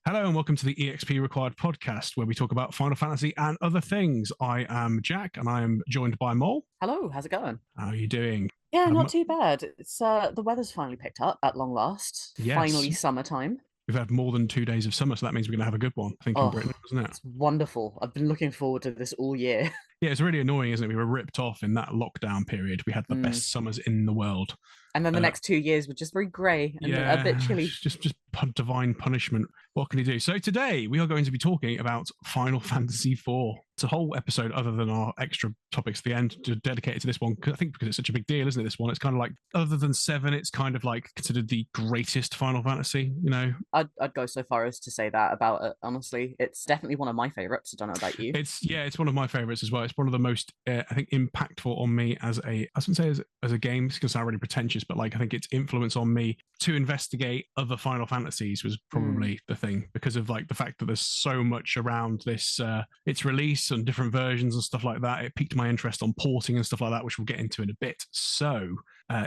Hello and welcome to the EXP Required podcast, where we talk about Final Fantasy and other things. I am Jack, and I am joined by Mol. Hello, how's it going? How are you doing? Yeah, not too bad. It's the weather's finally picked up at long last. Yes, Finally summertime. we've had more than 2 days of summer, so that means we're going to have a good one, I think, in Britain, Oh, isn't it? it's wonderful. I've been looking forward to this all year. Yeah, it's really annoying, isn't it? We were ripped off in that lockdown period. We had the Mm. best summers in the world. And then the Uh, next 2 years were just very grey and a bit Yeah, chilly. it's just divine punishment. What can you do? So today we are going to be talking about Final Fantasy IV. It's a whole episode other than our extra topics at the end dedicated to this one. I think because it's such a big deal, isn't it? This one, it's kind of like other than 7, it's kind of like considered the greatest Final Fantasy. You know, I'd go so far as to say that about it, honestly. It's definitely one of my favorites. I don't know about you. it's one of my favorites as well. It's one of the most I think impactful on me as I wouldn't say as a game. It's going to sound really pretentious, but like I think its influence on me to investigate other Final Fantasies was probably the thing, because of like the fact that there's so much around this its release and different versions and stuff like that. It piqued my interest on porting and stuff like that, which we'll get into in a bit. So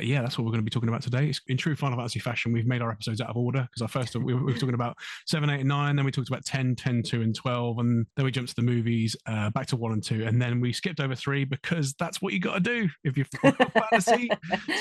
yeah, that's what we're going to be talking about today. In true Final Fantasy fashion, we've made our episodes out of order, because our first we were talking about 7, 8, and 9, then we talked about 10, 10, 2, and 12, and then we jumped to the movies, back to 1 and 2, and then we skipped over 3, because that's what you got to do if you're fantasy.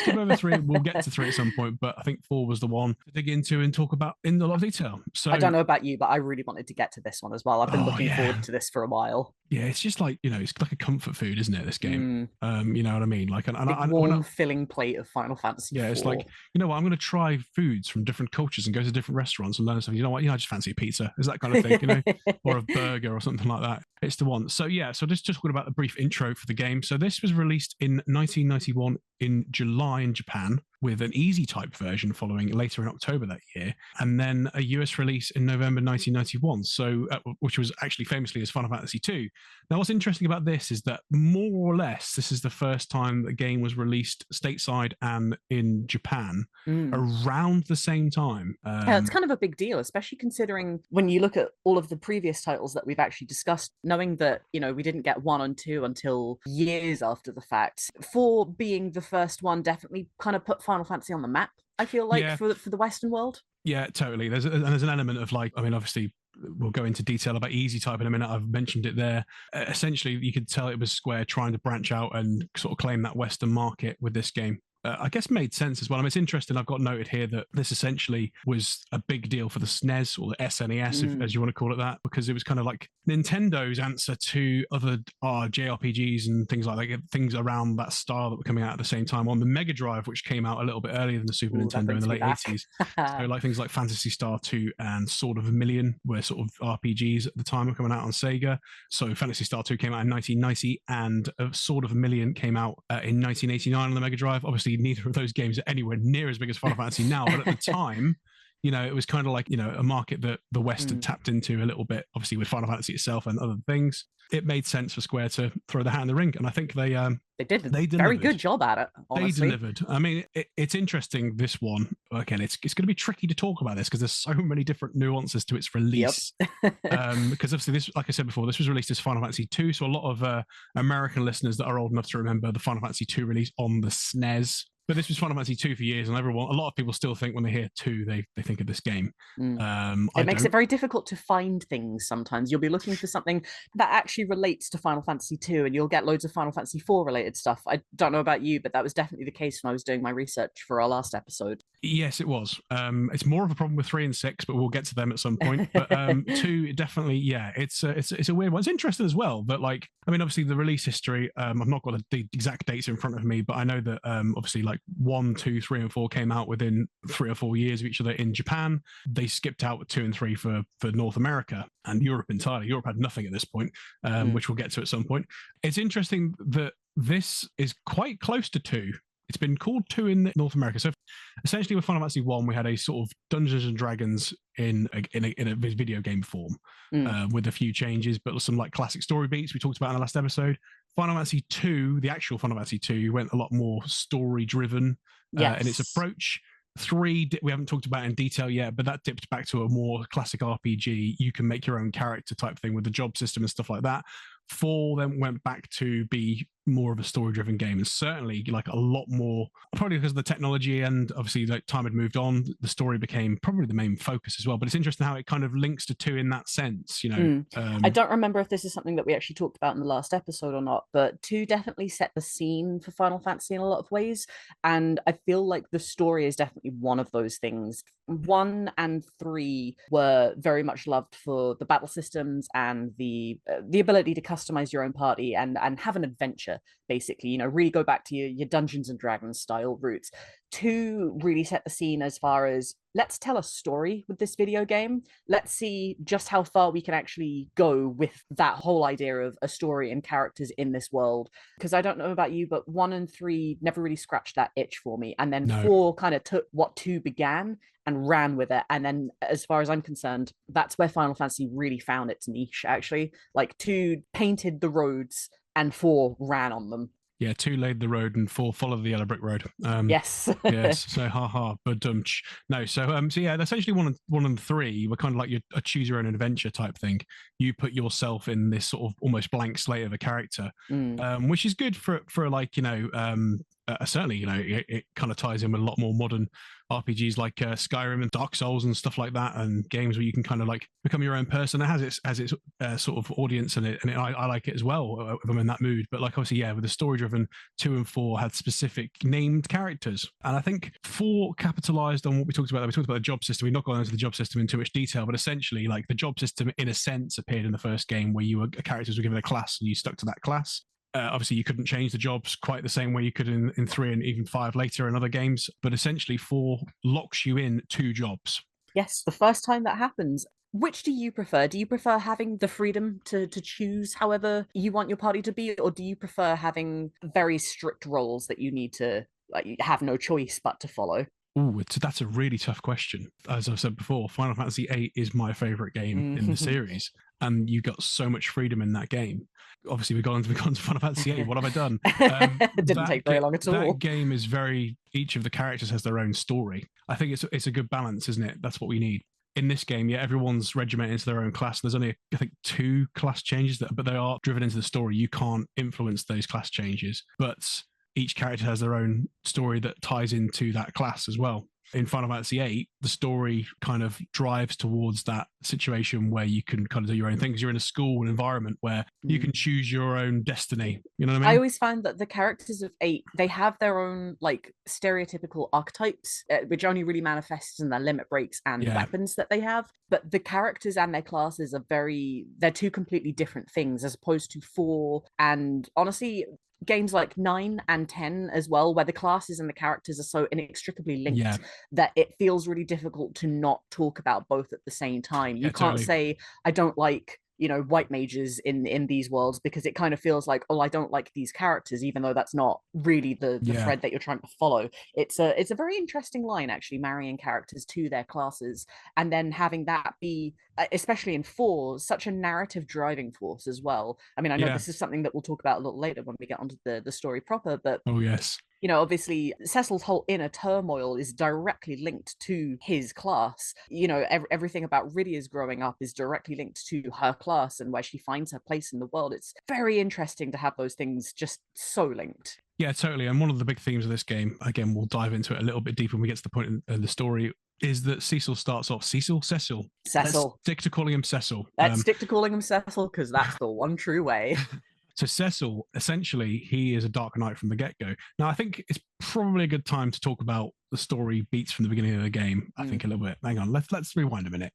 Skip over 3. We'll get to 3 at some point, but I think 4 was the one to dig into and talk about in a lot of detail. So I don't know about you, but I really wanted to get to this one as well. I've been looking forward to this for a while. Yeah, it's just like, it's like a comfort food, isn't it? This game. You know what I mean? Like, Warm, filling plate of Final Fantasy yeah, it's like, you know what? I'm going to try foods from different cultures and go to different restaurants and learn stuff. You know what? I just fancy a pizza. Is that kind of thing, or a burger or something like that. It's the one. So yeah, so just talking about a brief intro for the game. So this was released in 1991 in July in Japan, with an easy type version following later in October that year, and then a US release in November 1991, so which was actually famously as Final Fantasy II. Now, what's interesting about this is that more or less this is the first time the game was released stateside and in Japan around the same time. Yeah, it's kind of a big deal, especially considering when you look at all of the previous titles that we've actually discussed, knowing that, we didn't get 1 and 2 until years after the fact. 4 being the first one definitely kind of put Final Fantasy on the map, I feel like, for the Western world. Yeah, totally. There's an element of like, I mean, obviously we'll go into detail about easy type in a minute. I've mentioned it there. Essentially, you could tell it was Square trying to branch out and sort of claim that Western market with this game. I guess made sense as well. I mean, it's interesting. I've got noted here that this essentially was a big deal for the SNES or the SNES, as you want to call it that, because it was kind of like Nintendo's answer to other JRPGs and things like that, things around that style that were coming out at the same time on the Mega Drive, which came out a little bit earlier than the Super Nintendo in the late 80s. So like things like Phantasy Star 2 and Sword of Vermilion were sort of RPGs at the time were coming out on Sega. So Phantasy Star 2 came out in 1990 and Sword of Vermilion came out in 1989 on the Mega Drive. Obviously, neither of those games are anywhere near as big as Final Fantasy now, but at the time, it was kind of like, a market that the West had tapped into a little bit, obviously with Final Fantasy itself and other things. It made sense for Square to throw the hat in the ring, and I think they did a very good job at it, honestly. They delivered. I mean, it's interesting, this one. Again, it's going to be tricky to talk about this because there's so many different nuances to its release. Because obviously this, like I said before, this was released as Final Fantasy II, so a lot of American listeners that are old enough to remember the Final Fantasy II release on the SNES. But this was Final Fantasy 2 for years, and a lot of people still think when they hear 2, they think of this game. It makes it very difficult to find things sometimes. You'll be looking for something that actually relates to Final Fantasy 2, and you'll get loads of Final Fantasy 4 related stuff. I don't know about you, but that was definitely the case when I was doing my research for our last episode. Yes, it was. It's more of a problem with 3 and 6, but we'll get to them at some point. But 2, definitely, yeah, it's a weird one. It's interesting as well, but like, I mean, obviously the release history, I've not got the exact dates in front of me, but I know that obviously like 1, 2, 3, and 4 came out within 3 or 4 years of each other in Japan. They skipped out with 2 and 3 for North America and Europe entirely. Europe had nothing at this point, which we'll get to at some point. It's interesting that this is quite close to 2. It's been called 2 in North America. So essentially with Final Fantasy 1, we had a sort of Dungeons and Dragons in a video game form with a few changes, but some like classic story beats we talked about in the last episode. Final Fantasy 2, the actual Final Fantasy 2, went a lot more story driven in its approach. 3, we haven't talked about in detail yet, but that dipped back to a more classic RPG. You can make your own character type thing with the job system and stuff like that. 4 then went back to be more of a story-driven game, and certainly like a lot more, probably because of the technology, and obviously like time had moved on, the story became probably the main focus as well. But it's interesting how it kind of links to 2 in that sense, you know. I don't remember if this is something that we actually talked about in the last episode or not, but 2 definitely set the scene for Final Fantasy in a lot of ways, and I feel like the story is definitely one of those things. 1 and 3 were very much loved for the battle systems and the ability to customize your own party and have an adventure, basically, you know, really go back to your Dungeons and Dragons style roots. 2 really set the scene as far as, let's tell a story with this video game. Let's see just how far we can actually go with that whole idea of a story and characters in this world. Because I don't know about you, but 1 and 3 never really scratched that itch for me. And then 4 kind of took what 2 began and ran with it. And then, as far as I'm concerned, that's where Final Fantasy really found its niche, actually. Like, 2 painted the roads and 4 ran on them. Yeah, 2 laid the road and 4 followed the yellow brick road. Yes. Yes. So but no. So yeah, essentially 1 and 3 were kind of like a choose your own adventure type thing. You put yourself in this sort of almost blank slate of a character, which is good for like, you know, certainly, you know, it kind of ties in with a lot more modern RPGs like Skyrim and Dark Souls and stuff like that, and games where you can kind of like become your own person. It has its sort of audience in it, and I like it as well if I'm in that mood. But like, obviously, yeah, with the story-driven 2 and 4 had specific named characters, and I think 4 capitalized on what we talked about. We talked about the job system. We've not gone into the job system in too much detail, but essentially, like, the job system, in a sense, appeared in the first game, where characters were given a class and you stuck to that class. Obviously, you couldn't change the jobs quite the same way you could in 3 and even 5 later in other games. But essentially, 4 locks you in 2 jobs. Yes, the first time that happens. Which do you prefer? Do you prefer having the freedom to choose however you want your party to be, or do you prefer having very strict roles that you need to, like, you have no choice but to follow? Ooh, that's a really tough question. As I've said before, Final Fantasy VIII is my favorite game in the series, and you got so much freedom in that game. Obviously, we've gone to Final Fantasy VIII. What have I done? It didn't take very long at all. That game is each of the characters has their own story. I think it's a good balance, isn't it? That's what we need. In this game, yeah, everyone's regimented into their own class. There's only, I think, 2 class changes, but they are driven into the story. You can't influence those class changes, but each character has their own story that ties into that class as well. In Final Fantasy VIII, the story kind of drives towards that situation where you can kind of do your own thing, because you're in a school environment where you can choose your own destiny. You know what I mean? I always find that the characters of 8, they have their own, like, stereotypical archetypes, which only really manifests in their limit breaks and weapons that they have. But the characters and their classes are they're 2 completely different things, as opposed to 4 and, honestly, games like 9 and 10 as well, where the classes and the characters are so inextricably linked that it feels really difficult to not talk about both at the same time. You can't say, I don't like, you know, white mages in these worlds, because it kind of feels like, oh, I don't like these characters, even though that's not really the thread that you're trying to follow. It's a very interesting line, actually, marrying characters to their classes, and then having that be, especially in 4, such a narrative driving force as well. I mean, I know this is something that we'll talk about a little later when we get onto the story proper, but oh yes, you know, obviously Cecil's whole inner turmoil is directly linked to his class. You know, everything about Rydia's growing up is directly linked to her class and where she finds her place in the world. It's very interesting to have those things just so linked. Yeah, totally. And one of the big themes of this game, again, we'll dive into it a little bit deeper when we get to the point in the story, is that Cecil starts off Cecil. Let's stick to calling him Cecil. Let's stick to calling him Cecil, because that's the one true way. So Cecil, essentially, he is a Dark Knight from the get-go. Now, I think it's probably a good time to talk about the story beats from the beginning of the game. I think a little bit. Hang on, let's rewind a minute.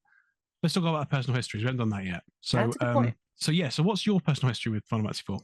Let's talk about personal histories. We haven't done that yet. So, that's a good point. So what's your personal history with Final Fantasy 4?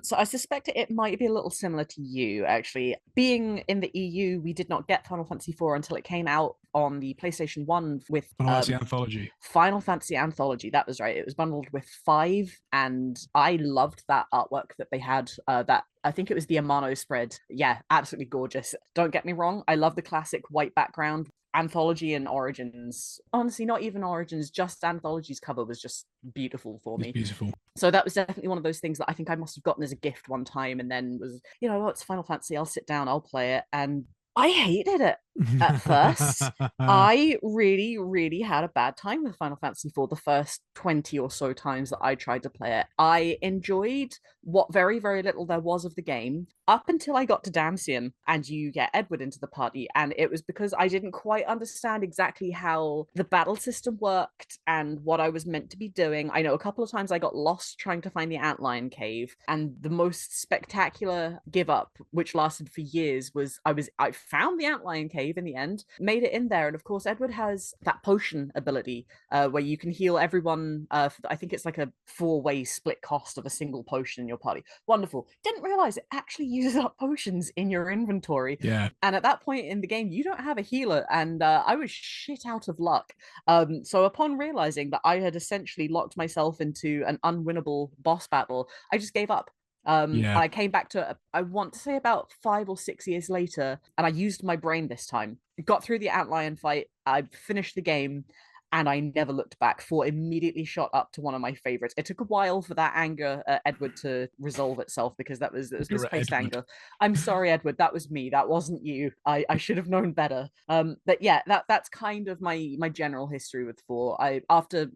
So I suspect it might be a little similar to you, actually. Being in the EU, we did not get Final Fantasy IV until it came out on the PlayStation 1 with Final Fantasy Anthology. Final Fantasy Anthology, that was right. It was bundled with 5, and I loved that artwork that they had. That, I think it was the Amano spread. Yeah, absolutely gorgeous. Don't get me wrong, I love the classic white background. Anthology and Origins, honestly, not even Origins, just Anthology's cover was just beautiful for me. It's beautiful. So that was definitely one of those things that I think I must have gotten as a gift one time, and then was, you know, it's Final Fantasy, I'll sit down, I'll play it, and I hated it. at first. I really, really had a bad time with Final Fantasy IV the first 20 or so times that I tried to play it. I enjoyed what very, very little there was of the game up until I got to Damsian and you get Edward into the party. And it was because I didn't quite understand exactly how the battle system worked and what I was meant to be doing. I know a couple of times I got lost trying to find the Antlion Cave, and the most spectacular give up, which lasted for years, was I found the Antlion Cave in the end, made it in there, and of course Edward has that potion ability where you can heal everyone. I think it's like a 4-way split cost of a single potion in your party. Wonderful. Didn't realize it actually uses up potions in your inventory. Yeah. And at that point in the game, you don't have a healer, and I was shit out of luck. So upon realizing that I had essentially locked myself into an unwinnable boss battle, I just gave up. And Yeah. I came back to it, I want to say about 5 or 6 years later, and I used my brain this time. Got through the Antlion fight, I finished the game, and I never looked back. 4 immediately shot up to one of my favorites. It took a while for that anger at Edward to resolve itself, because it was misplaced anger. I'm sorry, Edward, that was me. That wasn't you. I should have known better. But yeah, that's kind of my general history with 4. After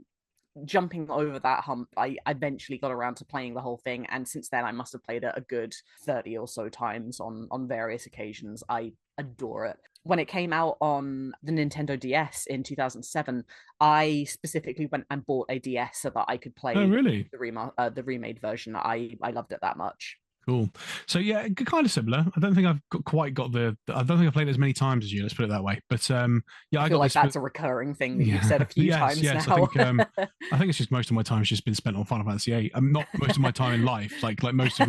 jumping over that hump, I eventually got around to playing the whole thing, and since then I must have played it a good 30 or so times on various occasions. I adore it. When it came out on the Nintendo DS in 2007, I specifically went and bought a DS so that I could play really? the remade version. I loved it that much. Cool. So yeah, kind of similar. I don't think I've quite got I don't think I've played it as many times as you. Let's put it that way. But yeah, I feel like that's a recurring thing that you've said a few times yes. now. I think it's just most of my time has just been spent on Final Fantasy VIII. Not most of my time in life. Like most of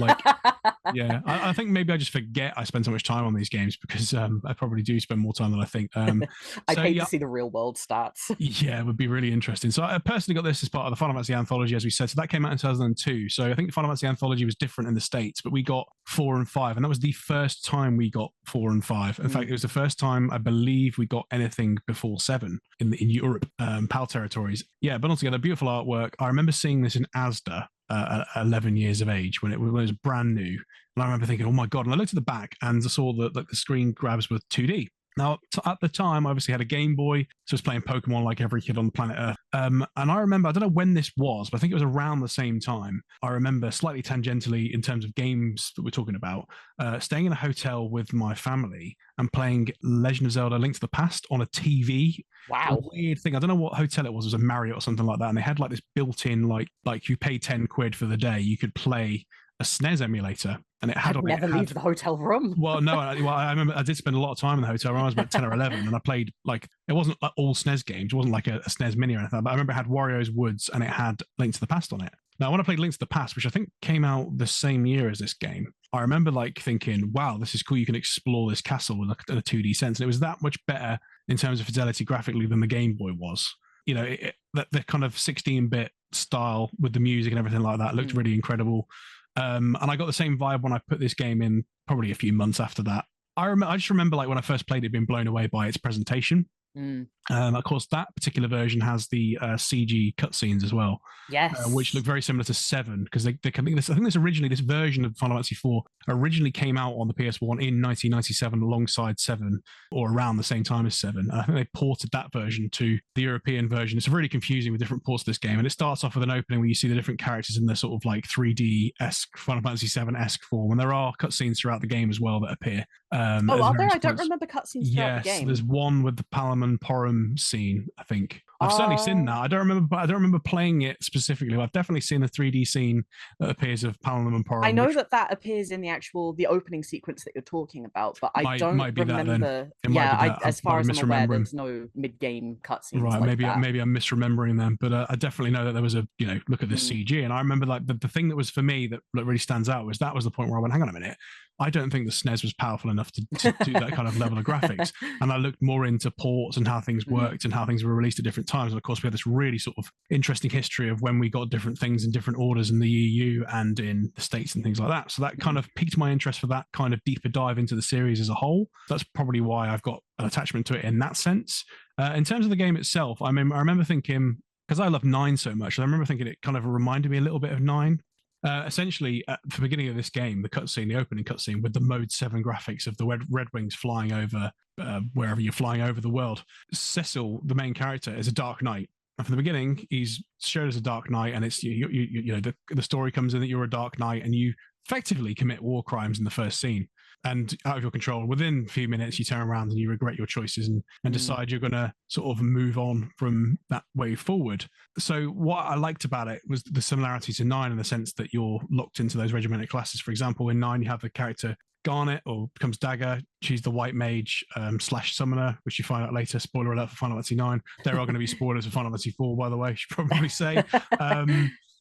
yeah. I think maybe I just forget I spend so much time on these games because I probably do spend more time than I think. I'd hate to see the real world stats. Yeah, it would be really interesting. So I personally got this as part of the Final Fantasy Anthology, as we said. So that came out in 2002. So I think the Final Fantasy Anthology was different in the States, but we got 4 and 5, and that was the first time we got 4 and 5. In fact, it was the first time I believe we got anything before 7 in Europe, PAL territories. Yeah, but altogether, beautiful artwork. I remember seeing this in Asda at 11 years of age when it was brand new, and I remember thinking, "Oh my god!" And I looked at the back and I saw that the screen grabs were 2D. Now, at the time, I obviously had a Game Boy, so I was playing Pokemon like every kid on the planet Earth. And I remember, I don't know when this was, but I think it was around the same time. I remember slightly tangentially in terms of games that we're talking about, staying in a hotel with my family and playing Legend of Zelda: Link to the Past on a TV. Wow. A weird thing. I don't know what hotel it was. It was a Marriott or something like that. And they had like this built-in, like you pay 10 quid for the day, you could play a SNES emulator, and it had I'd never leave the hotel room. Well, no, I remember I did spend a lot of time in the hotel room. I was about 10 or 11, and I played like it wasn't like all SNES games. It wasn't like a SNES Mini or anything. But I remember it had Wario's Woods, and it had Link to the Past on it. Now, when I played Link to the Past, which I think came out the same year as this game, I remember like thinking, "Wow, this is cool. You can explore this castle in a 2D sense." And it was that much better in terms of fidelity graphically than the Game Boy was. You know, the kind of 16-bit style with the music and everything like that looked really incredible. And I got the same vibe when I put this game in probably a few months after that. I just remember like when I first played it being blown away by its presentation. Of course, that particular version has the CG cutscenes as well, yes, which look very similar to 7 because I think this version of Final Fantasy 4 originally came out on the PS1 in 1997 alongside 7 or around the same time as 7. And I think they ported that version to the European version. It's really confusing with different ports of this game, and it starts off with an opening where you see the different characters in the sort of like 3D-esque Final Fantasy 7-esque form, and there are cutscenes throughout the game as well that appear. Are there? I don't remember cutscenes throughout the game. There's one with the Palamon Porum scene, I think. I've certainly seen that. I don't remember playing it specifically. I've definitely seen the 3D scene that appears of Palamon and Porum. I know that appears in the opening sequence that you're talking about, but I don't remember. As far as I'm aware, there's no mid-game cutscenes. Right, like maybe I'm misremembering them, but I definitely know that there was a look at this CG, and I remember like the thing that was for me that really stands out was the point where I went, hang on a minute. I don't think the SNES was powerful enough to do that kind of level of graphics. And I looked more into ports and how things worked and how things were released at different times. And of course, we had this really sort of interesting history of when we got different things in different orders in the EU and in the States and things like that. So that kind of piqued my interest for that kind of deeper dive into the series as a whole. That's probably why I've got an attachment to it in that sense. In terms of the game itself, I remember thinking, because I love 9 so much, I remember thinking it kind of reminded me a little bit of 9. Essentially, at the beginning of this game, the opening cutscene with the Mode 7 graphics of the Red Wings flying over wherever you're flying over the world. Cecil, the main character, is a Dark Knight. And from the beginning, he's showed as a Dark Knight, and it's you know the story comes in that you're a Dark Knight, and you effectively commit war crimes in the first scene, and out of your control. Within a few minutes, you turn around and you regret your choices and decide you're going to sort of move on from that way forward. So what I liked about it was the similarity to 9 in the sense that you're locked into those regimented classes. For example, in 9, you have the character Garnet, or becomes Dagger. She's the white mage slash summoner, which you find out later. Spoiler alert for Final Fantasy 9. There are going to be spoilers for Final Fantasy 4, by the way, I should probably say.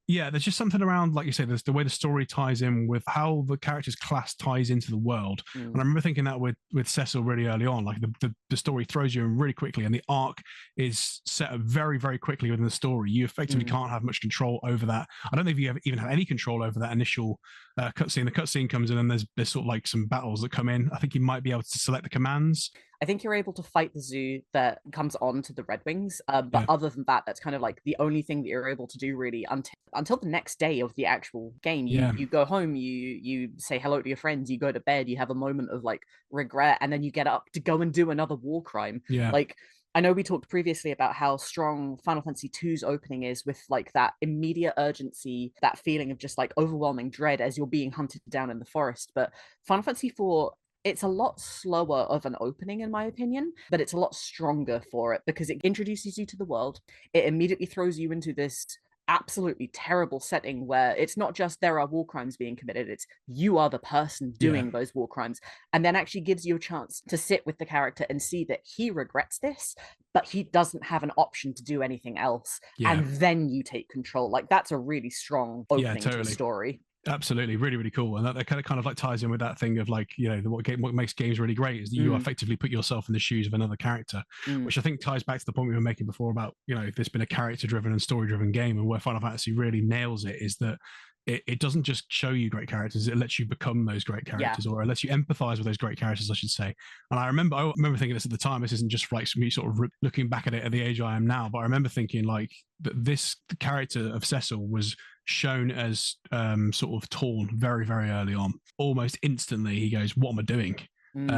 Yeah, there's just something around, like you say, there's the way the story ties in with how the character's class ties into the world. And I remember thinking that with Cecil really early on, like the story throws you in really quickly, and the arc is set up very, very quickly within the story. You effectively can't have much control over that. I don't know if you even have any control over that initial cutscene. The cutscene comes in, and there's sort of like some battles that come in. I think you might be able to select the commands. I think you're able to fight the zoo that comes on to the Red Wings. But other than that, that's kind of like the only thing that you're able to do really until the next day of the actual game. You go home, you say hello to your friends, you go to bed, you have a moment of like regret, and then you get up to go and do another war crime. Like, I know we talked previously about how strong Final Fantasy II's opening is with like that immediate urgency, that feeling of just like overwhelming dread as you're being hunted down in the forest. But Final Fantasy IV, it's a lot slower of an opening, in my opinion, but it's a lot stronger for it because it introduces you to the world. It immediately throws you into this absolutely terrible setting where it's not just there are war crimes being committed, it's you are the person doing those war crimes, and then actually gives you a chance to sit with the character and see that he regrets this, but he doesn't have an option to do anything else. And then you take control. Like, that's a really strong opening to the story. Absolutely, really, really cool, and that kind of like ties in with that thing of like, you know, what makes games really great is that you effectively put yourself in the shoes of another character, which I think ties back to the point we were making before about, you know, if there's been a character-driven and story-driven game, and where Final Fantasy really nails it is that it doesn't just show you great characters; it lets you become those great characters, or it lets you empathize with those great characters, I should say. And I remember thinking this at the time. This isn't just like me sort of looking back at it at the age I am now, but I remember thinking like that the character of Cecil was shown as sort of torn very, very early on. Almost instantly, he goes, "What am I doing?" What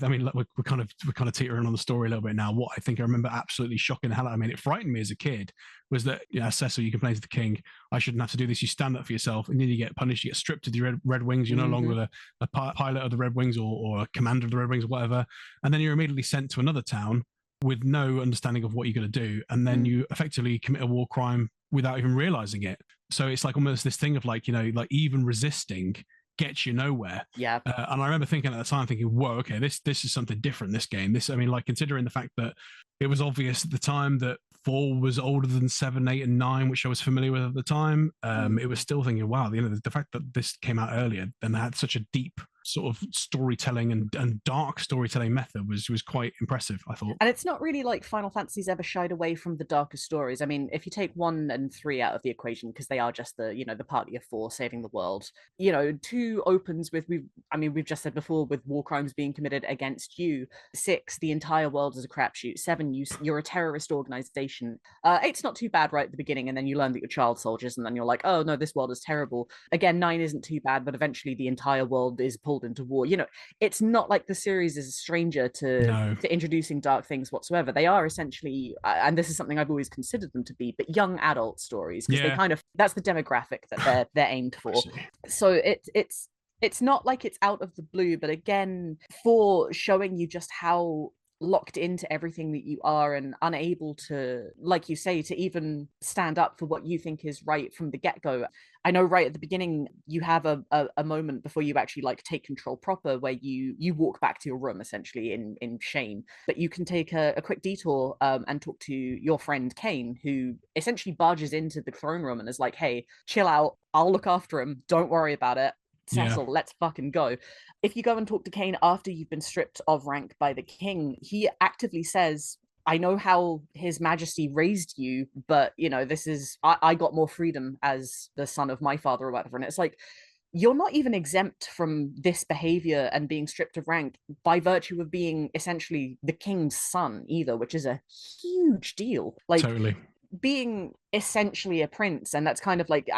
I mean, like, we're kind of teetering on the story a little bit now. What I think I remember absolutely shocking the hell out of me, and it frightened me as a kid, was that, you know, Cecil, you complain to the king, I shouldn't have to do this. You stand up for yourself, and then you get punished. You get stripped of your red wings. You're no longer a pilot of the Red Wings or a commander of the Red Wings, or whatever. And then you're immediately sent to another town with no understanding of what you're going to do, and then you effectively commit a war crime without even realizing it. So it's like almost this thing of like, you know, like even resisting gets you nowhere. And I remember thinking at the time, thinking, whoa, okay, this is something different, this game. This, I mean, like, considering the fact that it was obvious at the time that 4 was older than 7, 8, and 9, which I was familiar with at the time, it was still thinking, wow, you know, the fact that this came out earlier and had such a deep sort of storytelling and dark storytelling method was quite impressive, I thought. And it's not really like Final Fantasy's ever shied away from the darker stories. I mean, if you take 1 and 3 out of the equation, because they are just the, you know, the party of 4 saving the world, you know, 2 opens with, we've just said before, with war crimes being committed against you. 6, the entire world is a crapshoot. 7, you're a terrorist organization. 8's not too bad right at the beginning, and then you learn that you're child soldiers, and then you're like, oh no, this world is terrible. Again, 9 isn't too bad, but eventually the entire world is pulled into war. You know, it's not like the series is a stranger to introducing dark things whatsoever. They are essentially, and this is something I've always considered them to be, but young adult stories, because they kind of, that's the demographic that they're aimed for. So it's not like it's out of the blue, but again, for showing you just how locked into everything that you are and unable to, like you say, to even stand up for what you think is right from the get-go. I know right at the beginning you have a moment before you actually like take control proper, where you walk back to your room essentially in shame, but you can take a quick detour and talk to your friend Kane, who essentially barges into the throne room and is like, hey, chill out, I'll look after him, don't worry about it, Cecil, let's fucking go. If you go and talk to Kane after you've been stripped of rank by the king, he actively says, I know how His Majesty raised you, but, you know, this is, I got more freedom as the son of my father or whatever. And it's like, you're not even exempt from this behavior and being stripped of rank by virtue of being essentially the king's son either, which is a huge deal. Like, totally. being essentially a prince, and that's kind of like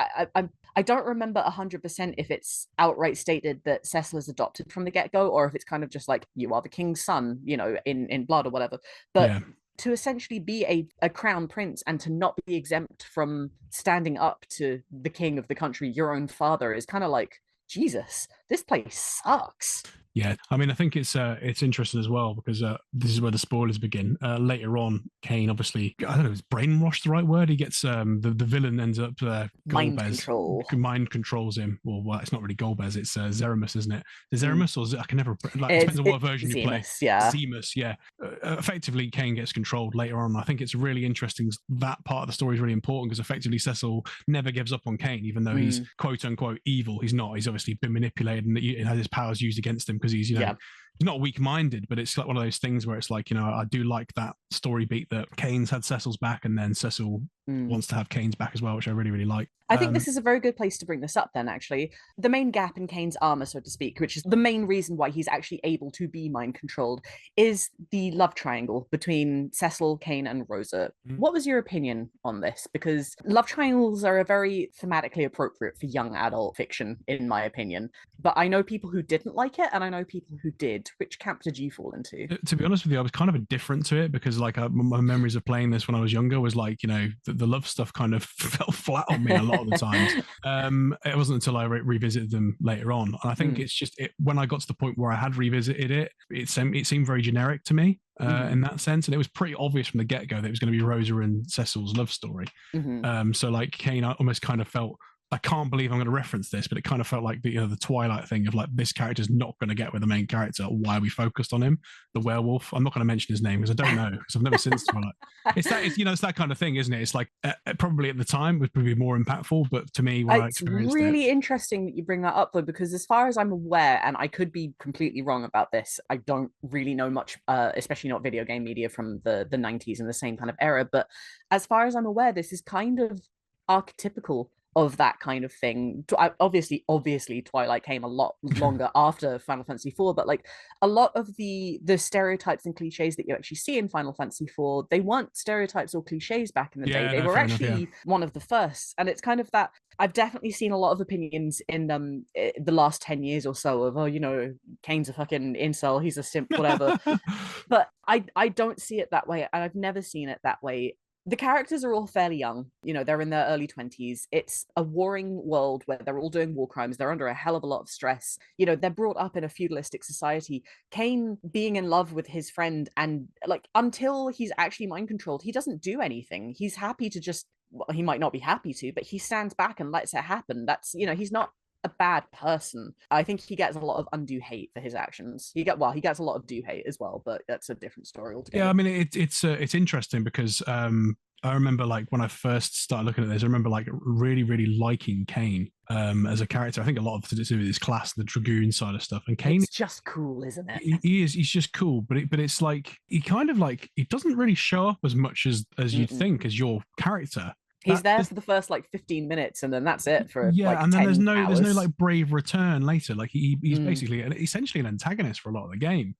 I don't remember 100% if it's outright stated that Cecil is adopted from the get-go, or if it's kind of just like, you are the king's son, you know, in blood or whatever. But Yeah. to essentially be a crown prince and to not be exempt from standing up to the king of the country, your own father, is kind of like, Jesus, this place sucks. Yeah, I mean, I think it's interesting as well because this is where the spoilers begin. Later on, Kane obviously, I don't know, is brainwashed the right word? He gets the villain ends up Mind Golbez control. mind controls him. Well, it's not really Golbez, it's Zeramus, isn't it? Is Mm. Zeramus or I can never like it depends on what version you play. Zemus, yeah. Zemus, yeah. Effectively, Kane gets controlled later on. I think it's really interesting. That part of the story is really important because effectively Cecil never gives up on Kane, even though he's quote unquote evil. He's not. He's obviously been manipulated and he has his powers used against him because he's, you know, Yeah. he's not weak-minded, but it's like one of those things where it's like, you know, I do like that story beat that Kane's had Cecil's back and then Cecil wants to have Kane's back as well, which I really, really like. I think this is a very good place to bring this up then, actually. The main gap in Kane's armor, so to speak, which is the main reason why he's actually able to be mind controlled, is the love triangle between Cecil, Kane, and Rosa. What was your opinion on this? Because love triangles are a very thematically appropriate for young adult fiction, in my opinion. But I know people who didn't like it, and I know people who did. Which camp did you fall into? To be honest with you, I was kind of indifferent to it because, like, my memories of playing this when I was younger was like, you know, the love stuff kind of fell flat on me a lot of the times. It wasn't until I revisited them later on. And I think it's just when I got to the point where I had revisited it, it seemed very generic to me in that sense. And it was pretty obvious from the get-go that it was going to be Rosa and Cecil's love story. So like Kane, I almost kind of felt, I can't believe I'm going to reference this, but it kind of felt like the, you know, the Twilight thing of like, this character's not going to get with the main character. Why are we focused on him? The werewolf. I'm not going to mention his name because I don't know, because I've never seen Twilight. It's that kind of thing, isn't it? It's like probably at the time would probably be more impactful, but to me, when I experienced it, it's really interesting that you bring that up though, because as far as I'm aware, and I could be completely wrong about this, I don't really know much, especially not video game media from the 90s and the same kind of era. But as far as I'm aware, this is kind of archetypical of that kind of thing. Obviously Twilight came a lot longer after Final Fantasy IV, but like a lot of the stereotypes and cliches that you actually see in Final Fantasy IV, they weren't stereotypes or cliches back in the day. They were actually one of the first. And it's kind of that I've definitely seen a lot of opinions in the last 10 years or so of, oh, you know, Kane's a fucking incel, he's a simp, whatever. But I don't see it that way, and I've never seen it that way. The characters are all fairly young, you know, they're in their early 20s. It's a warring world where they're all doing war crimes. They're under a hell of a lot of stress. You know, they're brought up in a feudalistic society. Kane being in love with his friend, and like until he's actually mind controlled, he doesn't do anything. He's happy to just, well, he might not be happy to, but he stands back and lets it happen. That's, you know, he's not a bad person. I think he gets a lot of undue hate for his actions. He gets a lot of due hate as well, but that's a different story altogether. Yeah, I mean it's interesting because I remember like when I first started looking at this, I remember like really, really liking Kane as a character. I think a lot of it to do with his class, the Dragoon side of stuff. And Kane, it's just cool, isn't it? He's just cool, but it's like he kind of like he doesn't really show up as much as you'd think as your character. He's there for the first like 15 minutes, and then that's it for like and then 10 there's no like brave return later. Like he's basically essentially an antagonist for a lot of the game,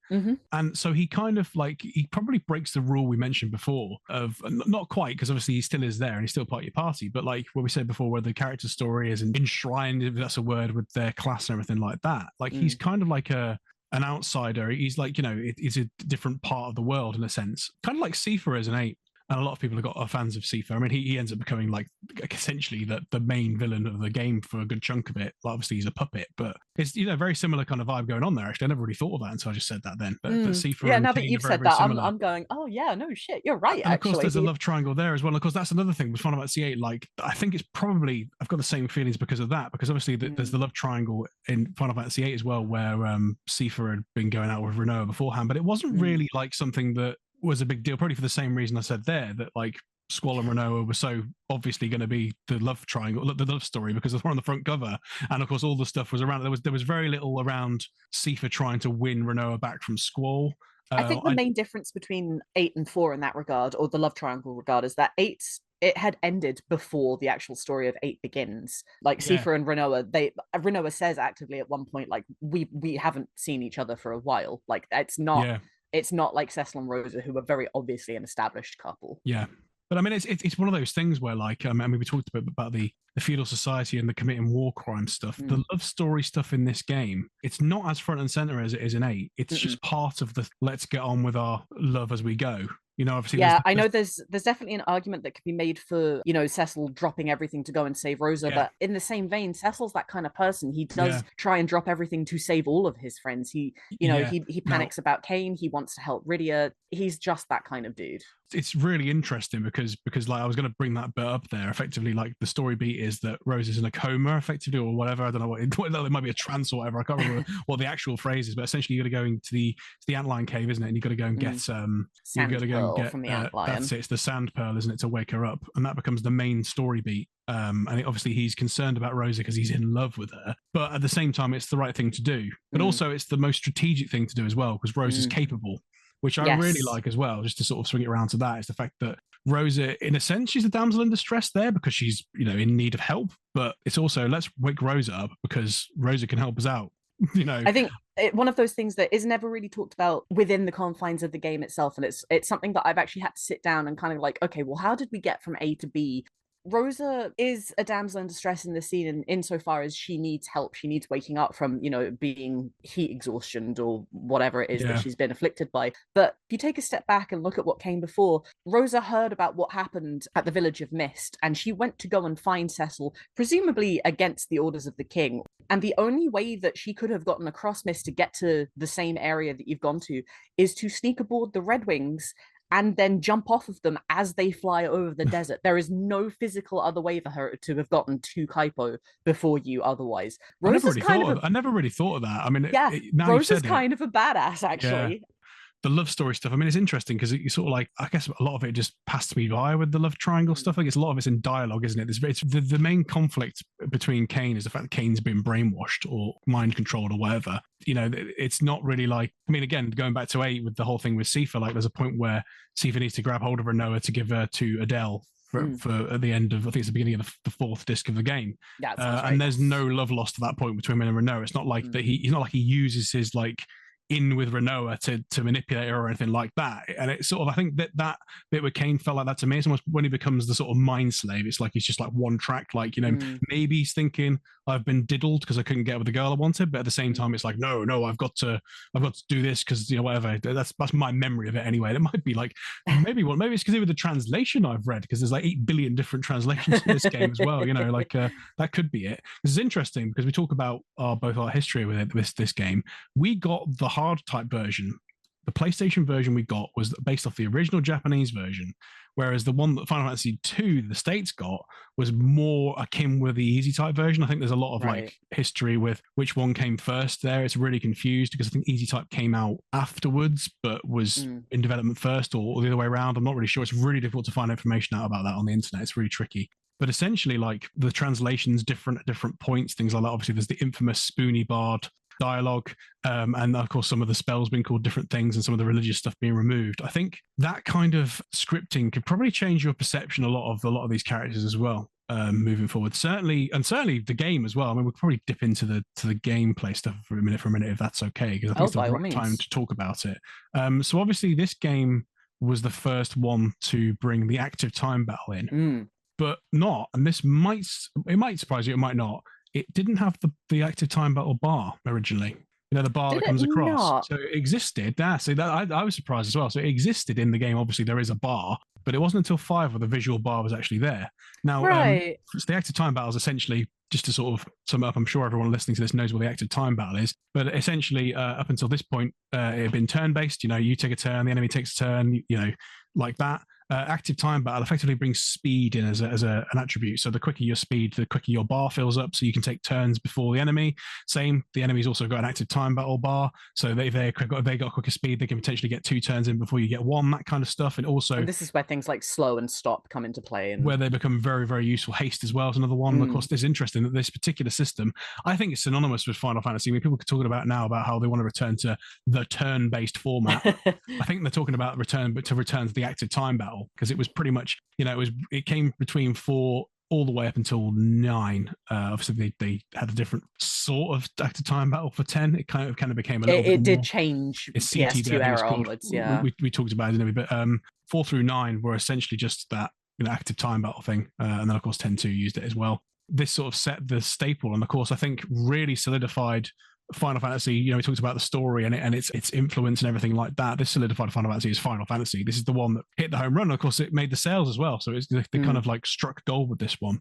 and so he kind of like he probably breaks the rule we mentioned before of not quite, because obviously he still is there and he's still part of your party, but like what we said before, where the character story is enshrined, if that's a word, with their class and everything like that. Like he's kind of like an outsider. He's like, you know, he's a different part of the world in a sense, kind of like Sifa as an ape. And a lot of people are fans of Sifa. I mean, he ends up becoming like essentially the main villain of the game for a good chunk of it. Like, obviously, he's a puppet, but it's, you know, very similar kind of vibe going on there. Actually, I never really thought of that until I just said that then. But Sifa, yeah, and now Kane that you've very, said very that, similar. I'm going, oh yeah, no shit, you're right. And of course, actually, there's a love triangle there as well. And of course, that's another thing with Final Fantasy VIII. Like, I think it's probably I've got the same feelings because of that. Because obviously, there's the love triangle in Final Fantasy VIII as well, where Sifa had been going out with Renoa beforehand, but it wasn't really like something that was a big deal. Probably for the same reason I said there, that like Squall and Renoa were so obviously going to be the love triangle, the love story, because they were on the front cover, and of course all the stuff was around. There was very little around Sifa trying to win Renoa back from Squall. I think the main difference between 8 and 4 in that regard, or the love triangle regard, is that 8, it had ended before the actual story of 8 begins. Like Sifa and Renoa, Renoa says actively at one point, like we haven't seen each other for a while. Like it's not like Cecil and Rosa, who were very obviously an established couple. Yeah. But I mean, it's one of those things where, like, I mean, we talked about the feudal society and the committing war crime stuff. The love story stuff in this game, it's not as front and center as it is in 8. It's just part of the let's get on with our love as we go. You know, obviously, yeah, I know there's definitely an argument that could be made for, you know, Cecil dropping everything to go and save Rosa, but in the same vein, Cecil's that kind of person. He does try and drop everything to save all of his friends. He, you know, he panics about Kane. He wants to help Rydia. He's just that kind of dude. It's really interesting because like I was going to bring that bit up there. Effectively, like the story beat is that Rose is in a coma, effectively, or whatever. I don't know what it might be, a trance or whatever. I can't remember what the actual phrase is, but essentially you got to go into the Antlion cave, isn't it? And you got to go and get you got to go and get from the Antlion. That's it. It's the sand pearl, isn't it, to wake her up, and that becomes the main story beat. And obviously he's concerned about Rosa because he's in love with her, but at the same time, it's the right thing to do. But also, it's the most strategic thing to do as well because Rose is capable. Which I really like as well, just to sort of swing it around to that, is the fact that Rosa, in a sense, she's a damsel in distress there because she's, you know, in need of help. But it's also, let's wake Rosa up because Rosa can help us out. You know, I think one of those things that is never really talked about within the confines of the game itself, and it's something that I've actually had to sit down and kind of like, okay, well, how did we get from A to B? Rosa is a damsel in distress in this scene, and insofar as she needs help, she needs waking up from, you know, being heat exhaustion or whatever it is that she's been afflicted by. But if you take a step back and look at what came before, Rosa heard about what happened at the village of Mist, and she went to go and find Cecil, presumably against the orders of the king. And the only way that she could have gotten across Mist to get to the same area that you've gone to is to sneak aboard the Red Wings and then jump off of them as they fly over the desert. There is no physical other way for her to have gotten to Kaipo before you otherwise. I never really thought of that. I mean, Rosa's kind of a badass, actually. Yeah. The love story stuff, I mean, it's interesting because you sort of like, I guess a lot of it just passed me by with the love triangle stuff. I guess a lot of it's in dialogue, isn't it? It's the main conflict between Kane is the fact that Kane's been brainwashed or mind controlled or whatever. You know, it's not really like, I mean, again, going back to 8 with the whole thing with Sifa, like there's a point where Sifa needs to grab hold of Renoa to give her to Adele for at the end of, I think it's the beginning of the 4th disc of the game. Yeah, right. And there's no love lost at that point between him and Renoa. It's not like that he's not like he uses his like in with Renoa to manipulate her or anything like that. And it's sort of, I think that bit with Kane felt like that to me. It's almost when he becomes the sort of mind slave, it's like he's just like one track, like, you know, maybe he's thinking I've been diddled because I couldn't get with the girl I wanted, but at the same time it's like, no, I've got to do this because, you know, whatever. That's my memory of it anyway. It might be like maybe it's because of the translation I've read, because there's like 8 billion different translations in this game as well, you know, like that could be it. This is interesting because we talk about both our history with this game. We got the hard type version. The PlayStation version we got was based off the original Japanese version, whereas the one that Final Fantasy II the States got was more akin with the easy type version. I think there's a lot of like history with which one came first there. It's really confused because I think easy type came out afterwards but was in development first, or the other way around. I'm not really sure. It's really difficult to find information out about that on the internet. It's really tricky. But essentially, like the translations different at different points, things like that. Obviously, there's the infamous Spoony Bard dialogue, and of course some of the spells being called different things and some of the religious stuff being removed. I think that kind of scripting could probably change your perception a lot of these characters as well, moving forward. Certainly the game as well. I mean, we'll probably dip into the gameplay stuff for a minute if that's okay, because I think it's the right time to talk about it. So obviously this game was the first one to bring the active time battle in, but not, and it might surprise you, it might not. It didn't have the active time battle bar originally. You know, the bar that comes across. Not? So it existed. I was surprised as well. So it existed in the game. Obviously, there is a bar, but it wasn't until 5 where the visual bar was actually there. Now, so the active time battle is essentially, just to sort of sum it up, I'm sure everyone listening to this knows what the active time battle is, but essentially, up until this point, it had been turn-based. You know, you take a turn, the enemy takes a turn, you know, like that. Active time battle effectively brings speed in as an attribute. So the quicker your speed, the quicker your bar fills up, so you can take turns before the enemy. Same, the enemy's also got an active time battle bar, so if they got quicker speed, they can potentially get 2 turns in before you get 1, that kind of stuff. And this is where things like slow and stop come into play, and where they become very, very useful. Haste as well is another one. Of course, it's interesting that this particular system, I think it's synonymous with Final Fantasy. I mean, people are talking about now about how they want to return to the turn-based format. I think they're talking about return to the active time battle, because it was pretty much, you know, it came between 4 all the way up until 9. Obviously, they had a different sort of active time battle for 10. It kind of became a little bit more. It did change. It's PS2 era onwards, yeah. We talked about it, didn't we? But 4 through 9 were essentially just that active time battle thing, and then of course 10-2 used it as well. This sort of set the staple, and of course I think really solidified Final Fantasy. We talked about the story and its influence and everything like that. This solidified Final Fantasy as Final Fantasy. This is the one that hit the home run. Of course, it made the sales as well. So they kind of like struck gold with this one.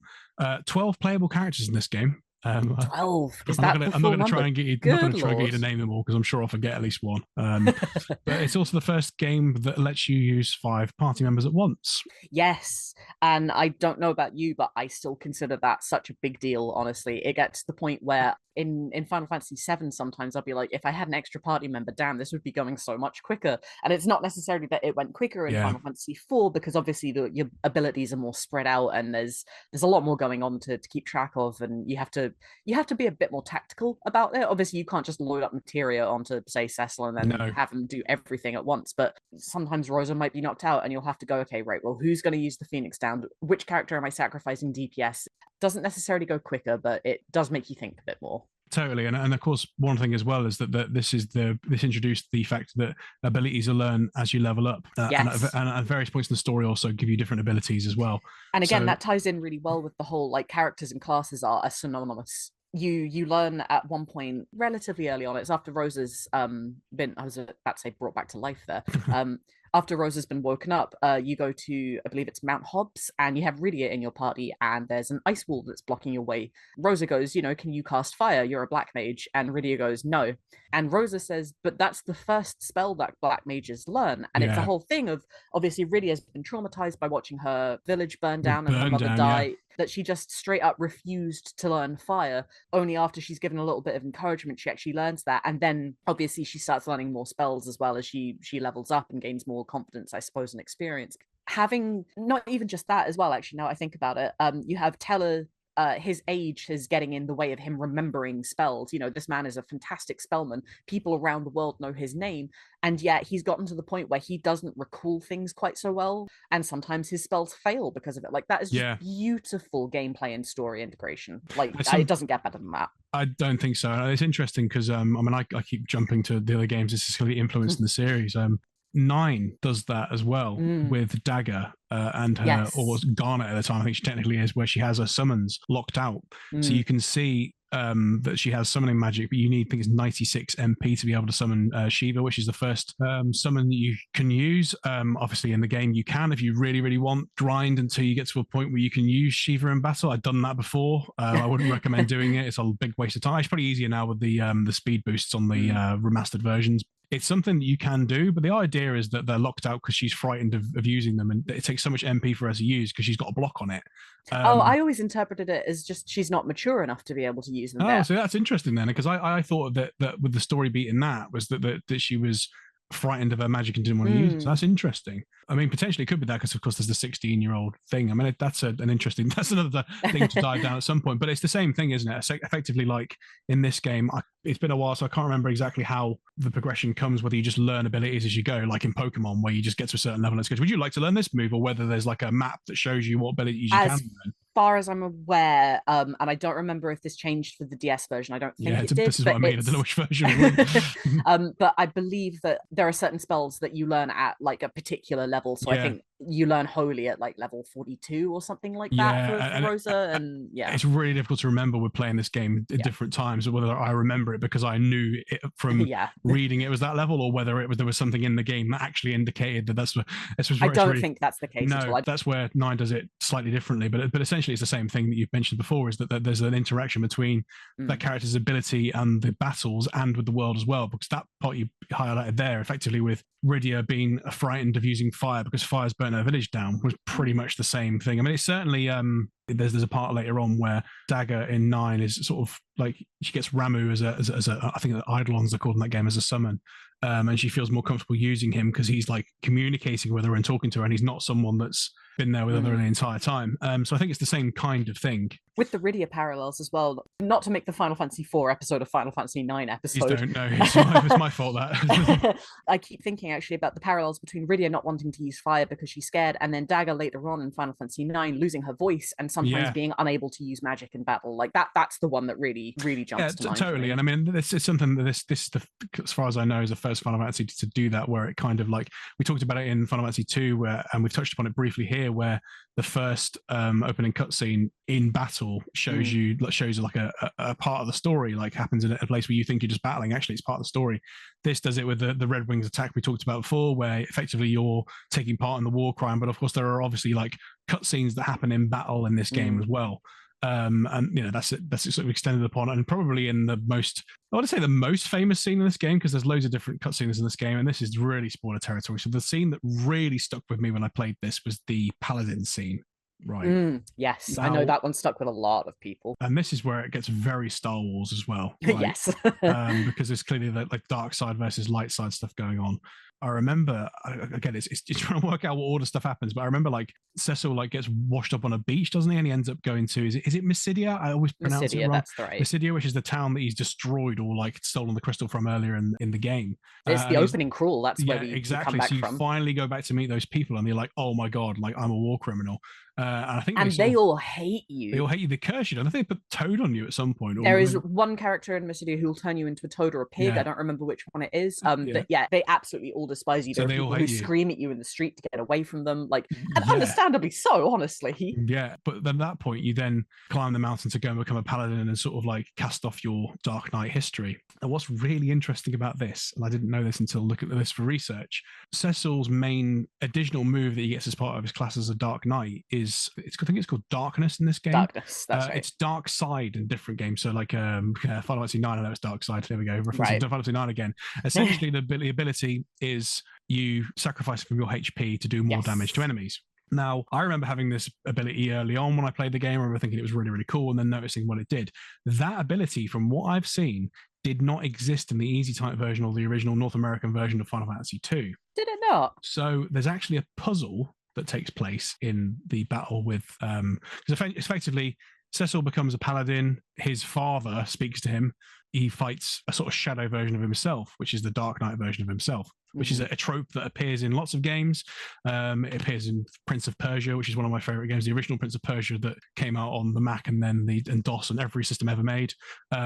12 playable characters in this game. 12. Is I'm that not going to try and get you. I'm not going to try and get you Lord. to name them all because I'm sure I'll forget at least one. But it's also the first game that lets you use 5 party members at once. Yes, and I don't know about you, but I still consider that such a big deal. Honestly, it gets to the point where in Final Fantasy VII, sometimes I'll be like, if I had an extra party member, damn, this would be going so much quicker. And it's not necessarily that it went quicker in Final Fantasy IV, because obviously your abilities are more spread out, and there's a lot more going on to keep track of, and you have to be a bit more tactical about it. Obviously, you can't just load up materia onto, say, Cecil and then have them do everything at once. But sometimes Rosa might be knocked out, and you'll have to go, okay, right, well, who's going to use the Phoenix down? Which character am I sacrificing DPS? Doesn't necessarily go quicker, but it does make you think a bit more. Totally, and of course, one thing as well is that this introduced the fact that abilities are learned as you level up, yes. and at various points in the story also give you different abilities as well. And again, that ties in really well with the whole like characters and classes are synonymous. You learn at one point relatively early on. It's after Rosa's been, I was about to say, brought back to life there. After Rosa's been woken up, you go to, I believe it's Mount Hobbs, and you have Rydia in your party, and there's an ice wall that's blocking your way. Rosa goes, can you cast fire? You're a black mage. And Rydia goes, no. And Rosa says, but that's the first spell that black mages learn. And it's a whole thing of, obviously, Rydia's been traumatized by watching her village burn down and her mother die, that she just straight up refused to learn fire. Only after she's given a little bit of encouragement, she actually learns that. And then obviously she starts learning more spells as well as she levels up and gains more confidence, I suppose, and experience. Having not even just that as well, actually, now I think about it, you have Teller. His age is getting in the way of him remembering spells. This man is a fantastic spellman. People around the world know his name, and yet he's gotten to the point where he doesn't recall things quite so well, and sometimes his spells fail because of it. Like, that is just beautiful gameplay and story integration. Like, it doesn't get better than that. I don't think so. It's interesting because I keep jumping to the other games. This is going to be influenced in the series. 9 does that as well with Dagger and her, or Garnet at the time, I think she technically is, where she has her summons locked out. So you can see that she has summoning magic, but you need, I think it's 96 MP to be able to summon Shiva, which is the first summon that you can use. Obviously in the game you can, if you really, really want, grind until you get to a point where you can use Shiva in battle. I've done that before. I wouldn't recommend doing it. It's a big waste of time. It's probably easier now with the speed boosts on the remastered versions. It's something that you can do, but the idea is that they're locked out because she's frightened of using them, and it takes so much MP for her to use because she's got a block on it. I always interpreted it as just she's not mature enough to be able to use them. Oh, so that's interesting then, because I thought that with the story beat in that was that she was frightened of her magic and didn't want to use it. So that's interesting. I mean, potentially it could be that because, of course, there's the 16-year-old thing. I mean, that's an interesting, that's another thing to dive down at some point. But it's the same thing, isn't it? Effectively, like in this game, it's been a while, so I can't remember exactly how the progression comes, whether you just learn abilities as you go, like in Pokemon, where you just get to a certain level and it goes, would you like to learn this move? Or whether there's like a map that shows you what abilities you can learn. Far as I'm aware, and I don't remember if this changed for the DS version. I don't think it did. This is what I mean. I don't know which version. But I believe that there are certain spells that you learn at like a particular level. So I think you learn Holy at like level 42 or something like that for Rosa. And it's really difficult to remember with playing this game at different times, whether I remember it because I knew it from reading it was that level, or whether there was something in the game that actually indicated that that's what. I don't think that's the case. No, that's where 9 does it slightly differently, but essentially it's the same thing that you've mentioned before, is that there's an interaction between that character's ability and the battles and with the world as well, because that part you highlighted there, effectively with Rydia being frightened of using fire because fire's burnt her village down, was pretty much the same thing. I mean, it's certainly there's a part later on where Dagger in 9 is sort of like she gets Ramu as a I think the Eidolons are called in that game as a summon, and she feels more comfortable using him because he's like communicating with her and talking to her, and he's not someone that's been there with her the entire time. So I think it's the same kind of thing. With the Rydia parallels as well, not to make the Final Fantasy IV episode a Final Fantasy IX episode. Please don't, no, it's my fault that. I keep thinking actually about the parallels between Rydia not wanting to use fire because she's scared, and then Dagger later on in Final Fantasy IX losing her voice and sometimes being unable to use magic in battle. Like that's the one that really really jumps to mind. Totally. And I mean, this is something that this as far as I know, is the first Final Fantasy to do that, where it kind of like, we talked about it in Final Fantasy 2, where, and we've touched upon it briefly here, where the first opening cutscene in battle shows you like a part of the story, like happens in a place where you think you're just battling. Actually, it's part of the story. This does it with the Red Wings attack we talked about before, where effectively you're taking part in the war crime. But of course, there are obviously like cutscenes that happen in battle in this game as well. And that's sort of extended upon, and probably in the most, I want to say the most famous scene in this game, because there's loads of different cutscenes in this game, and this is really spoiler territory. So the scene that really stuck with me when I played this was the Paladin scene. Right. Yes, now, I know that one stuck with a lot of people. And this is where it gets very Star Wars as well. Right? Yes. Because there's clearly like dark side versus light side stuff going on. I remember, again, it's trying to work out what order stuff happens, but I remember like Cecil like gets washed up on a beach, doesn't he? And he ends up going to, is it Mysidia? I always pronounce it wrong. That's right. Mysidia, which is the town that he's destroyed or like stolen the crystal from earlier in the game. It's the opening crawl. That's where we exactly. Come back so you from. finally go back to meet those people, and they're like, "Oh my god, like I'm a war criminal." And I think they all hate you. They all hate you. They curse you. I think they put Toad on you at some point. There is one character in Mysidia who will turn you into a toad or a pig. I don't remember which one it is. But they absolutely all despise you. There are people who scream at you in the street to get away from them. Like, and understandably so, honestly. Yeah, but then at that point, you then climb the mountain to go and become a paladin and sort of like cast off your Dark Knight history. And what's really interesting about this, and I didn't know this until looking at this for research, Cecil's main additional move that he gets as part of his class as a Dark Knight is, I think it's called Darkness in this game. Darkness, that's right. It's Dark Side in different games. So like Final Fantasy 9, I know it's Dark Side. There we go. Referencing Final Fantasy 9 again. Essentially, the ability is you sacrifice from your HP to do more damage to enemies. Now, I remember having this ability early on when I played the game. I remember thinking it was really, really cool, and then noticing what it did. That ability, from what I've seen, did not exist in the easy type version or the original North American version of Final Fantasy 2. Did it not? So there's actually a puzzle that takes place in the battle with, because effectively Cecil becomes a paladin. His father speaks to him. He fights a sort of shadow version of himself, which is the Dark Knight version of himself, which is a trope that appears in lots of games. It appears in Prince of Persia, which is one of my favorite games, the original Prince of Persia that came out on the Mac and then and DOS and every system ever made,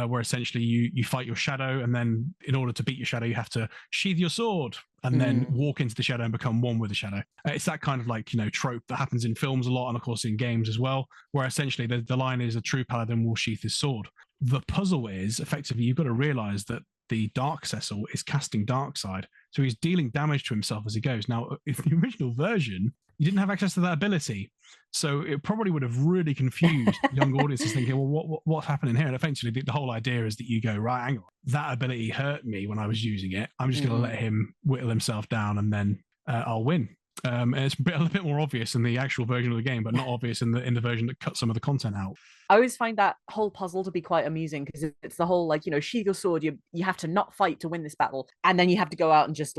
where essentially you fight your shadow, and then in order to beat your shadow, you have to sheath your sword and then walk into the shadow and become one with the shadow. It's that kind of like, trope that happens in films a lot, and of course in games as well, where essentially the line is a true paladin will sheath his sword. The puzzle is effectively you've got to realize that the Dark Cecil is casting Dark Side, so he's dealing damage to himself as he goes. Now, in the original version, you didn't have access to that ability, so it probably would have really confused young audiences thinking, well, what's happening here? And eventually, the whole idea is that you go, right, hang on, that ability hurt me when I was using it. I'm just going to let him whittle himself down, and then I'll win. And it's a little bit more obvious in the actual version of the game, but not obvious in the version that cut some of the content out. I always find that whole puzzle to be quite amusing, because it's the whole like, sheath your sword, you have to not fight to win this battle, and then you have to go out and just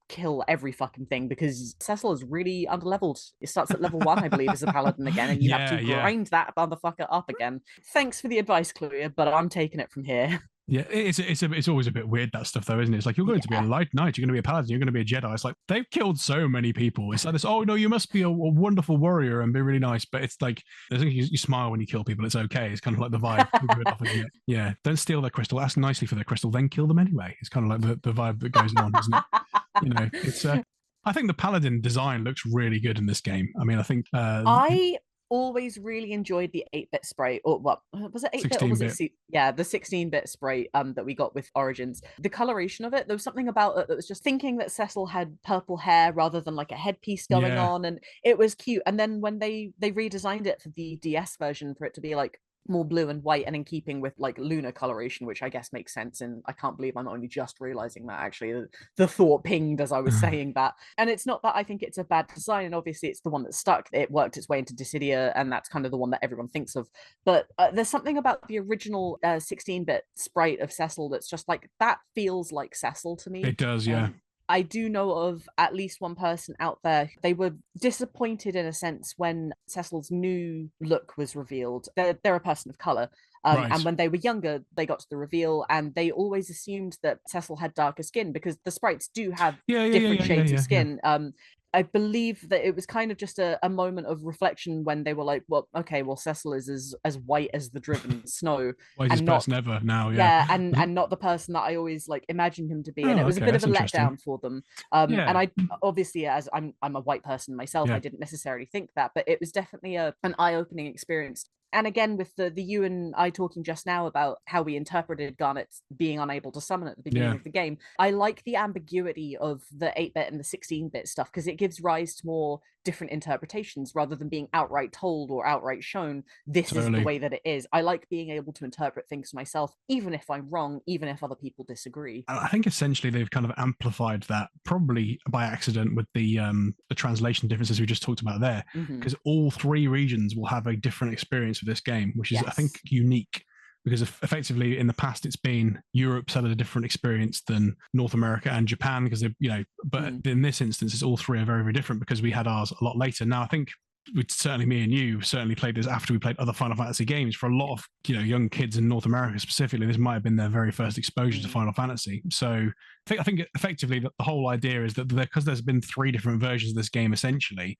kill every fucking thing, because Cecil is really underleveled. It starts at level 1, I believe, as a paladin again, and you have to grind that motherfucker up again. Thanks for the advice, Cluia, but I'm taking it from here. Yeah, it's always a bit weird, that stuff, though, isn't it? It's like, you're going to be a light knight, you're going to be a paladin, you're going to be a Jedi. It's like, they've killed so many people. It's like this, oh, no, you must be a wonderful warrior and be really nice. But it's like, I think you smile when you kill people. It's okay. It's kind of like the vibe. Yeah, don't steal their crystal. Ask nicely for their crystal, then kill them anyway. It's kind of like the vibe that goes on, isn't it? It's I think the paladin design looks really good in this game. I mean, I think... I always really enjoyed the 8-bit sprite, or what was it, 8-bit or was it the 16-bit sprite that we got with Origins. The coloration of it, there was something about it that was just thinking that Cecil had purple hair rather than like a headpiece going on, and it was cute. And then when they redesigned it for the DS version for it to be like more blue and white and in keeping with like lunar coloration, which I guess makes sense, and I can't believe I'm only just realizing that actually. The thought pinged as I was saying that. And it's not that I think it's a bad design, and obviously it's the one that stuck. It worked its way into Dissidia, and that's kind of the one that everyone thinks of. But there's something about the original 16-bit sprite of Cecil that's just like, that feels like Cecil to me. It does, yeah. I do know of at least one person out there. They were disappointed in a sense when Cecil's new look was revealed. They're a person of color. And when they were younger, they got to the reveal, and they always assumed that Cecil had darker skin because the sprites do have different shades of skin. I believe that it was kind of just a moment of reflection when they were like, well, okay, well, Cecil is as white as the driven snow. Whitest person ever now, and not the person that I always like imagined him to be. And it was a bit of a letdown for them. And I obviously, as I'm a white person myself, I didn't necessarily think that, but it was definitely an eye-opening experience. And again, with the you and I talking just now about how we interpreted Garnet being unable to summon at the beginning of the game, I like the ambiguity of the 8-bit and the 16-bit stuff because it gives rise to more different interpretations rather than being outright told or outright shown this is the way that it is. I like being able to interpret things myself, even if I'm wrong, even if other people disagree. I think essentially they've kind of amplified that, probably by accident, with the translation differences we just talked about there, because all 3 regions will have a different experience with this game, which is I think unique, because effectively in the past it's been Europe's had a different experience than North America and Japan, because they, but in this instance it's all 3 are very, very different because we had ours a lot later. Now I think certainly me and you certainly played this after we played other Final Fantasy games. For a lot of young kids in North America specifically, this might have been their very first exposure to Final Fantasy. So I think effectively that the whole idea is that because there's been 3 different versions of this game essentially,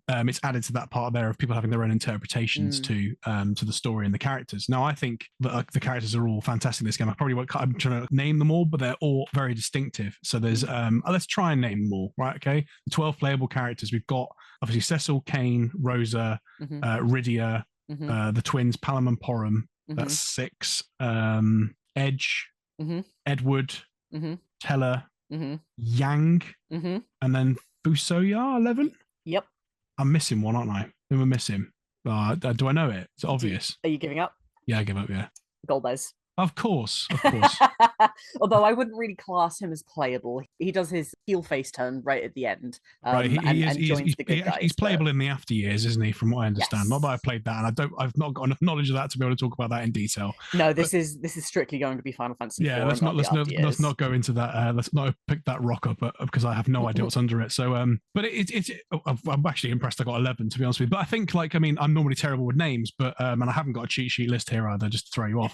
it's added to that part there of people having their own interpretations to the story and the characters. Now, I think that the characters are all fantastic in this game. I'm trying to name them all, but they're all very distinctive. So there's, let's try and name them all, right? Okay. The 12 playable characters. We've got obviously Cecil, Kane, Rosa, Rydia, the twins, Palom and Porum. That's 6. Edge, Edward, Teller, Yang, and then Fusoya 11. Yep. I'm missing one, aren't I? Who am I missing? Do I know it? It's obvious. Are you giving up? Yeah, I give up, yeah. Golbez. Of course. Although I wouldn't really class him as playable. He does his heel face turn right at the end. Right, he's playable in the after years, isn't he? From what I understand. Not that I've played that, and I've not got enough knowledge of that to be able to talk about that in detail. No, this is strictly going to be Final Fantasy. Yeah, let's not go into that. Let's not pick that rock up because I have no idea what's under it. So, but I'm actually impressed. I got 11 to be honest with you. But I think I'm normally terrible with names, but and I haven't got a cheat sheet list here either, just to throw you off.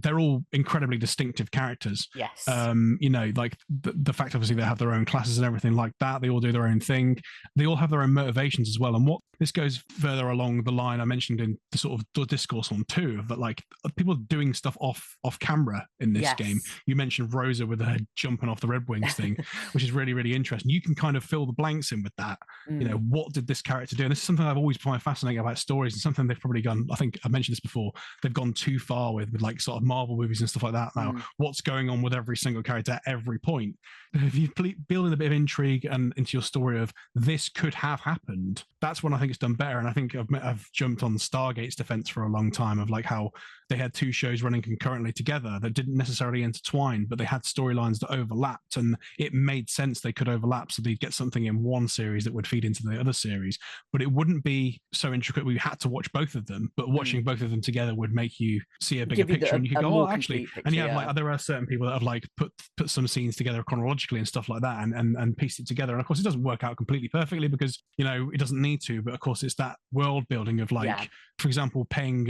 They're all incredibly distinctive characters. Yes. Like the fact obviously they have their own classes and everything like that. They all do their own thing. They all have their own motivations as well. And what this goes further along the line I mentioned in the sort of discourse on 2, that like people doing stuff off camera in this game. You mentioned Rosa with her jumping off the Red Wings thing, which is really, really interesting. You can kind of fill the blanks in with that. What did this character do? And this is something I've always found fascinating about stories, and something they've probably gone, I think I mentioned this before, they've gone too far with like sort of Marvel movies and stuff like that now. What's going on with every single character at every point? If you build in a bit of intrigue and into your story of this could have happened, that's when I think it's done better. And I think I've jumped on Stargate's defense for a long time of like how they had 2 shows running concurrently together that didn't necessarily intertwine, but they had storylines that overlapped, and it made sense they could overlap, so they'd get something in one series that would feed into the other series, but it wouldn't be so intricate we had to watch both of them, but watching both of them together would make you see a bigger picture, and you could go, actually, picture, and like there are certain people that have like put some scenes together chronologically and stuff like that, and pieced it together. And of course it doesn't work out completely perfectly because it doesn't need to, but of course it's that world building of like, for example, paying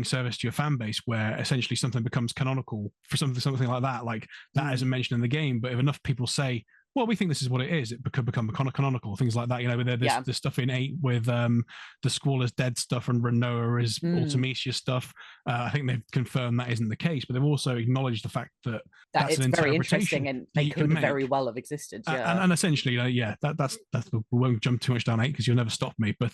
service to your fan base, where essentially something becomes canonical for something like that. Like that isn't mentioned in the game, but if enough people say, well, we think this is what it is, it could become canonical, things like that. There's stuff in 8 with the Squalor's dead stuff, and Renoa is Ultimecia stuff. I think they've confirmed that isn't the case, but they've also acknowledged the fact that that's it's an very interesting, and they could very well have existed. And essentially, that's we won't jump too much down 8 because you'll never stop me. But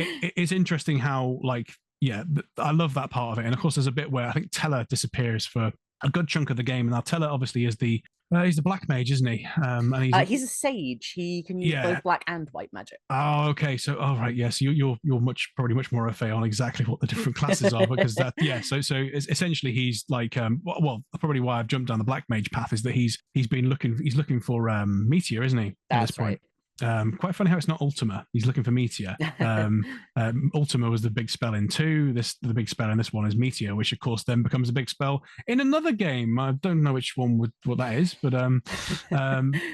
it's interesting how I love that part of it. And of course, there's a bit where I think Teller disappears for a good chunk of the game. And now Teller obviously is he's the black mage, isn't he? And he's a sage. He can use both black and white magic. Oh, okay. So, right, yes, you're probably much more au on exactly what the different classes are, because that, So essentially, he's like, well, probably why I've jumped down the black mage path is that he's looking for Meteor, isn't he? That's right. Quite funny how it's not Ultima. He's looking for Meteor. Ultima was the big spell in 2. The big spell in this one is Meteor, which of course then becomes a big spell in another game. I don't know which one what that is, but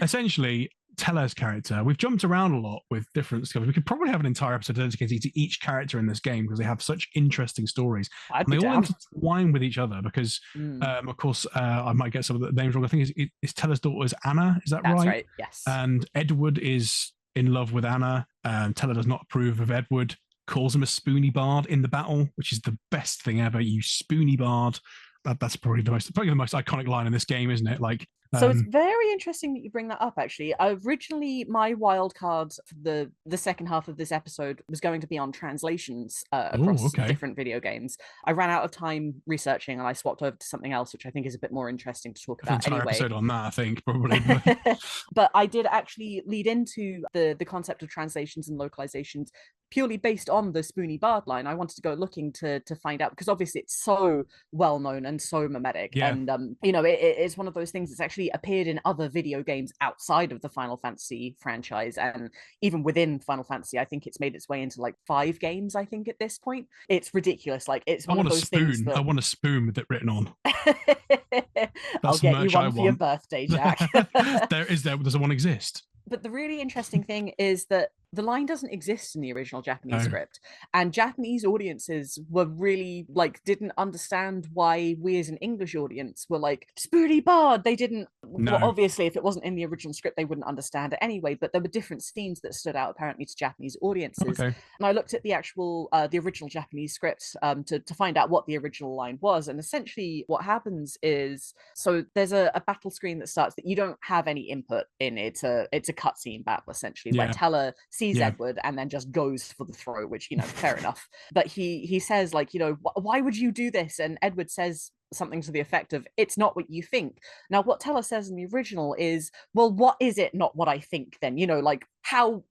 essentially Teller's character, we've jumped around a lot with different stuff. We could probably have an entire episode dedicated to each character in this game because they have such interesting stories. I'd And be they all down. intertwine with each other because, of course, I might get some of the names wrong. I think it's Teller's daughter is Anna. Is that right? That's right. Yes. And Edward is in love with Anna. Teller does not approve of Edward. Calls him a spoony bard in the battle, which is the best thing ever. You spoony bard. That's probably the most iconic line in this game, isn't it? Like, so it's very interesting that you bring that up, actually. Originally, my wild card for the second half of this episode was going to be on translations across different video games. I ran out of time researching and I swapped over to something else, which I think is a bit more interesting to talk about anyway. Episode on that, I think, probably. But I did actually lead into the concept of translations and localizations purely based on the Spoony Bard line. I wanted to go looking to find out, because obviously it's so well known and so mimetic. Yeah. And it's one of those things that's actually appeared in other video games outside of the Final Fantasy franchise, and even within Final Fantasy, I think it's made its way into like 5 games, I think, at this point. It's ridiculous. Like, it's one of those things that... I want a spoon with it written on. I'll get you one for your birthday, Jack. Does one exist? But the really interesting thing is that the line doesn't exist in the original Japanese script, and Japanese audiences were really didn't understand why we as an English audience were like, Spoony Bard. They didn't. No. Well, obviously, if it wasn't in the original script, they wouldn't understand it anyway. But there were different scenes that stood out apparently to Japanese audiences. Okay. And I looked at the actual the original Japanese script to find out what the original line was. And essentially, what happens is, so there's a battle screen that starts that you don't have any input in. It's a cutscene battle essentially, where Teller sees Edward and then just goes for the throw, which, fair enough. But he says, like, why would you do this? And Edward says something to the effect of, it's not what you think. Now, what Teller says in the original is, well, what is it not what I think then?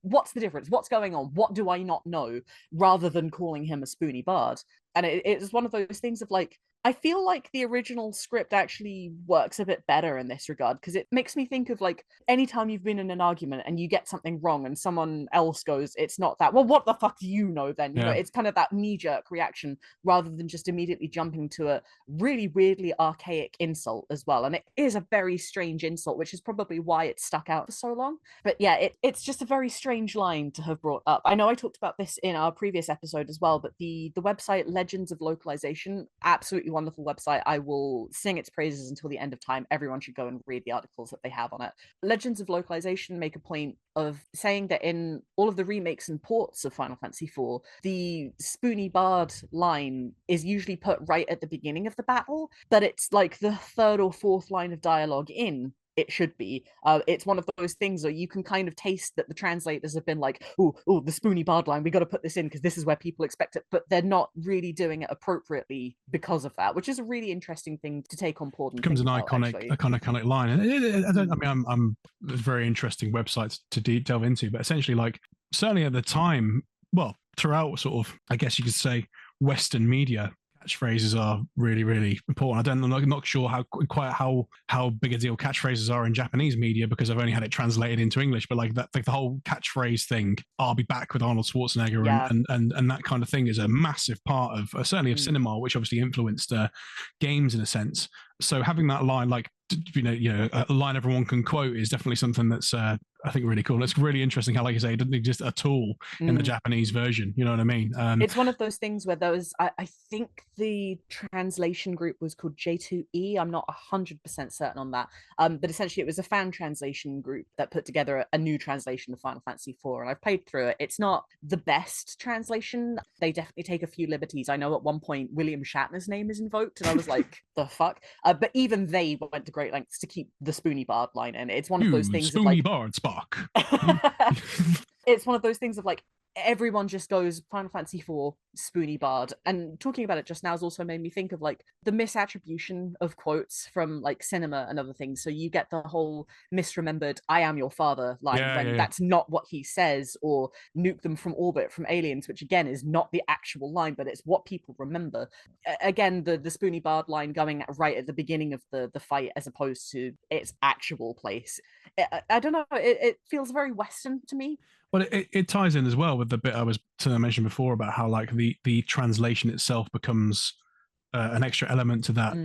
What's the difference? What's going on? What do I not know? Rather than calling him a spoony bard. And it's one of those things of like, I feel like the original script actually works a bit better in this regard, because it makes me think of, like, anytime you've been in an argument and you get something wrong and someone else goes, it's not that, well, what the fuck do you know then? You know, it's kind of that knee-jerk reaction rather than just immediately jumping to a really weirdly archaic insult as well. And it is a very strange insult, which is probably why it stuck out for so long. But yeah, it's just a very strange line to have brought up. I know I talked about this in our previous episode as well, but the website Legends of Localization, absolutely wonderful website. I will sing its praises until the end of time. Everyone should go and read the articles that they have on it. Legends of Localization make a point of saying that in all of the remakes and ports of Final Fantasy IV, the Spoony Bard line is usually put right at the beginning of the battle, but it's like the 3rd or 4th line of dialogue in. It should be. It's one of those things where you can kind of taste that the translators have been like, oh, the Spoony Bard line, we got to put this in because this is where people expect it, but they're not really doing it appropriately because of that, which is a really interesting thing to take on board. It becomes an iconic line. And I'm a very interesting website to delve into, but essentially, like, certainly at the time, well, throughout sort of, I guess you could say, Western media, catchphrases are really, really important. I'm not sure how big a deal catchphrases are in Japanese media, because I've only had it translated into English. But like that, like the whole catchphrase thing, "I'll be back" with Arnold Schwarzenegger, and that kind of thing is a massive part of certainly of cinema, which obviously influenced games in a sense. So having that line, like, a line everyone can quote, is definitely something that's I think really cool. It's really interesting how, like you say, it doesn't exist at all in the Japanese version. You know what I mean? It's one of those things where I think the translation group was called J2E. I'm not 100% certain on that. But essentially it was a fan translation group that put together a new translation of Final Fantasy IV, and I've played through it. It's not the best translation. They definitely take a few liberties. I know at one point William Shatner's name is invoked, and I was like, the fuck? But even they went to great lengths to keep the Spoony Bard line in. It's one of those things Spoony Bard Spock. It's one of those things of like, everyone just goes Final Fantasy IV, Spoony Bard. And talking about it just now has also made me think of like the misattribution of quotes from like cinema and other things. So you get the whole misremembered "I am your father" line when that's not what he says, or "nuke them from orbit" from Aliens, which again is not the actual line, but it's what people remember. Again, the Spoony Bard line going right at the beginning of the fight as opposed to its actual place. I don't know, it feels very Western to me. Well, it ties in as well with the bit I mentioned before about how like the translation itself becomes an extra element to that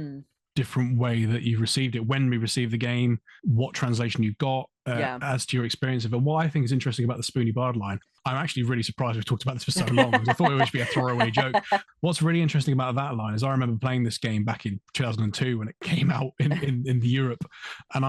different way that you received it, when we received the game, what translation you got, as to your experience of it. What I think is interesting about the Spoony Bard line, I'm actually really surprised we've talked about this for so long, because I thought it would just be a throwaway joke. What's really interesting about that line is I remember playing this game back in 2002 when it came out in Europe, and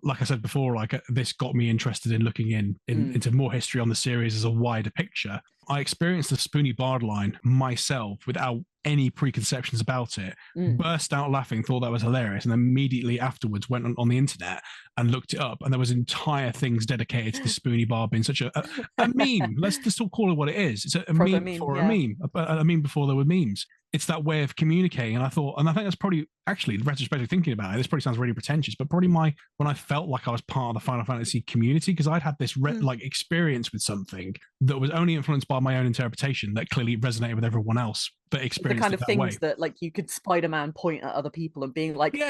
like I said before, like this got me interested in looking into more history on the series as a wider picture. I experienced the Spoony Bard line myself without any preconceptions about it, burst out laughing, thought that was hilarious, and immediately afterwards went on the internet and looked it up, and there was entire things dedicated to the Spoony Bard being such a meme. Let's just call it what it is. It's a meme before a meme, a meme before there were memes. It's that way of communicating. And I think that's probably, actually, retrospectively thinking about it, this probably sounds really pretentious, but probably when I felt like I was part of the Final Fantasy community, because I'd had this like experience with something that was only influenced by my own interpretation that clearly resonated with everyone else that experienced the kind it of that things way. That like you could Spider-Man point at other people and being like, you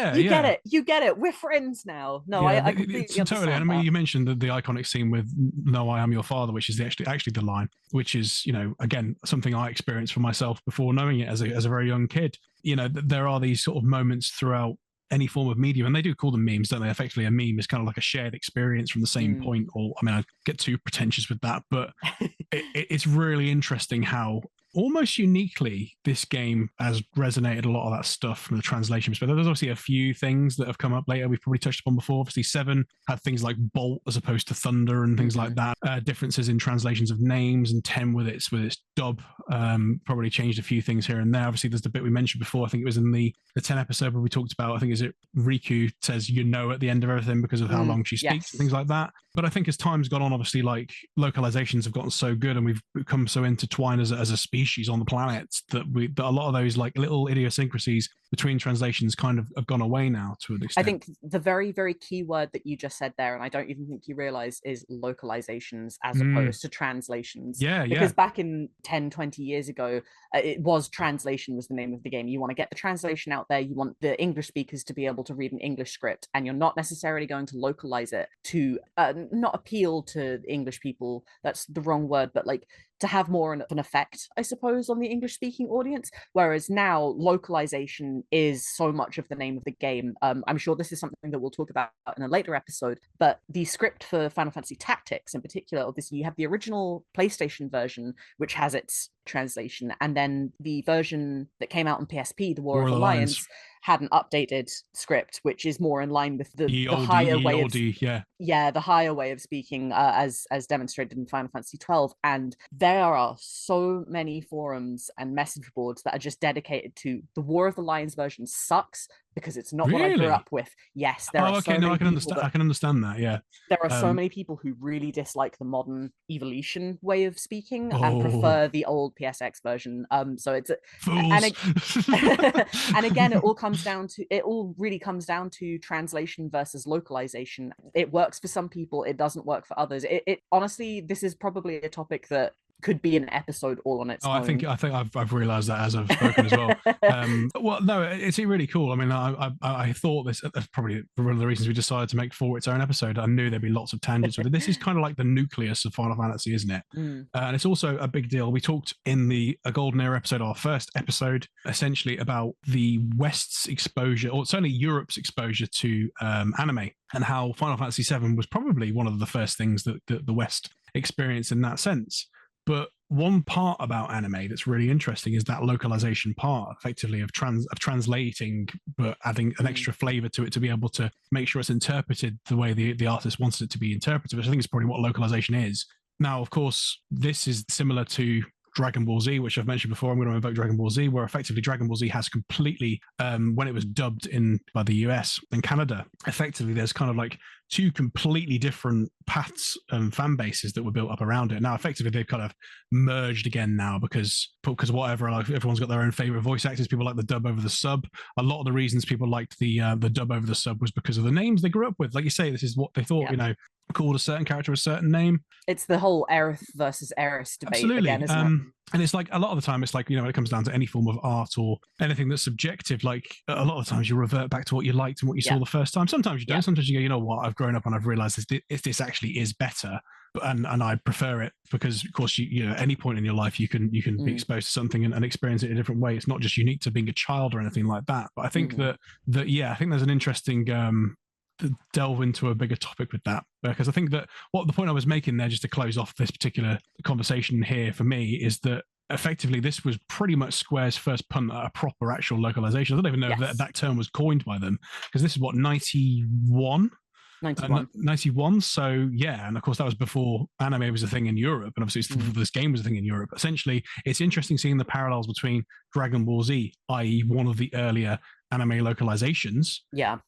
get it, we're friends now. No, I completely understand totally. And I mean, you mentioned the iconic scene with "No, I am your father," which is actually the line, which is, again, something I experienced for myself before knowing it as a very young kid. There are these sort of moments throughout any form of medium, and they do call them memes, don't they? Effectively, a meme is kind of like a shared experience from the same point. Or, I mean, I get too pretentious with that, but it's really interesting how almost uniquely this game has resonated a lot of that stuff from the translation perspective. There's obviously a few things that have come up later we've probably touched upon before. Obviously 7 had things like bolt as opposed to thunder and things like that, differences in translations of names, and 10 with its dub probably changed a few things here and there. Obviously there's the bit we mentioned before, I think it was in the 10 episode where we talked about, I think is it Riku says at the end of everything because of how long she speaks, things like that. But I think as time's gone on, obviously, like, localizations have gotten so good and we've become so intertwined as a species on the planet that a lot of those like little idiosyncrasies between translations kind of have gone away now to an extent. I think the very, very key word that you just said there, and I don't even think you realize, is localizations as opposed to translations. Because back in 10, 20 years ago, it was translation was the name of the game. You want to get the translation out there. You want the English speakers to be able to read an English script, and you're not necessarily going to localize it to not appeal to English people. That's the wrong word, but like to have more of an effect, I suppose, on the English speaking audience. Whereas now localization is so much of the name of the game. I'm sure this is something that we'll talk about in a later episode, but the script for Final Fantasy Tactics in particular, obviously you have the original PlayStation version, which has its translation, and then the version that came out on PSP, the War of the Lions, had an updated script, which is more in line with the higher way of the higher way of speaking, as demonstrated in Final Fantasy 12. And there are so many forums and message boards that are just dedicated to the War of the Lions version sucks because it's not what I grew up with. Yes, there are so many I can understand that. Yeah, there are so many people who really dislike the modern Evolution way of speaking and prefer the old PSX version. So it's and again, it all really comes down to translation versus localization. It works for some people, it doesn't work for others. It honestly, this is probably a topic that could be an episode all on its own. I think I've realised that as I've spoken as well. Well, no, it's really cool. I mean, I thought that's probably one of the reasons we decided to make 4 its own episode. I knew there'd be lots of tangents with it. This is kind of like the nucleus of Final Fantasy, isn't it? And it's also a big deal. We talked in the Golden Era episode, our first episode, essentially about the West's exposure, or certainly Europe's exposure to anime, and how Final Fantasy VII was probably one of the first things that the West experienced in that sense. But one part about anime that's really interesting is that localization part, effectively, of translating, but adding an extra flavor to it to be able to make sure it's interpreted the way the artist wanted it to be interpreted, which I think is probably what localization is. Now, of course, this is similar to Dragon Ball Z, which I've mentioned before. I'm going to invoke Dragon Ball Z, where effectively Dragon Ball Z has completely, when it was dubbed in by the US and Canada, effectively there's kind of like 2 completely different paths and fan bases that were built up around it. Now, effectively, they've kind of merged again now because whatever, like everyone's got their own favorite voice actors. People like the dub over the sub. A lot of the reasons people liked the dub over the sub was because of the names they grew up with. Like you say, this is what they thought, called a certain character a certain name. It's the whole Aerith versus Eris debate again, isn't it? And it's like a lot of the time, it's like, when it comes down to any form of art or anything that's subjective, like a lot of the times you revert back to what you liked and what you saw the first time. Sometimes you don't. Sometimes you go, you know what, I've grown up and I've realized this actually is better. and I prefer it because, of course, you know, at any point in your life you can be exposed to something and experience it in a different way. It's not just unique to being a child or anything like that. But I think that I think there's an interesting to delve into a bigger topic with that, because I think that what the point I was making there, just to close off this particular conversation here for me, is that effectively this was pretty much Square's first punt at a proper actual localization. I don't even know if that term was coined by them, because this is what, 91. 91. So yeah, and of course that was before anime was a thing in Europe, and obviously before this game was a thing in Europe. Essentially, it's interesting seeing the parallels between Dragon Ball Z, i.e. one of the earlier anime localizations,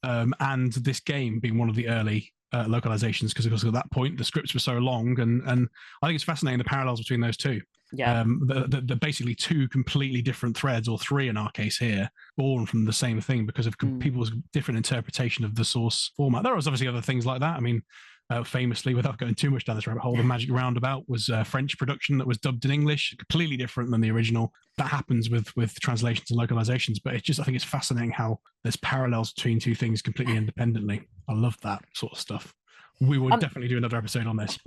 and this game being one of the early localizations, because at that point the scripts were so long, and I think it's fascinating the parallels between those two. The basically two completely different threads, or three in our case here, born from the same thing because of people's different interpretation of the source format. There was obviously other things like that. I mean, famously, without going too much down this rabbit hole, the Magic Roundabout was a French production that was dubbed in English, completely different than the original. That happens with translations and localizations, but I think it's fascinating how there's parallels between two things completely independently. I love that sort of stuff. We will definitely do another episode on this.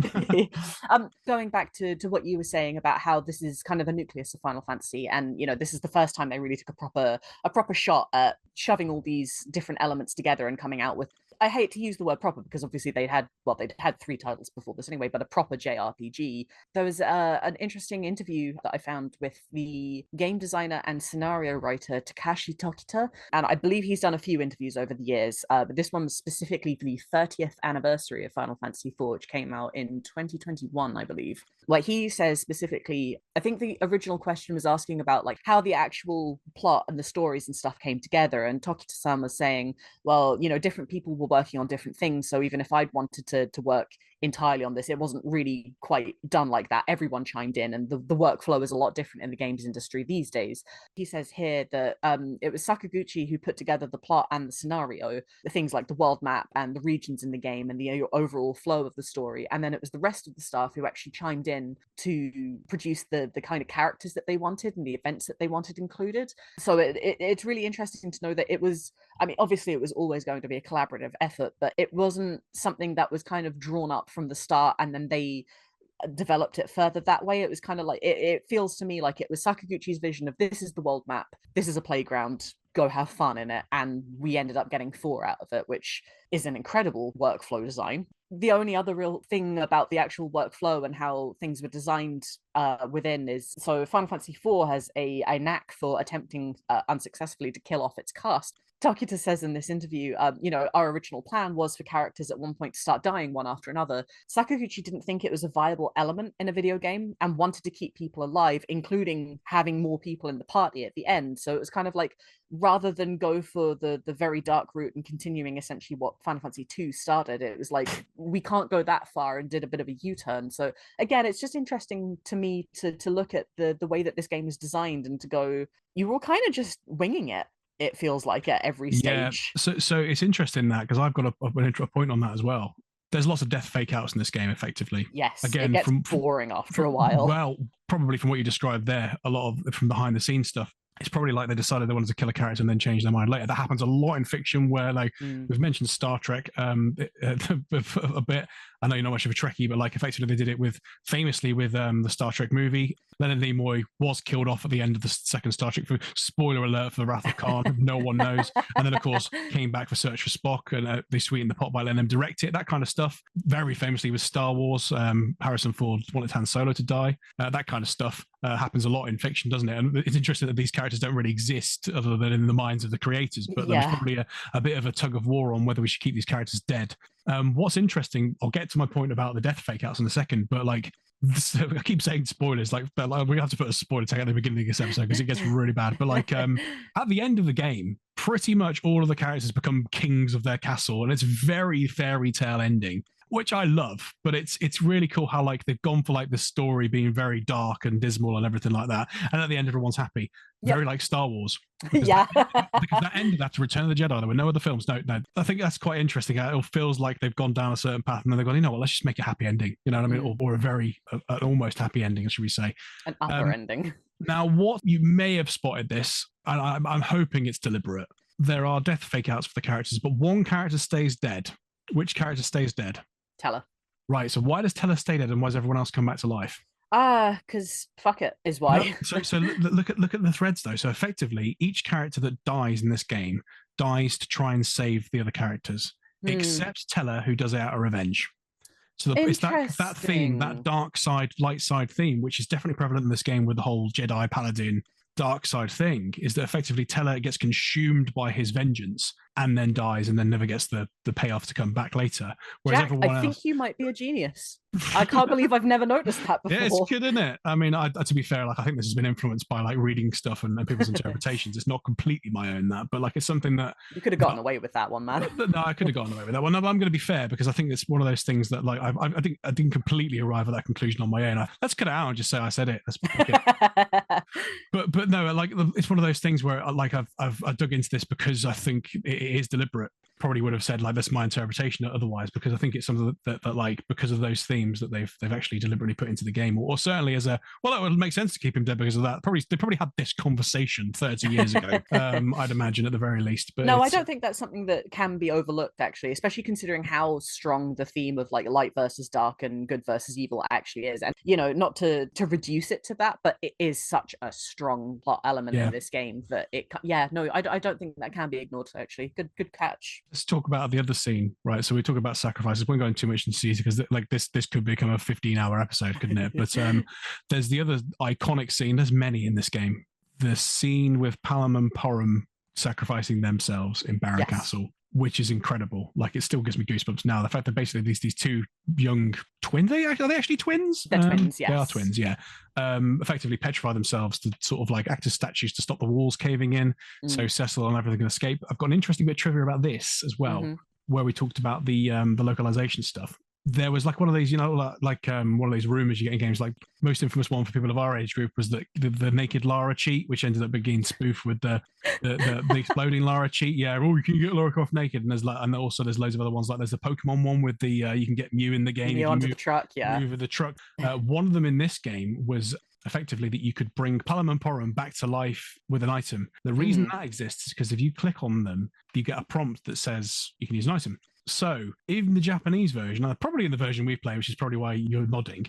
Going back to what you were saying about how this is kind of a nucleus of Final Fantasy, and you know, this is the first time they really took a proper shot at shoving all these different elements together and coming out with, I hate to use the word proper because obviously they'd had 3 titles before this anyway, but a proper JRPG. There was an interesting interview that I found with the game designer and scenario writer Takashi Tokita, and I believe he's done a few interviews over the years, but this one was specifically for the 30th anniversary of Final Fantasy IV, which came out in 2021, I believe. Like, he says specifically, I think the original question was asking about like how the actual plot and the stories and stuff came together, and Tokita-san was saying, well, you know, different people were working on different things, so even if I'd wanted to work entirely on this, it wasn't really quite done like that. Everyone chimed in, and the workflow is a lot different in the games industry these days. He says here that it was Sakaguchi who put together the plot and the scenario, the things like the world map and the regions in the game and the overall flow of the story, and then it was the rest of the staff who actually chimed in to produce the kind of characters that they wanted and the events that they wanted included. So it's really interesting to know that it was, I mean, obviously it was always going to be a collaborative effort, but it wasn't something that was kind of drawn up from the start and then they developed it further that way. It was kind of like, it feels to me like it was Sakaguchi's vision of, this is the world map, this is a playground, go have fun in it, and we ended up getting 4 out of it, which is an incredible workflow design. The only other real thing about the actual workflow and how things were designed within is, so Final Fantasy IV has a knack for attempting unsuccessfully to kill off its cast. Takita says in this interview, you know, our original plan was for characters at one point to start dying one after another. Sakaguchi didn't think it was a viable element in a video game and wanted to keep people alive, including having more people in the party at the end. So it was kind of like, rather than go for the very dark route and continuing essentially what Final Fantasy II started, it was like, we can't go that far, and did a bit of a U-turn. So again, it's just interesting to me to look at the way that this game is designed and to go, you were kind of just winging it. It feels like at every stage. Yeah, so it's interesting that, because I've got a point on that as well. There's lots of death fake outs in this game, effectively. Yes, again, it gets boring after a while. Well, probably from what you described there, a lot of from behind the scenes stuff. It's probably like they decided they wanted to kill a character and then change their mind later. That happens a lot in fiction, where like we've mentioned Star Trek a bit. I know you're not much of a Trekkie, but like effectively they did it famously with the Star Trek movie. Leonard Nimoy was killed off at the end of the second Star Trek. Spoiler alert for the Wrath of Khan. No one knows. And then of course came back for Search for Spock, and they sweetened the pot by letting them direct it. That kind of stuff. Very famously with Star Wars, Harrison Ford wanted Han Solo to die. That kind of stuff happens a lot in fiction, doesn't it? And it's interesting that these characters don't really exist other than in the minds of the creators, but there's probably a bit of a tug of war on whether we should keep these characters dead. What's interesting, I'll get to my point about the death fake outs in a second, but like, I keep saying spoilers, like we have to put a spoiler tag at the beginning of this episode because it gets really bad. But like at the end of the game, pretty much all of the characters become kings of their castle, and it's very fairy tale ending, which I love. But it's really cool how like they've gone for like the story being very dark and dismal and everything like that, and at the end everyone's happy. Very like Star Wars. Because that ended after Return of the Jedi. There were no other films. No. I think that's quite interesting. It feels like they've gone down a certain path and then they've gone, you know what, let's just make a happy ending. You know what I mean? Or a very, an almost happy ending, should we say. An upper ending. Now, what you may have spotted this, and I'm hoping it's deliberate. There are death fake outs for the characters, but one character stays dead. Which character stays dead? Teller. Right. So why does Teller stay dead, and why does everyone else come back to life? Because fuck it is No, why. so look at the threads though. So effectively, each character that dies in this game dies to try and save the other characters, except Teller, who does it out of revenge. So it's that theme, that Interesting. dark side, light side theme, which is definitely prevalent in this game with the whole Jedi Paladin dark side thing, is that effectively Teller gets consumed by his vengeance and then dies and then never gets the payoff to come back later. Whereas Jack, I everyone think else, you might be a genius. I can't believe I've never noticed that yeah, it's before. good, isn't it? I mean, to be fair, like I think this has been influenced by like reading stuff and people's interpretations. It's not completely my own that, but like it's something that You could have gotten away with that one, man. no, I could have gotten away with that one. No, but I'm going to be fair because I think it's one of those things that like I think I didn't completely arrive at that conclusion on my own. Let's cut it out and just say I said it. But no, like it's one of those things where like I've dug into this because I think it is deliberate. Probably would have said like that's my interpretation otherwise, because I think it's something that like because of those themes that they've actually deliberately put into the game, or certainly as a well, it would make sense to keep him dead because of that. They probably had this conversation 30 years ago. I'd imagine at the very least. But no, I don't think that's something that can be overlooked, actually, especially considering how strong the theme of like light versus dark and good versus evil actually is. And not to reduce it to that, but it is such a strong plot element in this game that I don't think that can be ignored. Actually, good catch. Let's talk about the other scene, right? So we talk about sacrifices. We won't go into too much into detail because like this could become a 15-hour episode, couldn't it? But there's the other iconic scene. There's many in this game. The scene with Palam and Porum sacrificing themselves in Barrow Castle, which is incredible. Like it still gives me goosebumps now. The fact that basically these two young twins, are they actually twins? They're twins, yes. They are twins, yeah. Effectively petrify themselves to sort of like act as statues to stop the walls caving in, so Cecil and everything can escape. I've got an interesting bit of trivia about this as well, where we talked about the localization stuff. There was like one of these, one of these rumors you get in games. Like most infamous one for people of our age group was the naked Lara cheat, which ended up being spoofed with the exploding Lara cheat. Yeah, you can get Lara Croft naked, and there's loads of other ones. Like there's the Pokemon one with the you can get Mew in the game. Mew onto the truck, yeah. Move with the truck. One of them in this game was effectively that you could bring Palam and Porum back to life with an item. The reason that exists is because if you click on them, you get a prompt that says you can use an item. So even the Japanese version, probably in the version we play, which is probably why you're nodding,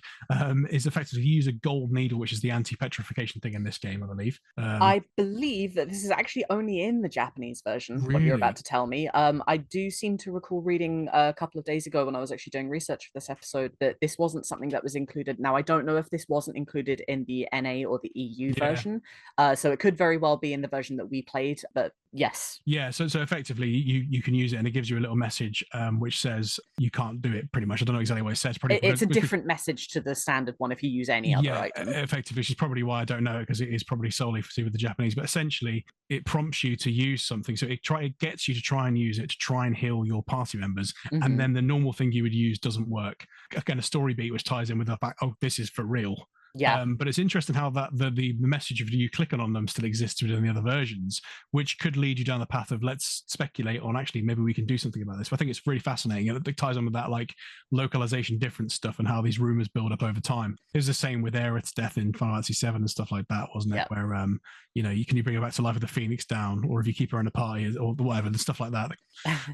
is effectively you use a gold needle, which is the anti-petrification thing in this game, I believe. I believe that this is actually only in the Japanese version, what you're about to tell me. I do seem to recall reading a couple of days ago when I was actually doing research for this episode that this wasn't something that was included. Now, I don't know if this wasn't included in the NA or the EU version, so it could very well be in the version that we played, but yes. Yeah, so effectively you can use it and it gives you a little message which says you can't do it pretty much. I don't know exactly what it says. It's a different message to the standard one if you use any other item. Effectively, which is probably why I don't know it, because it is probably solely for with the Japanese. But essentially, it prompts you to use something. So it gets you to try and use it to try and heal your party members. And then the normal thing you would use doesn't work. Again, a story beat which ties in with the fact, oh, this is for real. Yeah. But it's interesting how that the message of you clicking on them still exists within the other versions, which could lead you down the path of let's speculate on actually maybe we can do something about this. But I think it's really fascinating. And it ties on with that like localization difference stuff and how these rumors build up over time. It was the same with Aerith's death in Final Fantasy VII and stuff like that, wasn't it? Yep. Where you bring her back to life with the Phoenix down, or if you keep her in a party or whatever, and stuff like that.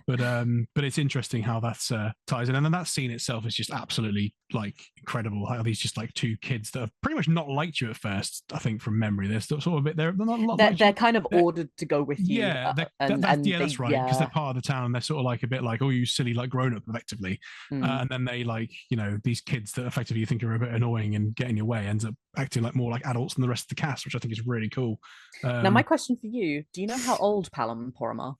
But it's interesting how that ties in. And then that scene itself is just absolutely like incredible. How these just like two kids that have pretty much not liked you at first, I think, from memory. They're still sort of a bit they're not a lot they're kind of ordered to go with you. Yeah, that's right, because they're part of the town. They're sort of like a bit like, oh, you silly like grown up effectively. And then they like, these kids that effectively you think are a bit annoying and get in your way ends up acting like more like adults than the rest of the cast, which I think is really cool. Now my question for you, do you know how old Palam and Porum are?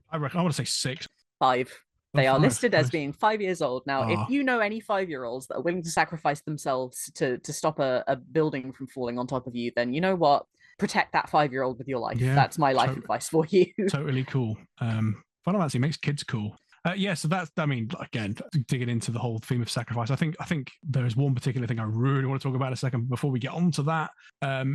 I reckon I want to say 6. 5. They are listed as being 5 years old. Now, if you know any 5-year-olds that are willing to sacrifice themselves to stop a building from falling on top of you, then you know what? Protect that 5-year-old with your life. Yeah, that's my life advice for you. Totally cool. Final Fantasy makes kids cool. So that's, I mean, again, digging into the whole theme of sacrifice, I think there is one particular thing I really want to talk about in a second before we get on to that.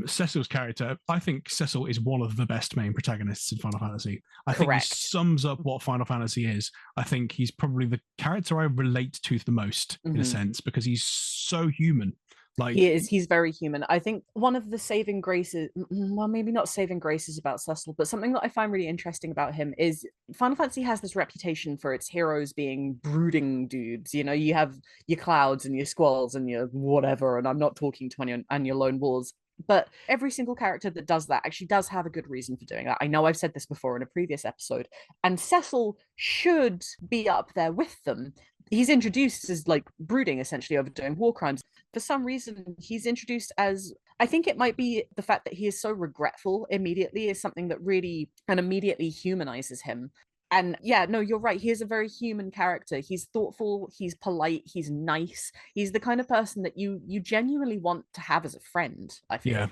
Cecil's character, I think Cecil is one of the best main protagonists in Final Fantasy. I think he sums up what Final Fantasy is. I think he's probably the character I relate to the most in a sense, because he's so human. Like, He is. He's very human. I think one of the saving graces, well, maybe not saving graces about Cecil, but something that I find really interesting about him is Final Fantasy has this reputation for its heroes being brooding dudes. You know, you have your clouds and your squalls and your whatever, and I'm not talking to any and your lone wolves. But every single character that does that actually does have a good reason for doing that. I know I've said this before in a previous episode, and Cecil should be up there with them. He's introduced as like brooding, essentially overdoing war crimes. For some reason, he's introduced as, I think it might be the fact that he is so regretful immediately is something that really and immediately humanizes him. And yeah, no, you're right. He is a very human character. He's thoughtful, he's polite, he's nice. He's the kind of person that you genuinely want to have as a friend, I feel. yeah,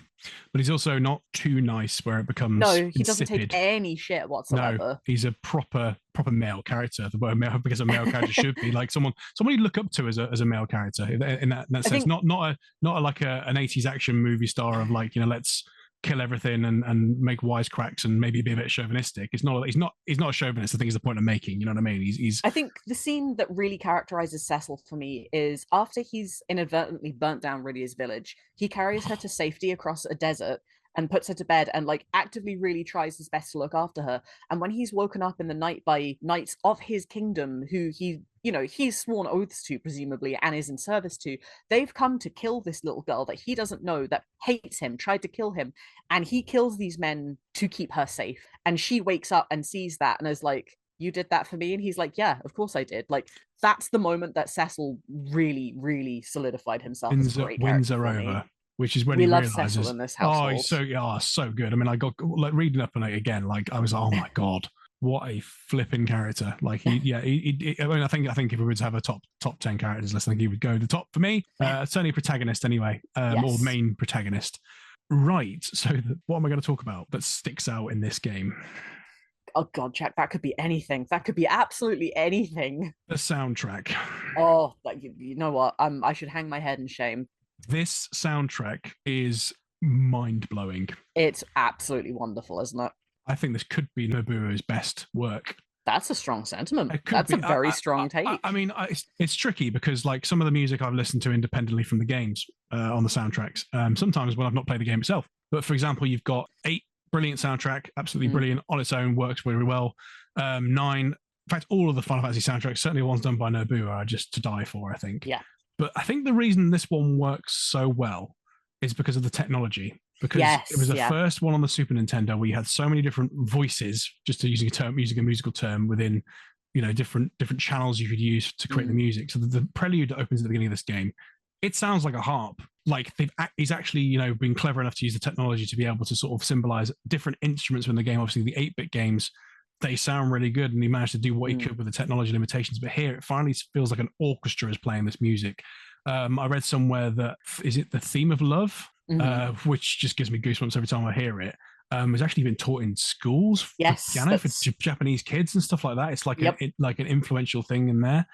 but he's also not too nice where it becomes No, he doesn't take insipid. any shit whatsoever. No, he's a proper male character. The word male, because a male character should be like someone you look up to as a male character in that sense. think, not like an 80s action movie star of like, let's kill everything and make wisecracks and maybe be a bit chauvinistic. He's not a chauvinist. I think is the point I'm making. You know what I mean? He's I think the scene that really characterizes Cecil for me is after he's inadvertently burnt down Rydia's village, he carries her to safety across a desert and puts her to bed and like actively really tries his best to look after her. And when he's woken up in the night by knights of his kingdom, who he's sworn oaths to, presumably, and is in service to, they've come to kill this little girl that he doesn't know, that hates him, tried to kill him. And he kills these men to keep her safe. And she wakes up and sees that and is like, you did that for me? And he's like, yeah, of course I did. Like, that's the moment that Cecil really, really solidified himself as a great wins character her for me. over, which is when We he love realizes, Cecil in this household. he's so good. I mean, I got like reading up on it again, like I was like, oh my god, what a flipping character! Like I mean, I think if we were to have a top 10 characters list, I think he would go the top for me. Certainly protagonist anyway, or main protagonist. Right. So what am I going to talk about that sticks out in this game? Oh god, Jack, that could be anything. That could be absolutely anything. The soundtrack. Oh, like you know what? I should hang my head in shame. This soundtrack is mind-blowing. It's absolutely wonderful, isn't it? I think this could be Nobuo's best work. That's a strong sentiment. That's a very strong take. I mean, it's tricky because like some of the music I've listened to independently from the games on the soundtracks, sometimes when I've not played the game itself. But for example, you've got 8 brilliant soundtrack, absolutely brilliant on its own, works very well. 9, in fact, all of the Final Fantasy soundtracks, certainly the ones done by Nobuo, are just to die for, I think. Yeah. But I think the reason this one works so well is because of the technology. Because it was the first one on the Super Nintendo where you had so many different voices, just to using a musical term within, different channels you could use to create the music. So the prelude that opens at the beginning of this game, it sounds like a harp. Like he's actually, been clever enough to use the technology to be able to sort of symbolize different instruments in the game. Obviously, the 8-bit games, they sound really good, and he managed to do what he could with the technology limitations. But here, it finally feels like an orchestra is playing this music. I read somewhere that is it the theme of love, which just gives me goosebumps every time I hear it. It's actually been taught in schools for piano for Japanese kids and stuff like that. It's like an influential thing in there.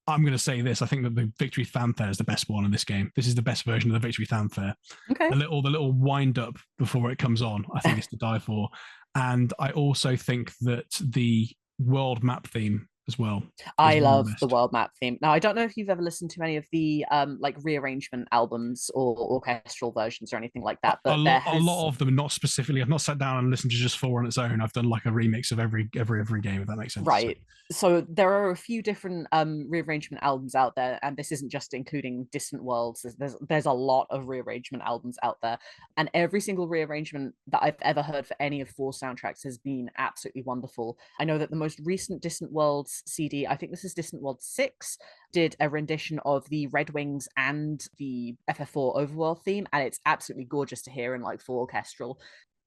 I'm going to say this. I think that the victory fanfare is the best one in this game. This is the best version of the victory fanfare. Okay. The little wind up before it comes on, I think it's to die for. And I also think that the world map theme as well. I love the world map theme. Now, I don't know if you've ever listened to any of the like rearrangement albums or orchestral versions or anything like that. But a lot of them, not specifically. I've not sat down and listened to just 4 on its own. I've done like a remix of every game, if that makes sense. Right. So there are a few different rearrangement albums out there, and this isn't just including Distant Worlds. There's a lot of rearrangement albums out there, and every single rearrangement that I've ever heard for any of 4 soundtracks has been absolutely wonderful. I know that the most recent Distant Worlds CD, I think this is Distant World 6, did a rendition of the Red Wings and the FF4 Overworld theme, and it's absolutely gorgeous to hear in like full orchestral.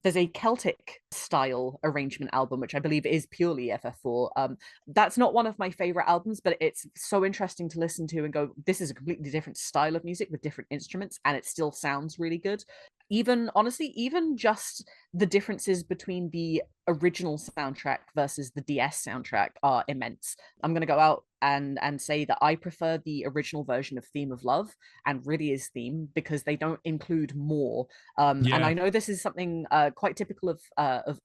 There's a Celtic style arrangement album, which I believe is purely FF4. That's not one of my favorite albums, but it's so interesting to listen to and go, this is a completely different style of music with different instruments, and it still sounds really good. Even honestly, even just the differences between the original soundtrack versus the DS soundtrack are immense. I'm going to go out and say that I prefer the original version of Theme of Love and Rydia's theme because they don't include more. And Yeah, I know this is something quite typical of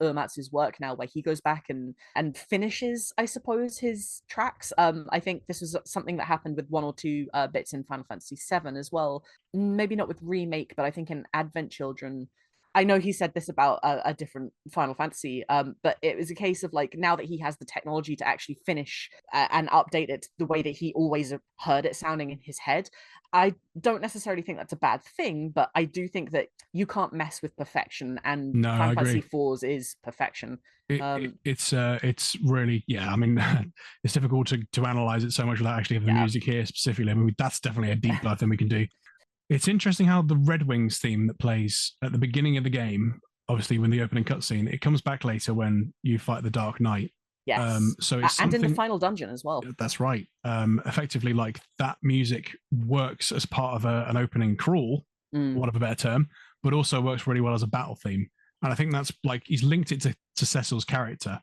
Uematsu's work now, where he goes back and finishes, I suppose, his tracks. I think this was something that happened with one or two bits in Final Fantasy VII as well. Maybe not with remake, but I think in Advent Children. I know he said this about a different Final Fantasy, but it was a case of like now that he has the technology to actually finish and update it the way that he always heard it sounding in his head. I don't necessarily think that's a bad thing, but I do think that you can't mess with perfection, and no, I Final agree. Fantasy IV's is perfection. It's really, yeah. I mean, it's difficult to analyze it so much without actually having the Yeah. music here specifically. I mean, that's definitely a deep dive thing we can do. It's interesting how the Red Wings theme that plays at the beginning of the game, obviously when the opening cutscene, it comes back later when you fight the Dark Knight. Yes. So it's And in the something. final dungeon as well. That's right. Effectively, like that music works as part of an opening crawl, for want of a better term, but also works really well as a battle theme. And I think that's like he's linked it to Cecil's character,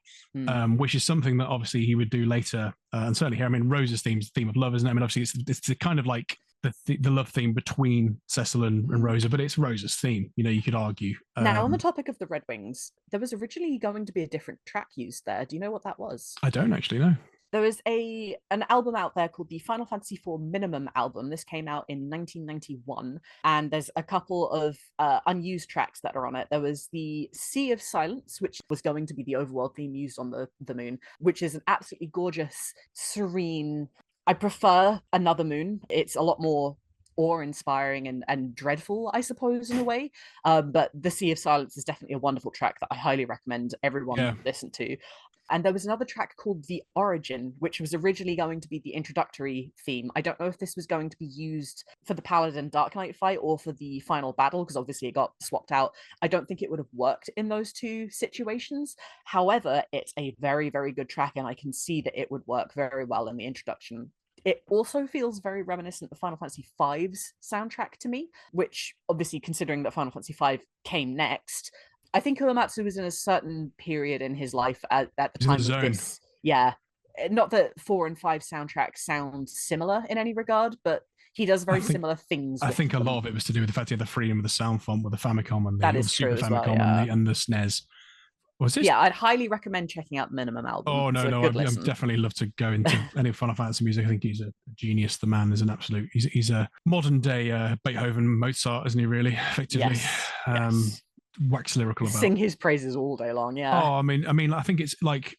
which is something that obviously he would do later. And certainly here, I mean, Rose's theme's the theme of love, isn't it? I mean, obviously it's the kind of like the love theme between Cecil and Rosa, but it's Rosa's theme. You know, you could argue. Now, on the topic of the Red Wings, there was originally going to be a different track used there. Do you know what that was? I don't actually know. There was an album out there called the Final Fantasy IV Minimum album. This came out in 1991, and there's a couple of unused tracks that are on it. There was the Sea of Silence, which was going to be the overworld theme used on the moon, which is an absolutely gorgeous, serene. I prefer Another Moon. It's a lot more awe-inspiring and dreadful, I suppose, in a way. But the Sea of Silence is definitely a wonderful track that I highly recommend everyone listen to. And there was another track called The Origin, which was originally going to be the introductory theme. I don't know if this was going to be used for the Paladin Dark Knight fight or for the final battle, because obviously it got swapped out. I don't think it would have worked in those two situations. However, it's a very, very good track, and I can see that it would work very well in the introduction. It also feels very reminiscent of Final Fantasy V's soundtrack to me, which obviously, considering that Final Fantasy V came next, I think Uematsu was in a certain period in his life at the time of this. Yeah. Not that 4 and 5 soundtracks sound similar in any regard, but he does very similar things. I think a lot of it was to do with the fact he had the freedom of the sound font with the Famicom and the Super Famicom and the SNES. Was this? Yeah, I'd highly recommend checking out Minimum album. Oh no, I'd definitely love to go into any Final Fantasy music. I think he's a genius. The man is an absolute. He's a modern day Beethoven, Mozart, isn't he? Really, effectively. Yes. Wax lyrical about. Sing his praises all day long. Yeah. Oh, I mean, I think it's like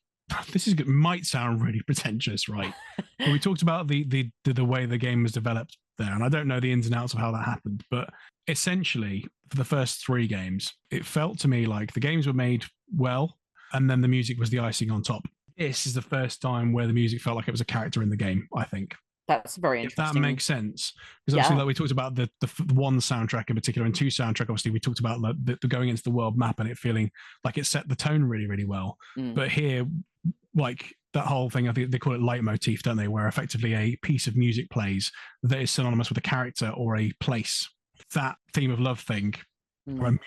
this is might sound really pretentious, right? But we talked about the way the game was developed there, and I don't know the ins and outs of how that happened, but essentially for the first 3 games, it felt to me like the games were made well, and then the music was the icing on top. This is the first time where the music felt like it was a character in the game, I think. That's very interesting. If that makes sense. Because obviously, like we talked about the 1 soundtrack in particular, and 2 soundtrack, obviously, we talked about the going into the world map and it feeling like it set the tone really, really well. But here, like that whole thing, I think they call it leitmotif, don't they? Where effectively a piece of music plays that is synonymous with a character or a place. That theme of love thing, I'm immediately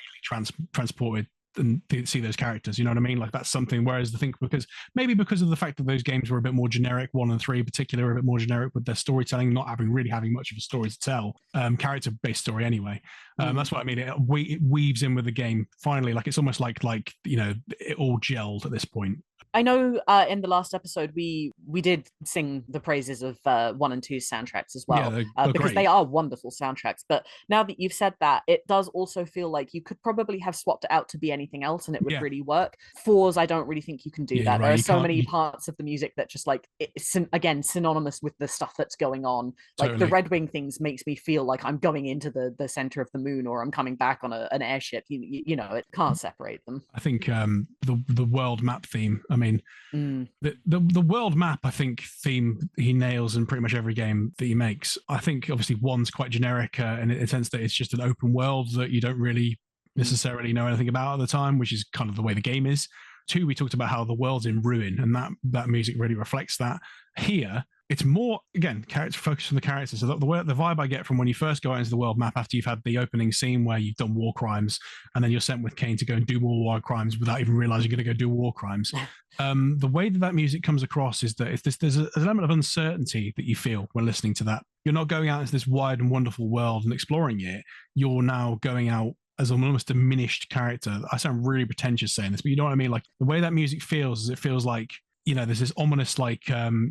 transported and see those characters, you know what I mean? Like that's something. Whereas I think because of the fact that those games were a bit more generic, 1 and 3 in particular, a bit more generic with their storytelling, not really having much of a story to tell, character-based story anyway. That's what I mean. It weaves in with the game finally. Like it's almost like you know it all gelled at this point. I know in the last episode we did sing the praises of 1 and 2 soundtracks as well, because great. They are wonderful soundtracks. But now that you've said that, it does also feel like you could probably have swapped it out to be anything else and it would really work. 4's, I don't really think you can do that. Right. There are so many parts of the music that just like it's again synonymous with the stuff that's going on. Like the Red Wing things makes me feel like I'm going into the center of the moon or I'm coming back on an airship. You know, it can't separate them. I think the world map theme. I mean, the world map, I think, theme he nails in pretty much every game that he makes. I think obviously 1's quite generic in the sense that it's just an open world that you don't really necessarily know anything about at the time, which is kind of the way the game is. 2, we talked about how the world's in ruin, and that music really reflects that. Here, it's more, again, character focus on the characters. So the vibe I get from when you first go out into the world map after you've had the opening scene where you've done war crimes and then you're sent with Kane to go and do more war crimes without even realizing you're going to go do war crimes. The way that music comes across is that there's an element of uncertainty that you feel when listening to that. You're not going out into this wide and wonderful world and exploring it. You're now going out as an almost diminished character. I sound really pretentious saying this, but you know what I mean? Like the way that music feels is it feels like, you know, there's this ominous, like,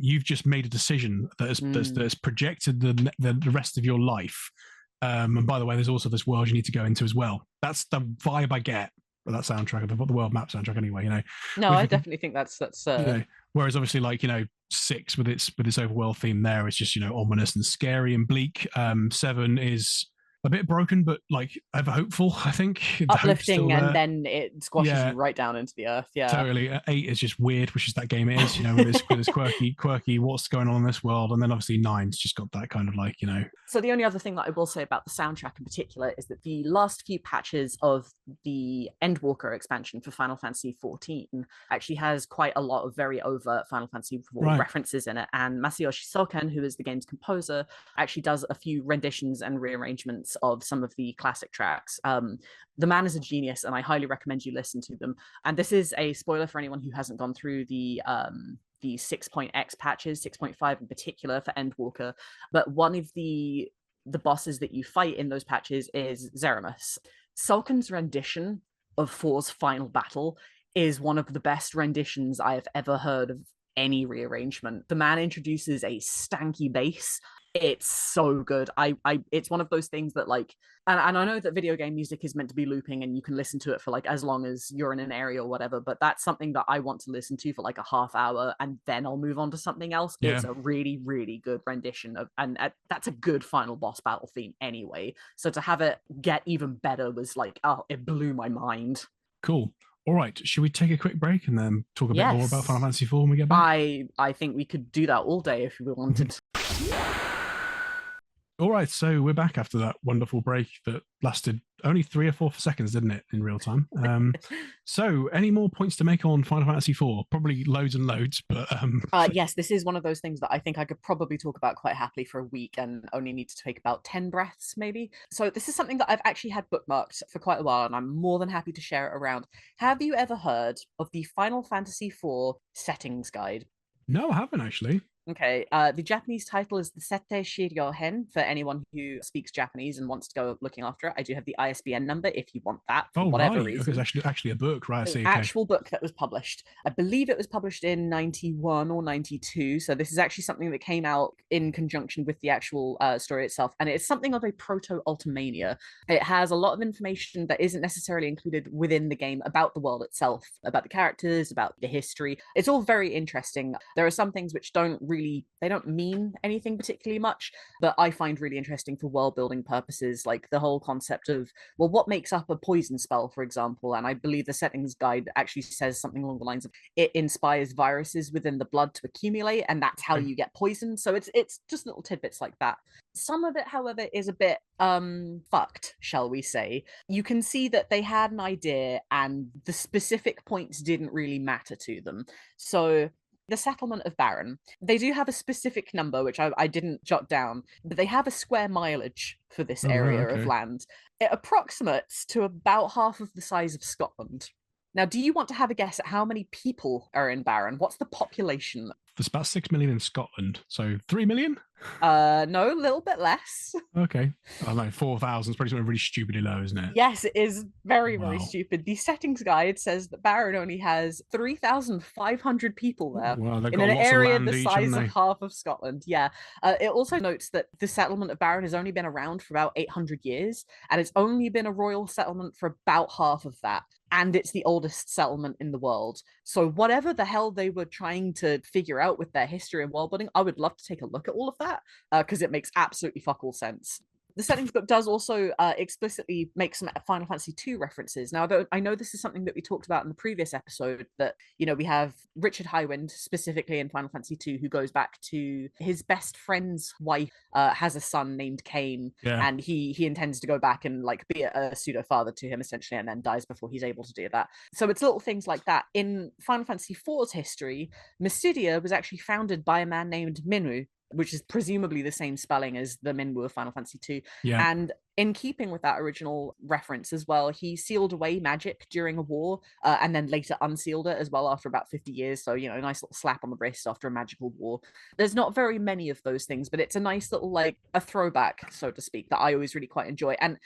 you've just made a decision that's projected the rest of your life. And by the way, there's also this world you need to go into as well. That's the vibe I get with that soundtrack, the world map soundtrack anyway, you know. No, I definitely think that's you know, whereas obviously, like, you know, 6 with its overworld theme there is just, you know, ominous and scary and bleak. 7 is a bit broken, but like ever hopeful, I think. Uplifting, and then it squashes you right down into the earth. Yeah, totally. 8 is just weird, which is that game is, you know, with this quirky what's going on in this world. And then obviously 9's just got that kind of like, you know. So the only other thing that I will say about the soundtrack in particular is that the last few patches of the Endwalker expansion for Final Fantasy XIV actually has quite a lot of very overt Final Fantasy IV references in it. And Masayoshi Soken, who is the game's composer, actually does a few renditions and rearrangements of some of the classic tracks. The man is a genius, and I highly recommend you listen to them. And this is a spoiler for anyone who hasn't gone through the 6.x patches, 6.5 in particular for Endwalker. But one of the bosses that you fight in those patches is Zeramus. Sulkin's rendition of 4's final battle is one of the best renditions I have ever heard of any rearrangement. The man introduces a stanky bass. It's so good. It's one of those things that, like, and I know that video game music is meant to be looping and you can listen to it for like as long as you're in an area or whatever, but that's something that I want to listen to for like a half hour and then I'll move on to something else. Yeah. It's a really, really good rendition of, and that's a good final boss battle theme anyway. So to have it get even better was like, oh, it blew my mind. Cool. All right, should we take a quick break and then talk a bit more about Final Fantasy IV when we get back? I think we could do that all day if we wanted. All right, so we're back after that wonderful break that lasted only 3 or 4 seconds, didn't it, in real time? So any more points to make on Final Fantasy IV? Probably loads and loads, but... Yes, this is one of those things that I think I could probably talk about quite happily for a week and only need to take about 10 breaths, maybe. So this is something that I've actually had bookmarked for quite a while, and I'm more than happy to share it around. Have you ever heard of the Final Fantasy IV Settings Guide? No, I haven't, actually. Okay, the Japanese title is the Sette Shiryohen for anyone who speaks Japanese and wants to go looking after it. I do have the ISBN number if you want that for whatever reason. It's actually a book, right? An actual book that was published. I believe it was published in 91 or 92. So this is actually something that came out in conjunction with the actual story itself. And it's something of a proto-Ultimania. It has a lot of information that isn't necessarily included within the game about the world itself, about the characters, about the history. It's all very interesting. There are some things which don't mean anything particularly much, but I find really interesting for world building purposes, like the whole concept of, well, what makes up a poison spell, for example. And I believe the settings guide actually says something along the lines of it inspires viruses within the blood to accumulate, and that's how you get poisoned. So it's just little tidbits like that. Some of it, however, is a bit fucked, shall we say. You can see that they had an idea and the specific points didn't really matter to them. So the settlement of Baron, they do have a specific number, which I didn't jot down, but they have a square mileage for this area of land. It approximates to about half of the size of Scotland. Now, do you want to have a guess at how many people are in Baron? What's the population? There's about 6 million in Scotland, so 3 million? No, a little bit less. Okay. I don't know, 4,000 is probably something really stupidly low, isn't it? Yes, it is very, very stupid. The settings guide says that Baron only has 3,500 people there in an area the size of half of Scotland. Yeah. It also notes that the settlement of Baron has only been around for about 800 years, and it's only been a royal settlement for about half of that. And it's the oldest settlement in the world. So whatever the hell they were trying to figure out with their history and world building, I would love to take a look at all of that, because it makes absolutely fuck all sense. The settings book does also explicitly make some Final Fantasy II references. Now, I know this is something that we talked about in the previous episode, that, you know, we have Richard Highwind, specifically in Final Fantasy II, who goes back to his best friend's wife, has a son named Cain, and he intends to go back and like be a pseudo father to him, essentially, and then dies before he's able to do that. So it's little things like that. In Final Fantasy IV's history, Mystidia was actually founded by a man named Minwu, which is presumably the same spelling as the Minwu of Final Fantasy II. Yeah. And in keeping with that original reference as well, he sealed away magic during a war, and then later unsealed it as well after about 50 years. So, you know, a nice little slap on the wrist after a magical war. There's not very many of those things, but it's a nice little, like, a throwback, so to speak, that I always really quite enjoy. And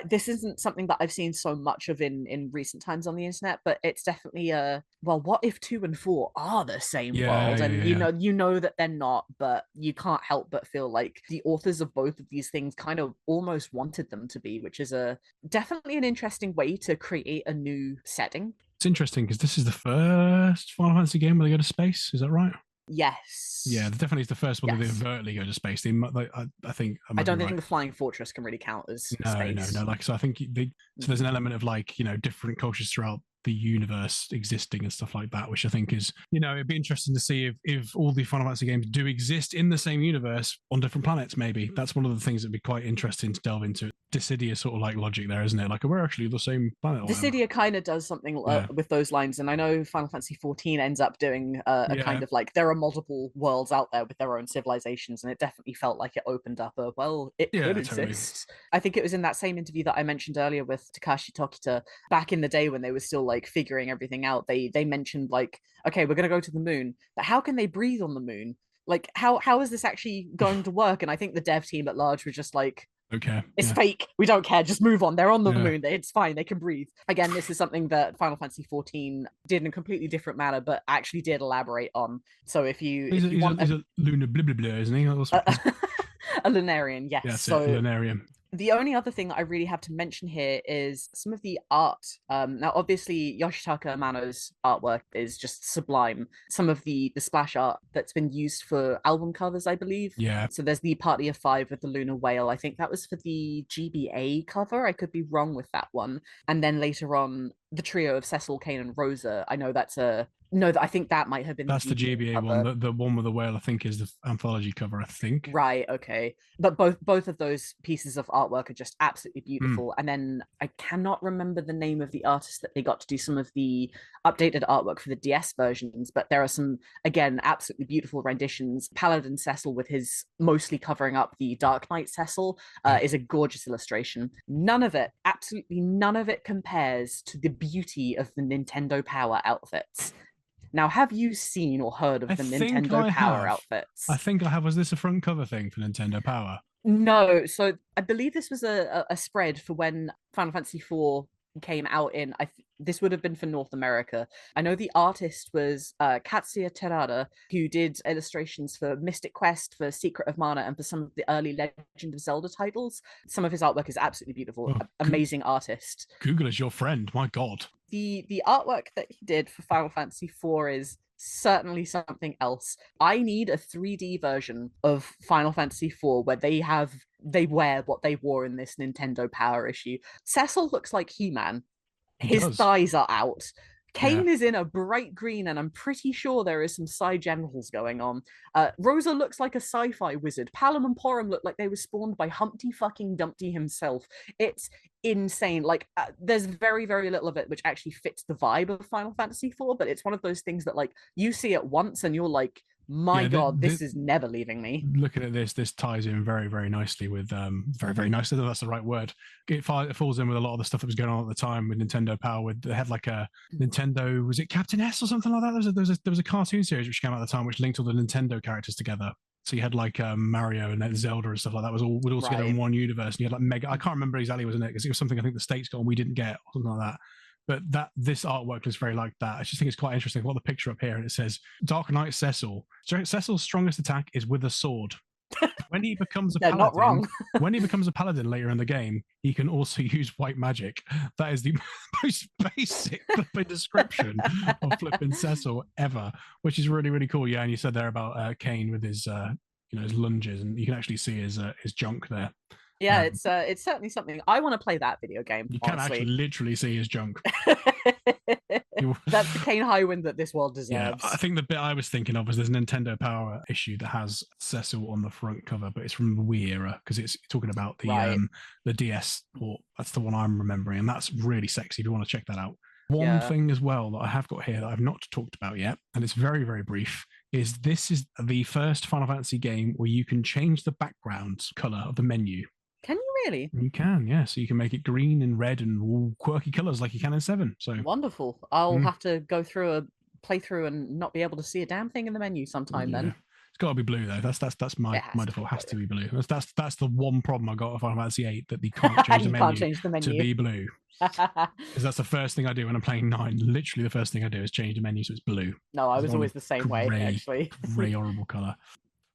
this isn't something that I've seen so much of in recent times on the internet, but it's definitely well, what if 2 and 4 are the same world? And you know that they're not, but you can't help but feel like the authors of both of these things kind of almost wanted them to be, which is definitely an interesting way to create a new setting. It's interesting because this is the first Final Fantasy game where they go to space. Is that right? Yes. Yeah, definitely is the first one that they overtly go to space. I think I don't think the Flying Fortress can really count as space. No. Like, so I think so there's an element of, like, you know, different cultures throughout the universe existing and stuff like that, which I think is, you know, it'd be interesting to see if all the Final Fantasy games do exist in the same universe on different planets. Maybe that's one of the things that'd be quite interesting to delve into. Dissidia sort of like logic there, isn't it? Like, we're actually the same planet. Dissidia kind of does something with those lines, and I know Final Fantasy XIV ends up doing a kind of like, there are multiple worlds out there with their own civilizations, and it definitely felt like it opened up it could exist. I think it was in that same interview that I mentioned earlier with Takashi Tokita, back in the day when they were still like figuring everything out. They mentioned, like, okay, we're going to go to the moon, but how can they breathe on the moon? Like, how is this actually going to work? And I think the dev team at large was just like, okay, it's fake, we don't care, just move on, they're on the moon, it's fine, they can breathe. Again, this is something that Final Fantasy XIV did in a completely different manner, but actually did elaborate on. So if you want he's a lunar blah blah blah, isn't he? A Lunarian, yes. Yeah, so Lunarian. The only other thing that I really have to mention here is some of the art. Now, obviously, Yoshitaka Amano's artwork is just sublime. Some of the splash art that's been used for album covers, I believe. Yeah. So there's the Party of Five with the Lunar Whale. I think that was for the GBA cover. I could be wrong with that one. And then later on, the trio of Cecil, Kane, and Rosa. I know that's I think that might have been the GBA cover. one. The one with the whale, I think, is the anthology cover, I think. Right, okay. But both of those pieces of artwork are just absolutely beautiful. And then I cannot remember the name of the artist that they got to do some of the updated artwork for the DS versions, but there are some, again, absolutely beautiful renditions. Paladin Cecil, with his mostly covering up the Dark Knight Cecil, is a gorgeous illustration. None of it, absolutely none of it, compares to the beauty of the Nintendo Power outfits. Now, have you seen or heard of the Nintendo Power outfits? I think I have. Was this a front cover thing for Nintendo Power? No. So I believe this was a spread for when Final Fantasy IV came out in, this would have been for North America. I know the artist was Katsuya Terada, who did illustrations for Mystic Quest, for Secret of Mana, and for some of the early Legend of Zelda titles. Some of his artwork is absolutely beautiful. Amazing artist. Google is your friend, my God. The artwork that he did for Final Fantasy IV is certainly something else. I need a 3D version of Final Fantasy IV where they wear what they wore in this Nintendo Power issue. Cecil looks like He-Man. His thighs are out. Kane is in a bright green, and I'm pretty sure there is some side genitals going on. Rosa looks like a sci-fi wizard. Palom and Porum look like they were spawned by Humpty fucking Dumpty himself. It's insane. Like, there's very, very little of it which actually fits the vibe of Final Fantasy IV, but it's one of those things that, like, you see it once and you're like, my God, this is never leaving me. Looking at this ties in very, very nicely with very, very nicely. That's the right word. It falls in with a lot of the stuff that was going on at the time with Nintendo Power. They had like a Nintendo, was it Captain S or something like that? There was a cartoon series which came out at the time which linked all the Nintendo characters together. So you had like Mario and Zelda and stuff like that. Was all together in one universe. And you had like Mega. I can't remember exactly what it was in it because it was something I think the States got and we didn't get, or something like that. But this artwork is very like that. I just think it's quite interesting. I've got the picture up here and it says Dark Knight Cecil. Cecil's strongest attack is with a sword. When he becomes a paladin, not wrong. When he becomes a paladin later in the game, he can also use white magic. That is the most basic flipping description of flipping Cecil ever, which is really, really cool. Yeah, and you said there about Kane with his his lunges, and you can actually see his junk there. Yeah, it's certainly something I want to play that video game, You can actually honestly. literally see his junk. That's the Kane Highwind that this world Yeah, deserves. I think the bit I was thinking of was there's a Nintendo Power issue that has Cecil on the front cover, but it's from the Wii era because it's talking about Right. the DS port. That's the one I'm remembering, and that's really sexy if you want to check that out. One Yeah. thing as well that I have got here that I've not talked about yet, and it's very, very brief, is this is the first Final Fantasy game where you can change the background color of the menu. Can you really? You can, yeah. So you can make it green and red and all quirky colors like you can in 7. So Wonderful. I'll have to go through a playthrough and not be able to see a damn thing in the menu sometime yeah. then. It's got to be blue though. That's my It has to default. be Has to be blue. That's the one problem I got with Final Fantasy 8 that you can't change the You can't menu change the to menu. be blue. Because that's the first thing I do when I'm playing 9. Literally, the first thing I do is change the menu so it's blue. No, I was always the same way, actually. Gray, horrible color.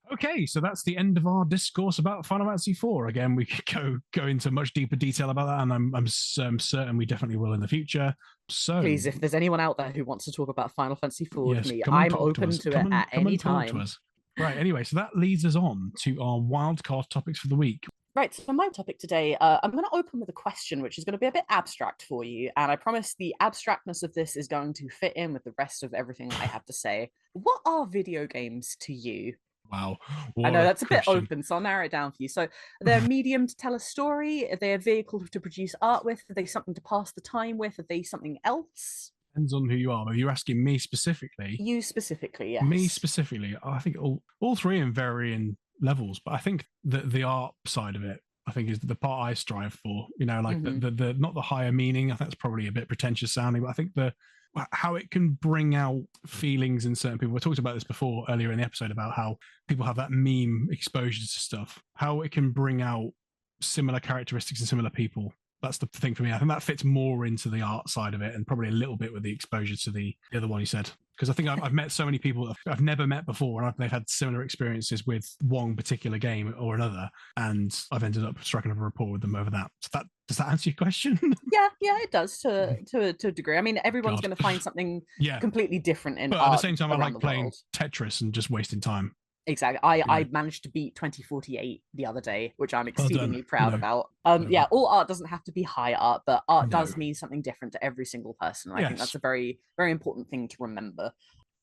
Okay, so that's the end of our discourse about Final Fantasy IV. Again, we could go into much deeper detail about that, and I'm certain we definitely will in the future. So, please, if there's anyone out there who wants to talk about Final Fantasy IV with me, come and I'm talk open us. to Come it and- at come any and talk to time. us. Right. Anyway, so that leads us on to our wildcard topics for the week. Right, so my topic today, I'm going to open with a question which is going to be a bit abstract for you, and I promise the abstractness of this is going to fit in with the rest of everything I have to say. What are video games to you? Wow. I know that's a bit question. open, so I'll narrow it down for you. So they're a medium to tell a story, are they a vehicle to produce art with, are they something to pass the time with, are they something else? Depends on who you are. But if you're asking me specifically, You specifically, yes. me specifically, I think all three in varying levels, but I think that the art side of it, I think, is the part I strive for. You know, like the not the higher meaning. I think that's probably a bit pretentious sounding, but I think how it can bring out feelings in certain people. We talked about this before earlier in the episode about how people have that meme exposure to stuff, how it can bring out similar characteristics in similar people. That's the thing for me. I think that fits more into the art side of it, and probably a little bit with the exposure to the other one you said. Because I think I've met so many people that I've never met before, and they've had similar experiences with one particular game or another, and I've ended up striking up a rapport with them over that. So does that answer your question? Yeah, it does to a degree. I mean, everyone's going to find something completely different in but art. But at the same time, I like playing world. Tetris and just wasting time. Exactly. I managed to beat 2048 the other day, which I'm exceedingly proud about. Yeah, all art doesn't have to be high art, but art does mean something different to every single person. I think that's a very, very important thing to remember.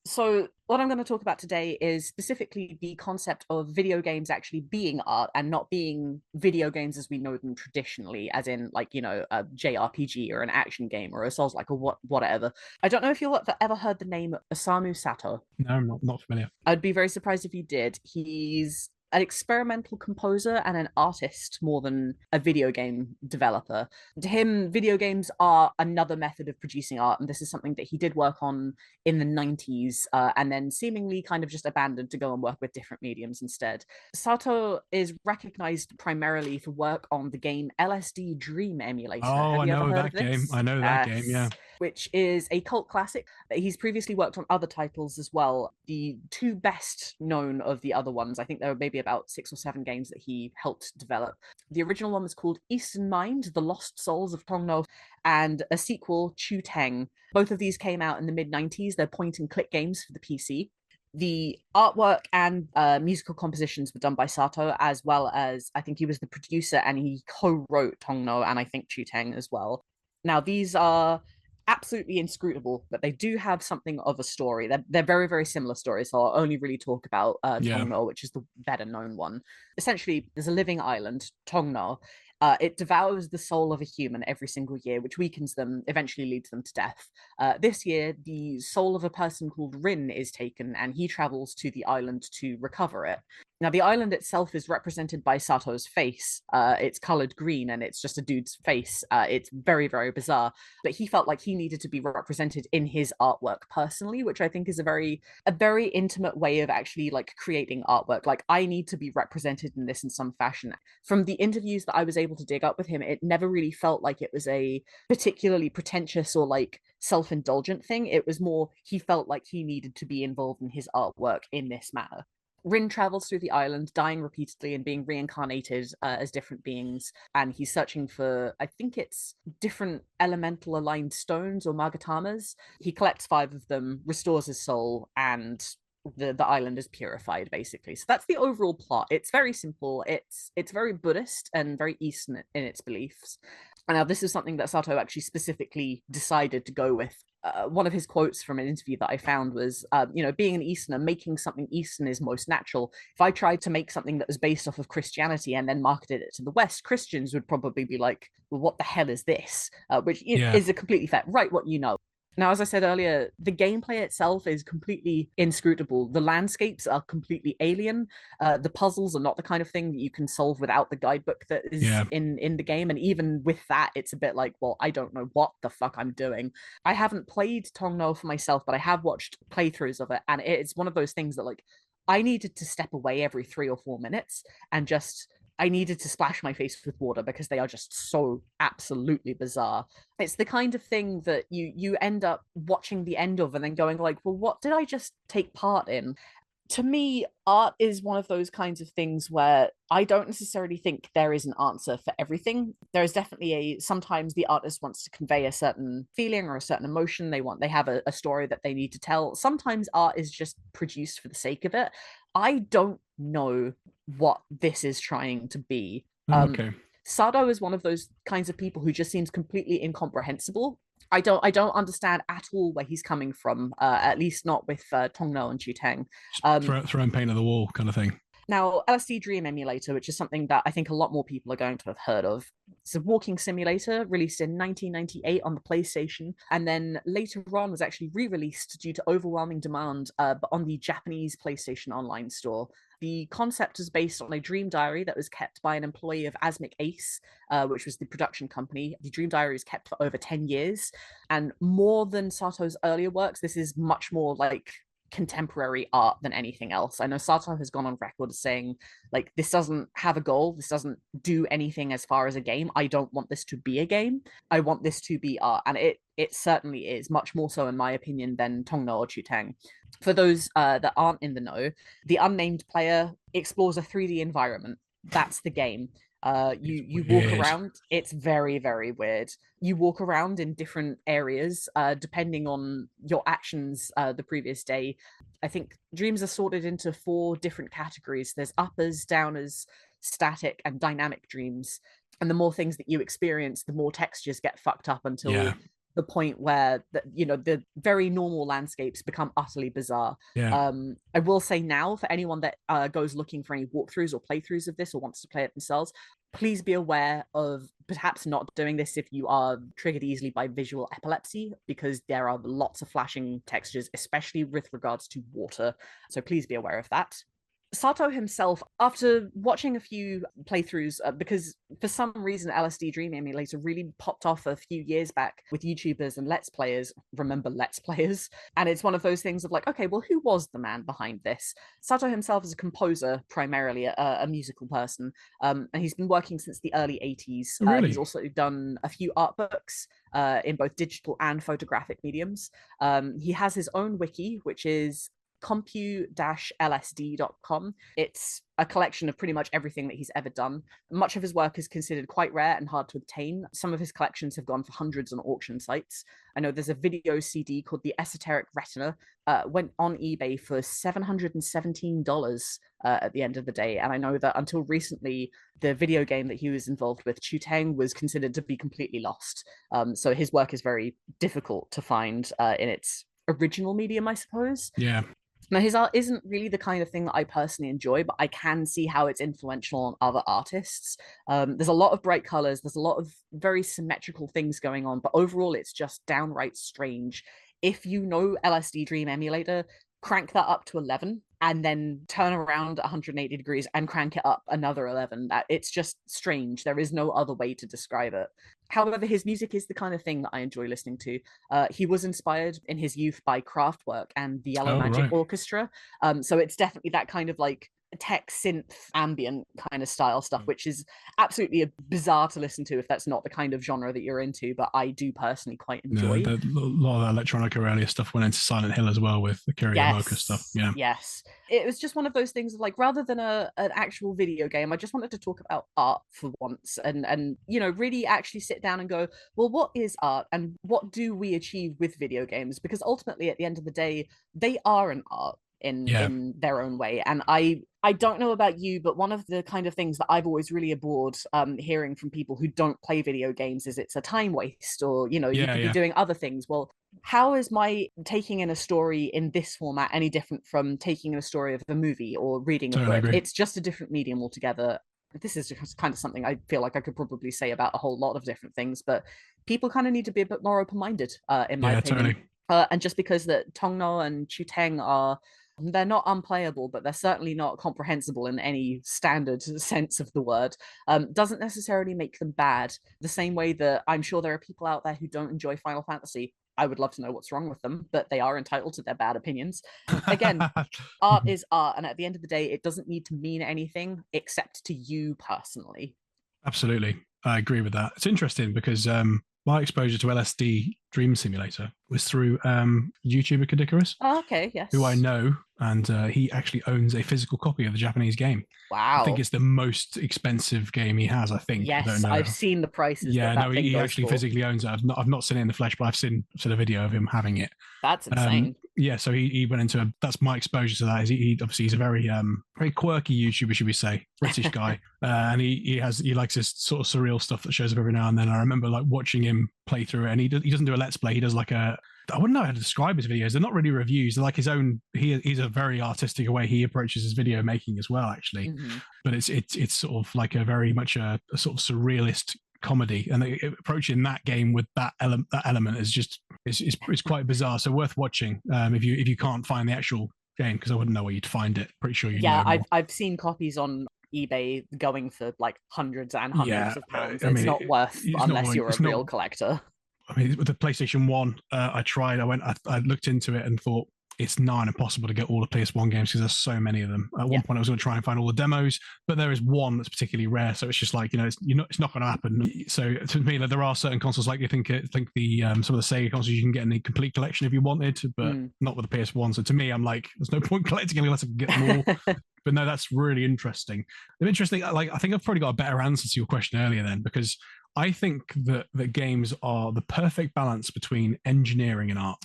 So what I'm going to talk about today is specifically the concept of video games actually being art and not being video games as we know them traditionally, as in like, you know, a JRPG or an action game or a Souls-like or whatever. I don't know if you've ever heard the name Osamu Sato. No, I'm not familiar. I'd be very surprised if you did. He's an experimental composer and an artist more than a video game developer. To him, video games are another method of producing art, and this is something that he did work on in the 90s and then seemingly kind of just abandoned to go and work with different mediums instead. Sato is recognized primarily for work on the game LSD Dream Emulator. Oh, I know that game. I know that game, yeah. Which is a cult classic. He's previously worked on other titles as well. The two best known of the other ones, I think there were maybe about 6 or 7 games that he helped develop. The original one was called Eastern Mind, The Lost Souls of Tongno, and a sequel, Chu Teng. Both of these came out in the mid-90s. They're point-and-click games for the PC. The artwork and musical compositions were done by Sato, as well as I think he was the producer and he co-wrote Tongno and I think Chu Teng as well. Now, these are absolutely inscrutable, but they do have something of a story. They're very, very similar stories, so I'll only really talk about Tongno, which is the better known one. Essentially, there's a living island, Tongno. It devours the soul of a human every single year, which weakens them, eventually leads them to death. This year, the soul of a person called Rin is taken, and he travels to the island to recover it. Now, the island itself is represented by Sato's face. It's colored green, and it's just a dude's face. It's very, very bizarre. But he felt like he needed to be represented in his artwork personally, which I think is a very intimate way of actually like creating artwork. Like, I need to be represented in this in some fashion. From the interviews that I was able to dig up with him, it never really felt like it was a particularly pretentious or like self-indulgent thing. It was more he felt like he needed to be involved in his artwork in this manner. Rin travels through the island, dying repeatedly and being reincarnated as different beings. And he's searching for, I think it's different elemental aligned stones or magatamas. He collects 5 of them, restores his soul, and the island is purified, basically. So that's the overall plot. It's very simple. It's very Buddhist and very Eastern in its beliefs. And now this is something that Sato actually specifically decided to go with. One of his quotes from an interview that I found was, being an Easterner, making something Eastern is most natural. If I tried to make something that was based off of Christianity and then marketed it to the West, Christians would probably be like, well, what the hell is this? Which is a completely fair, right, what you know. Now, as I said earlier, the gameplay itself is completely inscrutable. The landscapes are completely alien. The puzzles are not the kind of thing that you can solve without the guidebook that is in the game. And even with that, it's a bit like, well, I don't know what the fuck I'm doing. I haven't played Tongno for myself, but I have watched playthroughs of it. And it's one of those things that, like, I needed to step away every 3 or 4 minutes and just I needed to splash my face with water because they are just so absolutely bizarre. It's the kind of thing that you end up watching the end of and then going like, well, what did I just take part in? To me, art is one of those kinds of things where I don't necessarily think there is an answer for everything. There is definitely sometimes the artist wants to convey a certain feeling or a certain emotion. They have a story that they need to tell. Sometimes art is just produced for the sake of it. I don't know what this is trying to be. Okay. Sato is one of those kinds of people who just seems completely incomprehensible. I don't understand at all where he's coming from, at least not with Tongno and Chuteng. Throwing paint at the wall kind of thing. Now, LSD Dream Emulator, which is something that I think a lot more people are going to have heard of. It's a walking simulator released in 1998 on the PlayStation, and then later on was actually re-released due to overwhelming demand, but on the Japanese PlayStation Online store. The concept is based on a dream diary that was kept by an employee of Asmic Ace, which was the production company. The dream diary is kept for over 10 years, and more than Sato's earlier works, this is much more like contemporary art than anything else. I know Sato has gone on record saying, like, this doesn't have a goal, this doesn't do anything as far as a game. I don't want this to be a game. I want this to be art, and it certainly is, much more so in my opinion than Tongno or Chuteng. For those that aren't in the know, the unnamed player explores a 3D environment. That's the game. You walk around. It's very, very weird. You walk around in different areas depending on your actions the previous day. I think dreams are sorted into 4 different categories. There's uppers, downers, static, and dynamic dreams. And the more things that you experience, the more textures get fucked up until the point where the very normal landscapes become utterly bizarre. I will say now, for anyone that goes looking for any walkthroughs or playthroughs of this or wants to play it themselves, please be aware of perhaps not doing this if you are triggered easily by visual epilepsy, because there are lots of flashing textures, especially with regards to water. So please be aware of that. Sato himself, after watching a few playthroughs, because for some reason LSD Dream Emulator really popped off a few years back with YouTubers and Let's Players, remember Let's Players, and it's one of those things of like, okay, well, who was the man behind this? Sato himself is a composer, primarily a musical person, and he's been working since the early 80s. Really? He's also done a few art books in both digital and photographic mediums. He has his own wiki, which is compu-lsd.com. It's a collection of pretty much everything that he's ever done. Much of his work is considered quite rare and hard to obtain. Some of his collections have gone for hundreds on auction sites. I know there's a video CD called The Esoteric Retina, went on eBay for $717 at the end of the day. And I know that until recently, the video game that he was involved with, Chuteng, was considered to be completely lost. So his work is very difficult to find in its original medium, I suppose. Yeah. Now, his art isn't really the kind of thing that I personally enjoy, but I can see how it's influential on other artists. There's a lot of bright colors, there's a lot of very symmetrical things going on, but overall, it's just downright strange. If you know LSD Dream Emulator, crank that up to 11 and then turn around 180 degrees and crank it up another 11. It's just strange. There is no other way to describe it. However, his music is the kind of thing that I enjoy listening to. He was inspired in his youth by Kraftwerk and the Yellow Magic Orchestra. So it's definitely that kind of like tech synth ambient kind of style stuff, which is absolutely bizarre to listen to if that's not the kind of genre that you're into, but I do personally quite enjoy. A lot of that electronica earlier stuff went into Silent Hill as well with the Karaoke stuff. Yeah. Yes. It was just one of those things of like, rather than an actual video game, I just wanted to talk about art for once and really actually sit down and go, well, what is art and what do we achieve with video games? Because ultimately, at the end of the day, they are an art. in their own way. And I don't know about you, but one of the kind of things that I've always really abhorred hearing from people who don't play video games is it's a time waste, or you could be doing other things. Well, how is my taking in a story in this format any different from taking in a story of a movie or reading a book? It's just a different medium altogether. This is just kind of something I feel like I could probably say about a whole lot of different things, but people kind of need to be a bit more open-minded, in my opinion. And just because that Tongno and Chuteng they're not unplayable, but they're certainly not comprehensible in any standard sense of the word, doesn't necessarily make them bad. The same way that I'm sure there are people out there who don't enjoy Final Fantasy. I would love to know what's wrong with them, but they are entitled to their bad opinions. Again, art is art, and at the end of the day, it doesn't need to mean anything except to you personally. Absolutely. I agree with that. It's interesting because my exposure to LSD Dream Simulator was through YouTuber Kadikarus. Oh, okay, yes. Who I know, and he actually owns a physical copy of the Japanese game. Wow. I think it's the most expensive game he has, I think. Yes, I don't know. I've seen the prices. Yeah, no, he actually physically owns it. I've not seen it in the flesh, but I've seen a video of him having it. That's insane. Yeah, so he went into that's my exposure to that. Is he obviously he's a very very quirky YouTuber, should we say, British guy, and he likes this sort of surreal stuff that shows up every now and then. I remember like watching him play through it, and he doesn't do a let's play. He does like I wouldn't know how to describe his videos. They're not really reviews. They're like his own. He's a very artistic way he approaches his video making as well, actually. Mm-hmm. But it's sort of like a very much a sort of surrealist comedy, and approaching that game with that element is just it's quite bizarre. So worth watching if you can't find the actual game, because I wouldn't know where you'd find it. Pretty sure you. Yeah, I've seen copies on eBay going for like hundreds and hundreds of pounds. It's not worth unless you're a real collector. I mean, with the PlayStation 1, I looked into it and thought it's nigh on impossible to get all the PS1 games because there's so many of them. At one point, I was going to try and find all the demos, but there is one that's particularly rare. So it's just like, it's not going to happen. So to me, like, there are certain consoles like you think the some of the Sega consoles you can get in the complete collection if you wanted, but not with the PS1. So to me, I'm like, there's no point collecting unless I can get them all. But no, that's really interesting. Like, I think I've probably got a better answer to your question earlier then, because I think that games are the perfect balance between engineering and art.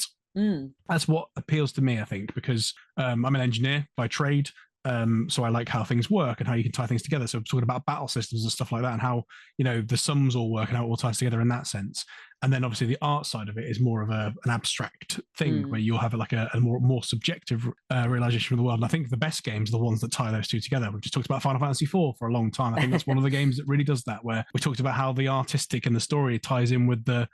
That's what appeals to me, I think, because I'm an engineer by trade. So I like how things work and how you can tie things together. So I'm talking about battle systems and stuff like that, and how the sums all work and how it all ties together in that sense. And then obviously the art side of it is more of an abstract thing where you'll have like a more subjective realization of the world. And I think the best games are the ones that tie those two together. We've just talked about Final Fantasy IV for a long time. I think that's one of the games that really does that, where we talked about how the artistic and the story ties in with the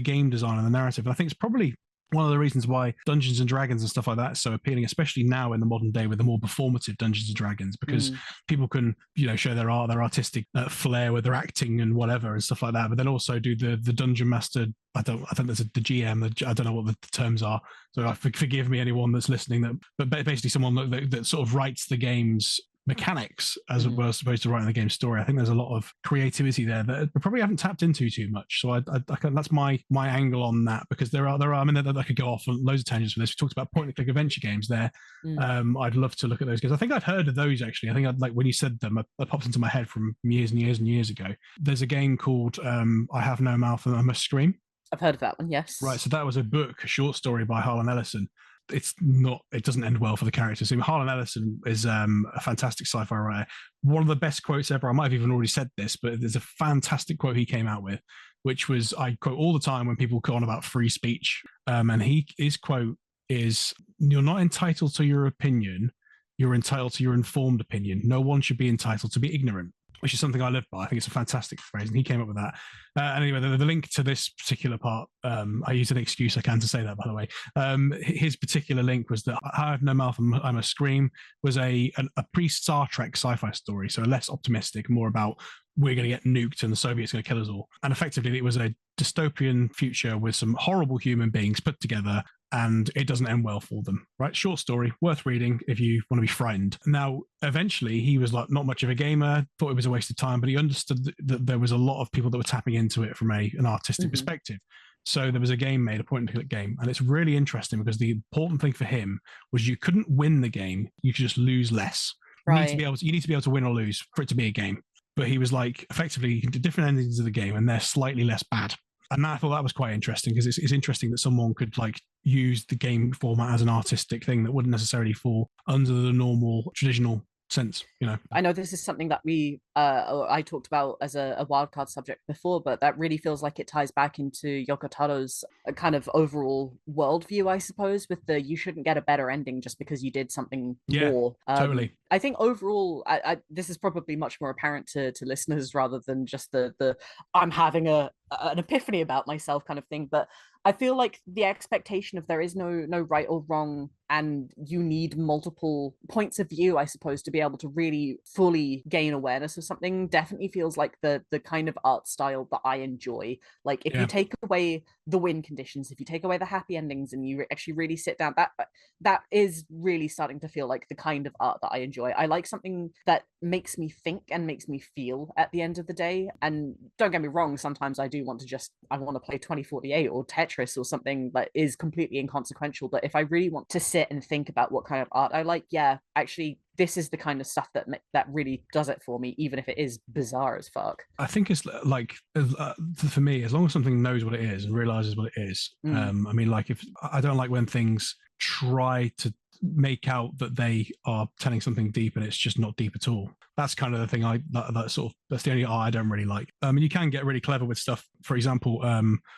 game design and the narrative. And I think it's probably one of the reasons why Dungeons and Dragons and stuff like that is so appealing, especially now in the modern day with the more performative Dungeons and Dragons, because people can, show their art, their artistic flair with their acting and whatever and stuff like that. But then also do the dungeon master. I think there's the GM. I don't know what the terms are. So forgive me, anyone that's listening. But basically someone that sort of writes the game's mechanics as it was supposed to write in the game story. I think there's a lot of creativity there that we probably haven't tapped into too much. So I that's my angle on that, because there are I mean, I could go off on loads of tangents for this. We talked about point and click adventure games there. I'd love to look at those games. I think I'd heard of those actually. I think I'd, like, when you said them, that popped into my head from years and years and years ago. There's a game called I Have No Mouth and I Must Scream. I've heard of that one, yes. Right, so that was a short story by Harlan Ellison. It doesn't end well for the characters. So Harlan Ellison is a fantastic sci-fi writer. One of the best quotes ever. I might have even already said this, but there's a fantastic quote he came out with, which was, I quote all the time when people go on about free speech. And his quote is, "You're not entitled to your opinion. You're entitled to your informed opinion. No one should be entitled to be ignorant." Which is something I live by. I think it's a fantastic phrase, and he came up with that. Anyway, the link to this particular part, I use an excuse I can to say that, by the way. His particular link was that I Have No Mouth and I Must Scream was a pre-Star Trek sci-fi story, so less optimistic, more about we're going to get nuked and the Soviets are going to kill us all. And effectively, it was a dystopian future with some horrible human beings put together, and it doesn't end well for them, right? Short story, worth reading if you want to be frightened. Now, eventually, he was like not much of a gamer, thought it was a waste of time, but he understood that there was a lot of people that were tapping into it from an artistic perspective. So there was a game made, a point-and-click game, and it's really interesting because the important thing for him was you couldn't win the game, you could just lose less. Right. You need to be able to win or lose for it to be a game. But he was like, effectively, you can do different endings of the game, and they're slightly less bad. And I thought that was quite interesting because it's interesting that someone could like use the game format as an artistic thing that wouldn't necessarily fall under the normal traditional sense, you know. I know this is something that I talked about as a wildcard subject before, but that really feels like it ties back into Yoko Taro's kind of overall worldview, I suppose, with the you shouldn't get a better ending just because you did something Yeah, more. totally. I think overall, this is probably much more apparent to listeners rather than just the I'm having an epiphany about myself kind of thing. But I feel like the expectation of there is no right or wrong, and you need multiple points of view, I suppose, to be able to really fully gain awareness of something definitely feels like the kind of art style that I enjoy. Like if you take away the win conditions, if you take away the happy endings and you actually really sit down, that is really starting to feel like the kind of art that I enjoy. I like something that makes me think and makes me feel at the end of the day. And don't get me wrong, sometimes I do want to play 2048 or Tetris or something that is completely inconsequential. But if I really want to sit and think about what kind of art I like, yeah, actually this is the kind of stuff that really does it for me, even if it is bizarre as fuck. I think it's like for me, as long as something knows what it is and realizes what it is. I mean, like if I don't like when things try to make out that they are telling something deep and it's just not deep at all. That's kind of the thing that's the only art I don't really like. You can get really clever with stuff. For example,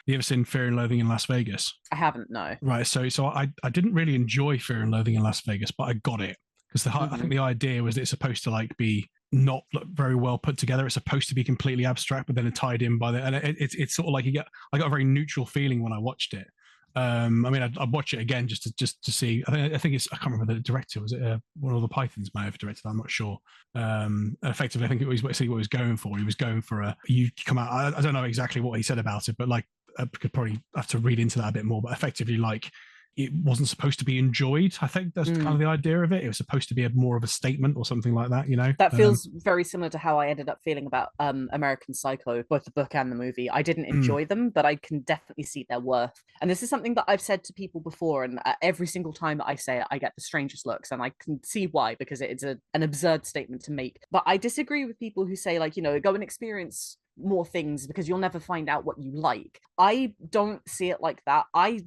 you ever seen Fear and Loathing in Las Vegas? I haven't, no. Right. So I didn't really enjoy Fear and Loathing in Las Vegas, but I got it because I think the idea was that it's supposed to like be not very well put together. It's supposed to be completely abstract, but then it's tied in by and it's sort of like I got a very neutral feeling when I watched it. I mean, I'd watch it again just to see. I think it's I can't remember the director. Was it one of the Pythons may have directed? I'm not sure. Effectively, I think it was what he was going for. He was going for you come out. I don't know exactly what he said about it, but like I could probably have to read into that a bit more. But effectively, like it wasn't supposed to be enjoyed. I think that's kind of the idea of it. It was supposed to be more of a statement or something like that, you know? That feels very similar to how I ended up feeling about American Psycho, both the book and the movie. I didn't enjoy them, but I can definitely see their worth. And this is something that I've said to people before, and every single time that I say it, I get the strangest looks, and I can see why, because it's an absurd statement to make. But I disagree with people who say, like, go and experience more things because you'll never find out what you like. I don't see it like that. I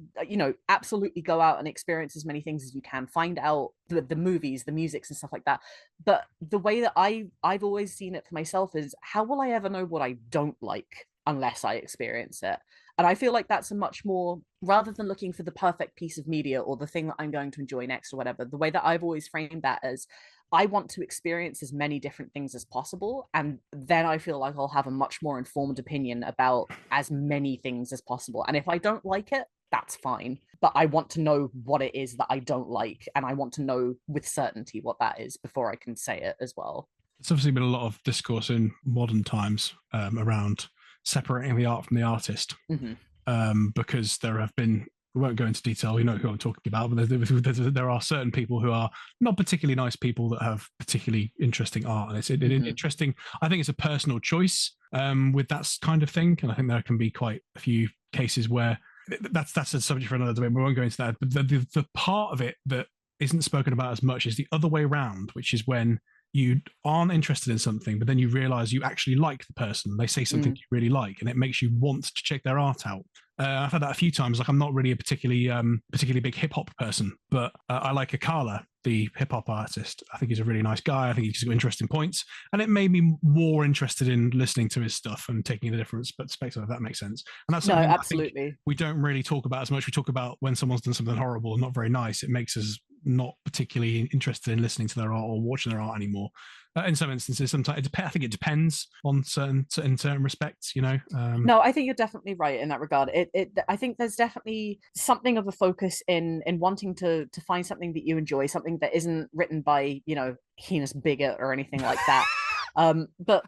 absolutely go out and experience as many things as you can, find out the movies, the musics and stuff like that. But the way that I've always seen it for myself is, how will I ever know what I don't like unless I experience it? And I feel like that's a much more, rather than looking for the perfect piece of media or the thing that I'm going to enjoy next or whatever, the way that I've always framed that as, I want to experience as many different things as possible. And then I feel like I'll have a much more informed opinion about as many things as possible. And if I don't like it, that's fine. But I want to know what it is that I don't like. And I want to know with certainty what that is before I can say it as well. There's obviously been a lot of discourse in modern times around separating the art from the artist, because there have been, we won't go into detail, you know who I'm talking about, but there are certain people who are not particularly nice people that have particularly interesting art. And it's interesting. I think it's a personal choice with that kind of thing. And I think there can be quite a few cases where that's a subject for another debate. We won't go into that. But the part of it that isn't spoken about as much is the other way around, which is when you aren't interested in something, but then you realize you actually like the person. They say something you really like, and it makes you want to check their art out. I've had that a few times. Like, I'm not really a particularly big hip hop person, but I like Akala, the hip hop artist. I think he's a really nice guy. I think he's got interesting points, and it made me more interested in listening to his stuff and taking the different perspective, if that makes sense. And that's something absolutely. I think we don't really talk about as much. We talk about when someone's done something horrible and not very nice. It makes us not particularly interested in listening to their art or watching their art anymore. In some instances, sometimes I think it depends on certain respects, you know. No, I think you're definitely right in that regard. I think there's definitely something of a focus in wanting to find something that you enjoy, something that isn't written by, heinous bigot or anything like that. But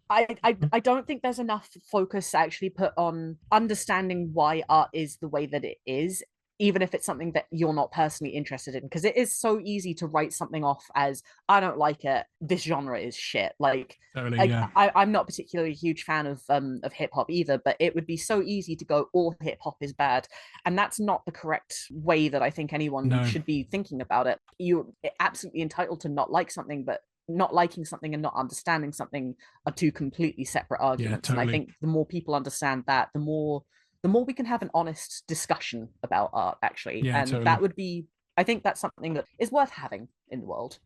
I don't think there's enough focus actually put on understanding why art is the way that it is, even if it's something that you're not personally interested in, because it is so easy to write something off as, I don't like it, this genre is shit. I'm not particularly a huge fan of hip hop either, but it would be so easy to go, all hip hop is bad. And that's not the correct way that I think anyone should be thinking about it. You're absolutely entitled to not like something, but not liking something and not understanding something are two completely separate arguments. Yeah, totally. And I think the more people understand that, the more the more we can have an honest discussion about art, actually. Yeah, And totally. that would be, I think that's something that is worth having in the world.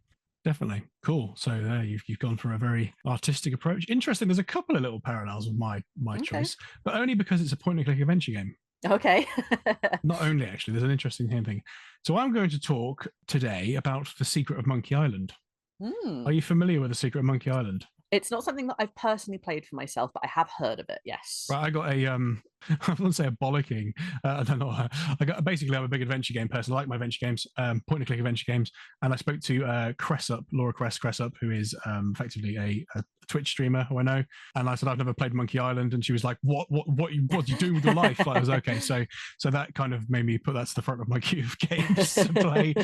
Definitely. Cool. So there you've gone for a very artistic approach. Interesting. There's a couple of little parallels with my Okay. choice, but only because it's a point and click adventure game. Okay. Not only, actually, there's an interesting thing. So I'm going to talk today about The Secret of Monkey Island. Are you familiar with The Secret of Monkey Island? It's not something that I've personally played for myself, but I have heard of it. Yes. Right, I got a I wouldn't say a bollocking. I don't know. I got basically I'm a big adventure game person. I like my adventure games, point and click adventure games. And I spoke to Laura Cressup, who is effectively a Twitch streamer who I know. And I said I've never played Monkey Island, and she was like, "What do you do with your life?" Like, I was okay. So that kind of made me put that to the front of my queue of games to play.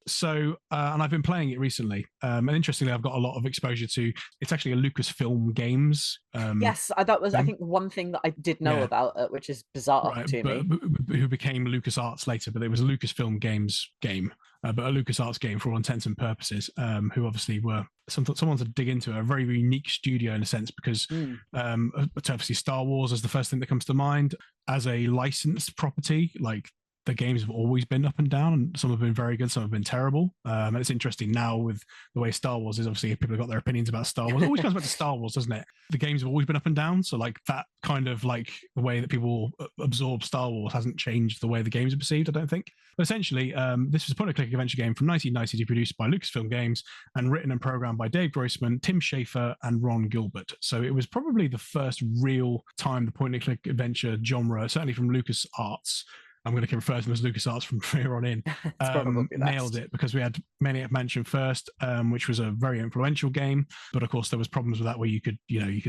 So, and I've been playing it recently. And interestingly, I've got a lot of exposure to, it's actually a Lucasfilm Games. Yes, that was, I think, one thing that I did know about it, which is bizarre to me. Who became LucasArts later, but it was a Lucasfilm Games game, but a LucasArts game for all intents and purposes, who obviously were someone to dig into, a very unique studio in a sense, because obviously Star Wars is the first thing that comes to mind as a licensed property. Like, the games have always been up and down, and some have been very good, some have been terrible. And it's interesting now with the way Star Wars is. Obviously, people have got their opinions about Star Wars. It always comes back to Star Wars, doesn't it? The games have always been up and down. So, like, that kind of, like, the way that people absorb Star Wars hasn't changed the way the games are perceived, I don't think. But essentially, this was a point-and-click adventure game from 1990, produced by Lucasfilm Games and written and programmed by Dave Grossman, Tim Schafer, and Ron Gilbert. So it was probably the first real time the point-and-click adventure genre, certainly from LucasArts, I'm going to refer to them as LucasArts from here on in, nailed it, because we had Maniac Mansion first, which was a very influential game. But of course, there was problems with that where you could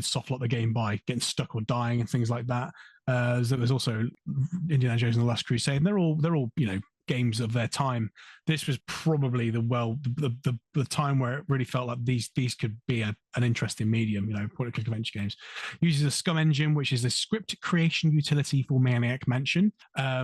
soft lock the game by getting stuck or dying and things like that. There was also Indiana Jones and the Last Crusade. And they're all games of their time. This was probably the time where it really felt like these could be an interesting medium, point and click adventure games. Uses a Scum engine, which is the script creation utility for Maniac Mansion,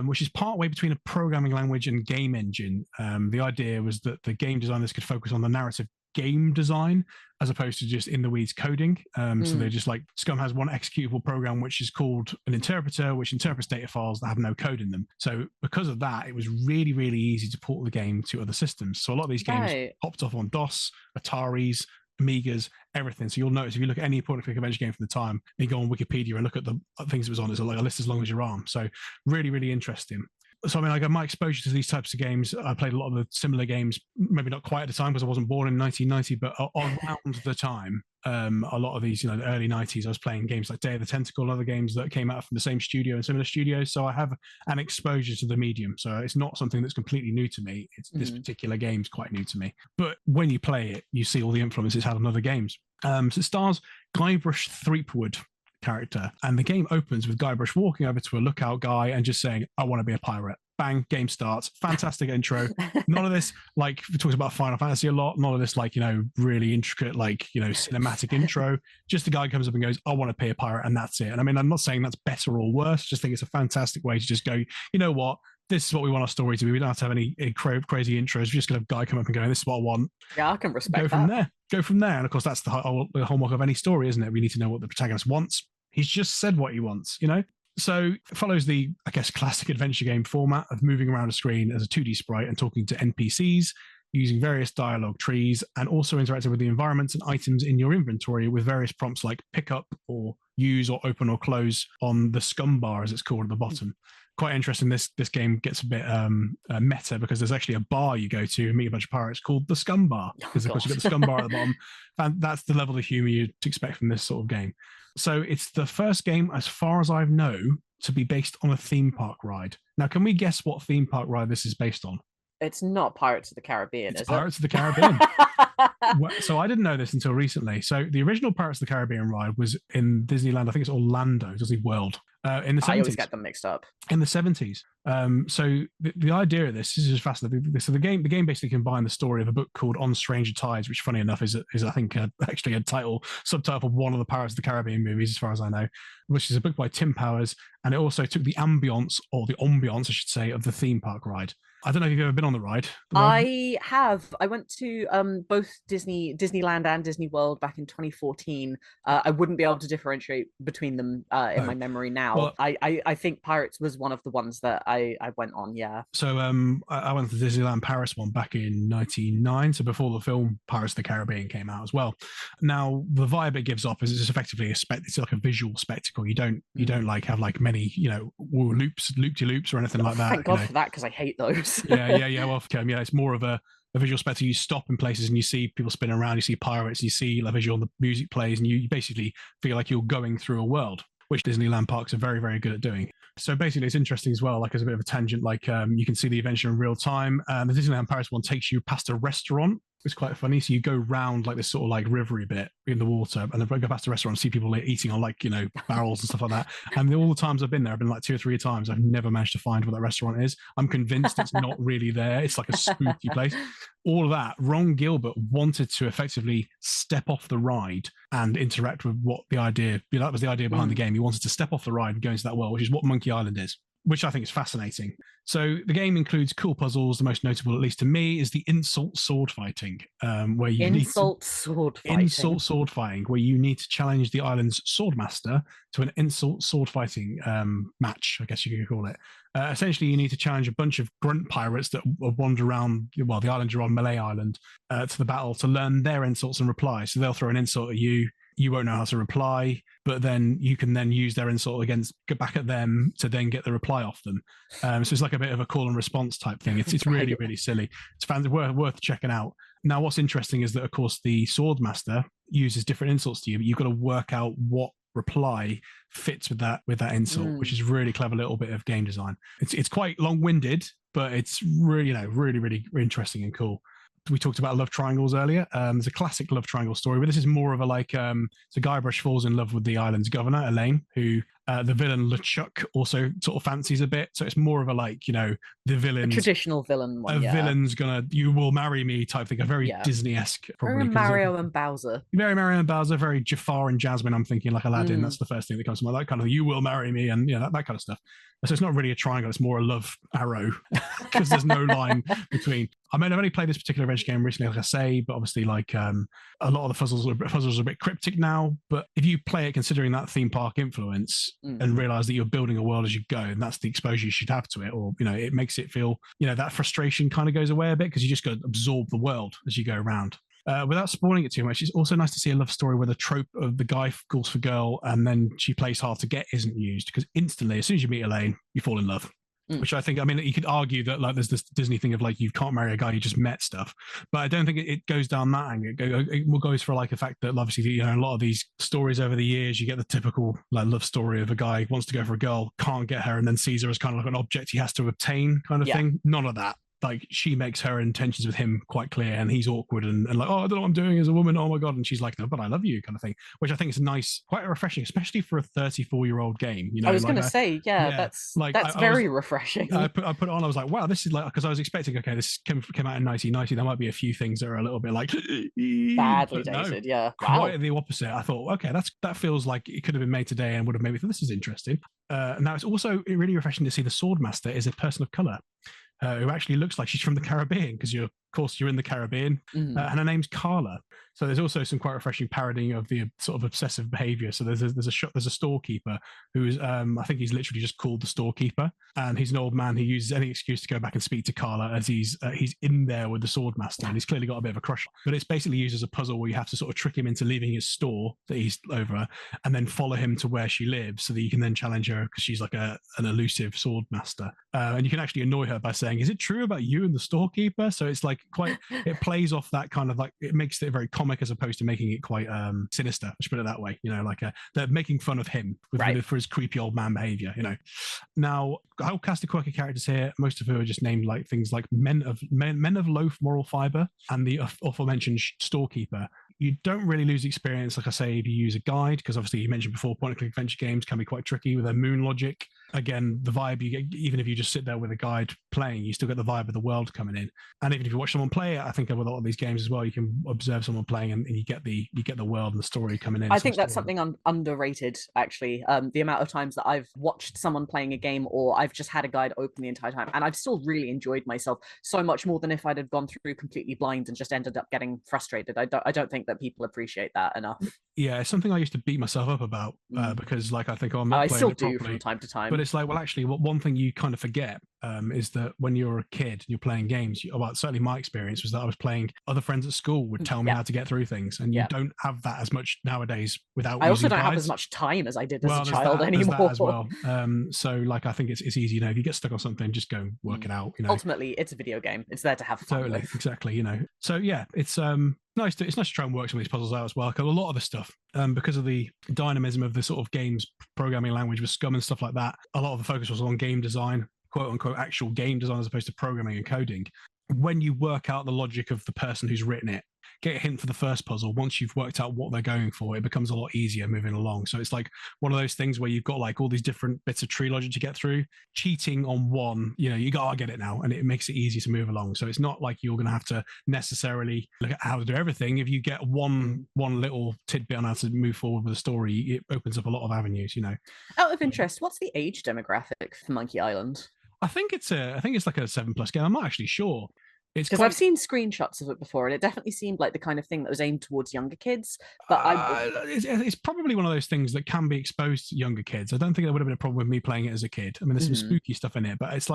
which is partway between a programming language and game engine. The idea was that the game designers could focus on the narrative game design as opposed to just in the weeds coding. So they're just like, Scum has one executable program which is called an interpreter, which interprets data files that have no code in them. So because of that, it was really, really easy to port the game to other systems. So a lot of these games popped off on DOS, Ataris, Amigas, everything. So you'll notice if you look at any point and click adventure game from the time, you go on Wikipedia and look at the things it was on, it's like a list as long as your arm. So really, really interesting. So, I mean, like, my exposure to these types of games, I played a lot of the similar games, maybe not quite at the time because I wasn't born in 1990, but around the time, a lot of these, the early 90s, I was playing games like Day of the Tentacle and other games that came out from the same studio and similar studios. So I have an exposure to the medium. So it's not something that's completely new to me. It's this particular game's quite new to me. But when you play it, you see all the influence it's had on other games. So it stars Guybrush Threepwood character, and the game opens with Guybrush walking over to a lookout guy and just saying, "I want to be a pirate." Bang, game starts. Fantastic intro. None of this, like, we talk about Final Fantasy a lot, none of this, like, really intricate, like, cinematic intro. Just the guy comes up and goes, "I want to be a pirate," and that's it. And I mean, I'm not saying that's better or worse, I just think it's a fantastic way to just go, you know what, this is what we want our story to be. We don't have to have any crazy intros. We're just going to have a guy come up and go, "This is what I want." Yeah, I can respect that. Go from there. And of course, that's the hallmark of any story, isn't it? We need to know what the protagonist wants. He's just said what he wants, So it follows the, I guess, classic adventure game format of moving around a screen as a 2D sprite and talking to NPCs, using various dialogue trees, and also interacting with the environments and items in your inventory with various prompts like pick up or use or open or close on the scum bar, as it's called, at the bottom. Quite interesting. This game gets a bit meta, because there's actually a bar you go to and meet a bunch of pirates called the Scum Bar, because of course you've got the Scum Bar at the bottom. And that's the level of humor you'd expect from this sort of game. So it's the first game, as far as I know, to be based on a theme park ride. Now, can we guess what theme park ride this is based on? It's not Pirates of the Caribbean, it's Pirates of the Caribbean. So I didn't know this until recently. So the original Pirates of the Caribbean ride was in Disneyland. I think it's Orlando, Disney World. In the 70s. I always get them mixed up. In the 70s. So the idea of this is just fascinating. So the game basically combined the story of a book called On Stranger Tides, which, funny enough, is I think actually a subtitle of one of the Pirates of the Caribbean movies, as far as I know, which is a book by Tim Powers, and it also took the ambience, I should say, of the theme park ride. I don't know if you've ever been on the ride. The ride. I have. I went to both Disneyland and Disney World back in 2014. I wouldn't be able to differentiate between them in No. my memory now. Well, I think Pirates was one of the ones that I went on. Yeah. so I went to the Disneyland Paris one back in '99, so before the film Pirates of the Caribbean came out as well. Now the vibe it gives off is it's effectively it's like a visual spectacle. You don't like have like many loop-de-loops or anything like that. Thank God for that, because I hate those. Yeah. Well, yeah, it's more of a visual spectacle. You stop in places and you see people spinning around. You see pirates. You see like visual, the music plays, and you basically feel like you're going through a world, which Disneyland parks are very, very good at doing. So basically, it's interesting as well. Like as a bit of a tangent, like you can see the adventure in real time. The Disneyland Paris one takes you past a restaurant. It's quite funny. So you go round like this sort of like rivery bit in the water, and then go past the restaurant and see people eating on like barrels and stuff like that. And all the times I've been there, I've been like 2 or 3 times. I've never managed to find what that restaurant is. I'm convinced it's not really there. It's like a spooky place. All of that. Ron Gilbert wanted to effectively step off the ride and interact with what the idea. That was the idea behind the game. He wanted to step off the ride and go into that world, which is what Monkey Island is, which I think is fascinating. So the game includes cool puzzles. The most notable, at least to me, is the insult sword fighting, where you insult sword fighting, where you need to challenge the island's swordmaster to an insult sword fighting match, I guess you could call it. Essentially, you need to challenge a bunch of grunt pirates that wander around, the island you're on, Malay Island, to the battle to learn their insults and replies. So they'll throw an insult at you. You won't know how to reply, but then you can then use their insult go back at them to then get the reply off them. So it's like a bit of a call and response type thing. It's really, really silly. It's worth checking out. Now, what's interesting is that, of course, the swordmaster uses different insults to you, but you've got to work out what reply fits with that insult, which is really clever little bit of game design. It's quite long-winded, but it's really, really, really interesting and cool. We talked about love triangles earlier. There's a classic love triangle story, but this is more of a like, so Guybrush falls in love with the island's governor, Elaine, who the villain LeChuck also sort of fancies a bit. So it's more of a like, the villain, traditional villain one. Villain's gonna, you will marry me type thing, a very Disney-esque. Probably very Mario and Bowser. Very Mario and Bowser, very Jafar and Jasmine. I'm thinking like Aladdin. That's the first thing that comes to mind. That kind of, you will marry me, and that kind of stuff. So it's not really a triangle, it's more a love arrow because there's no line between. I mean, I've only played this particular adventure game recently, like I say, but obviously like a lot of the puzzles are a bit cryptic now. But if you play it considering that theme park influence and realize that you're building a world as you go, and that's the exposure you should have to it, or, it makes it feel, that frustration kind of goes away a bit because you just got to absorb the world as you go around. Without spoiling it too much, it's also nice to see a love story where the trope of the guy calls for girl and then she plays hard to get isn't used, because instantly, as soon as you meet Elaine, you fall in love. Which I think, you could argue that like there's this Disney thing of like you can't marry a guy you just met stuff, but I don't think it goes down that angle. It goes for like the fact that obviously a lot of these stories over the years, you get the typical like love story of a guy who wants to go for a girl, can't get her, and then sees her as kind of like an object he has to obtain kind of thing. None of that. Like she makes her intentions with him quite clear, and he's awkward and like, oh, I don't know what I'm doing as a woman, oh my god, and she's like, no, but I love you kind of thing, which I think is nice, quite refreshing, especially for a 34-year-old game. I was going to say, that's very refreshing. I put it on, I was like, wow, this is like, because I was expecting, okay, this came out in 1990, there might be a few things that are a little bit like badly dated. Quite the opposite. I thought, okay, that feels like it could have been made today and would have maybe thought this is interesting. Now it's also really refreshing to see the swordmaster is a person of color. Who actually looks like she's from the Caribbean, because of course you're in the Caribbean, and her name's Carla. So there's also some quite refreshing parodying of the sort of obsessive behavior. So there's a storekeeper who's I think he's literally just called the storekeeper, and he's an old man who uses any excuse to go back and speak to Carla as he's in there with the swordmaster, and he's clearly got a bit of a crush. But it's basically used as a puzzle where you have to sort of trick him into leaving his store that he's over, and then follow him to where she lives, so that you can then challenge her because she's like an elusive swordmaster, and you can actually annoy her by saying, "Is it true about you and the storekeeper?" So it's like it plays off that kind of like, it makes it very comic as opposed to making it quite sinister. Let's put it that way. Like they're making fun of him for his creepy old man behavior. Now I'll cast the quirky characters here, most of who are just named like things like men of low moral fiber, and the aforementioned storekeeper. You don't really lose experience, like I say, if you use a guide, because obviously you mentioned before, point and click adventure games can be quite tricky with their moon logic. again, the vibe you get, even if you just sit there with a guide playing, you still get the vibe of the world coming in. And even if you watch someone play it, I think with a lot of these games as well, you can observe someone playing and you get the world and the story coming in. I think that's something underrated, actually. The amount of times that I've watched someone playing a game, or I've just had a guide open the entire time, and I've still really enjoyed myself so much more than if I'd have gone through completely blind and just ended up getting frustrated. I don't think that people appreciate that enough. Yeah, it's something I used to beat myself up about because, like, I think, oh, I'm not I playing still it do properly from time to time. But it's like, well, actually, one thing you kind of forget is that when you're a kid and you're playing games, well, certainly my experience was that I was playing, other friends at school would tell me how to get through things, and you don't have that as much nowadays without. I also don't guides. have as much time as I did as a There's child anymore. that as well. So, like, I think it's easy. If you get stuck on something, just go work it out. Ultimately, it's a video game. It's there to have fun. Totally, with. Exactly. So yeah, it's nice to try and work some of these puzzles out as well. Because a lot of the stuff, because of the dynamism of the sort of games programming language with Scum and stuff like that, a lot of the focus was on game design, quote unquote, actual game design as opposed to programming and coding. When you work out the logic of the person who's written it, get a hint for the first puzzle. Once you've worked out what they're going for, it becomes a lot easier moving along. So it's like one of those things where you've got like all these different bits of tree logic to get through. Cheating on one, you gotta get it now, and it makes it easy to move along. So it's not like you're going to have to necessarily look at how to do everything. If you get one little tidbit on how to move forward with the story, it opens up a lot of avenues. Out of interest, what's the age demographic for Monkey Island? I think it's like a 7+ game. I'm not actually sure. Because I've seen screenshots of it before, and it definitely seemed like the kind of thing that was aimed towards younger kids. But it's probably one of those things that can be exposed to younger kids. I don't think there would have been a problem with me playing it as a kid. I mean, there's some spooky stuff in it, but it's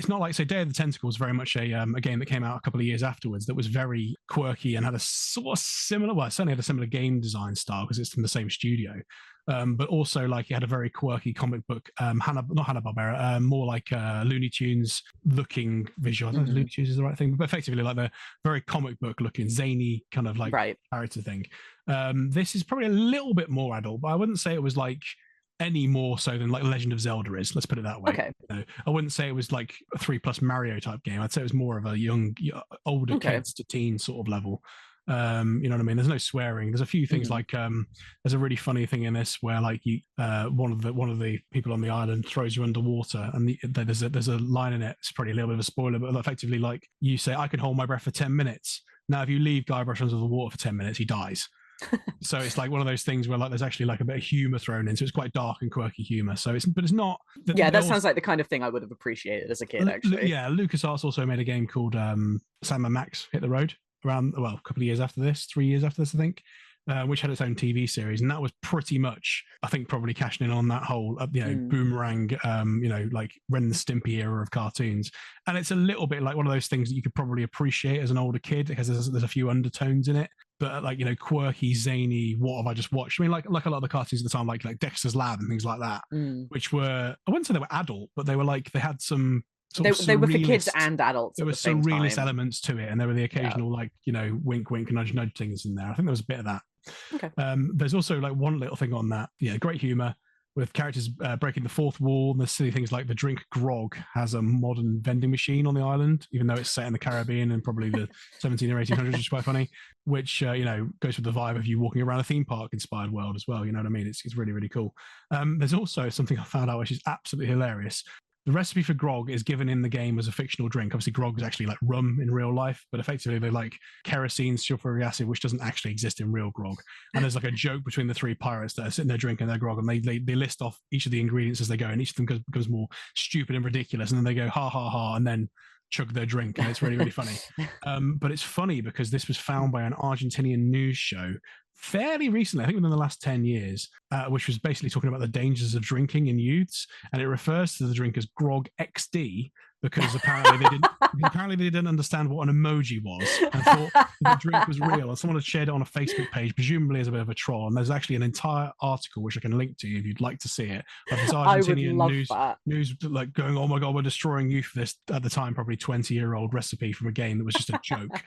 not like, say, Day of the Tentacles, very much a game that came out a couple of years afterwards that was very quirky and had a sort of similar, well, certainly had a similar game design style because it's from the same studio. But also like it had a very quirky comic book, not Hanna-Barbera, more like Looney Tunes looking visual. I don't know if Looney Tunes is the right thing, but effectively like the very comic book looking zany kind of like character thing. This is probably a little bit more adult, but I wouldn't say it was like any more so than like Legend of Zelda is. Let's put it that way. Okay. I wouldn't say it was like a 3+ Mario type game. I'd say it was more of a older kids to teen sort of level. You know what I mean? There's no swearing. There's a few things like there's a really funny thing in this where like you one of the people on the island throws you underwater, and there's a line in it. It's probably a little bit of a spoiler, but effectively like you say, I can hold my breath for 10 minutes. Now, if you leave Guybrush under the water for 10 minutes, he dies. So it's like one of those things where like there's actually like a bit of humor thrown in, so it's quite dark and quirky humor. So it's not. That sounds like the kind of thing I would have appreciated as a kid. Actually, LucasArts also made a game called Sam and Max Hit the Road around a couple of years after this, 3 years after this, I think. Which had its own TV series, and that was pretty much, I think, probably cashing in on that whole, boomerang, like Ren and Stimpy era of cartoons. And it's a little bit like one of those things that you could probably appreciate as an older kid because there's a few undertones in it, but like quirky, zany. What have I just watched? I mean, like a lot of the cartoons at the time, like Dexter's Lab and things like that, which were, I wouldn't say they were adult, but they were like they had some. They were for kids and adults. There were some realist elements to it, and there were the occasional wink, wink, nudge, nudge things in there. I think there was a bit of that. Okay. There's also like one little thing on that. Yeah, great humor with characters breaking the fourth wall. And there's silly things like the drink grog has a modern vending machine on the island, even though it's set in the Caribbean and probably the 17 or 1800s, which is quite funny. Which goes with the vibe of you walking around a theme park inspired world as well. You know what I mean? It's really, really cool. There's also something I found out which is absolutely hilarious. The recipe for grog is given in the game as a fictional drink. Obviously, grog is actually like rum in real life, but effectively they're like kerosene, sulfuric acid, which doesn't actually exist in real grog. And there's like a joke between the three pirates that are sitting there drinking their grog, and they list off each of the ingredients as they go, and each of them becomes more stupid and ridiculous, and then they go ha ha ha, and then chug their drink, and it's really, really funny. But it's funny because this was found by an Argentinian news show fairly recently, I think within the last 10 years, which was basically talking about the dangers of drinking in youths, and it refers to the drink as Grog XD because apparently they didn't understand what an emoji was and thought the drink was real. And someone had shared it on a Facebook page, presumably as a bit of a troll. And there's actually an entire article which I can link to you if you'd like to see it, of this Argentinian news like going, "Oh my god, we're destroying youth for this," at the time probably 20-year-old recipe from a game that was just a joke.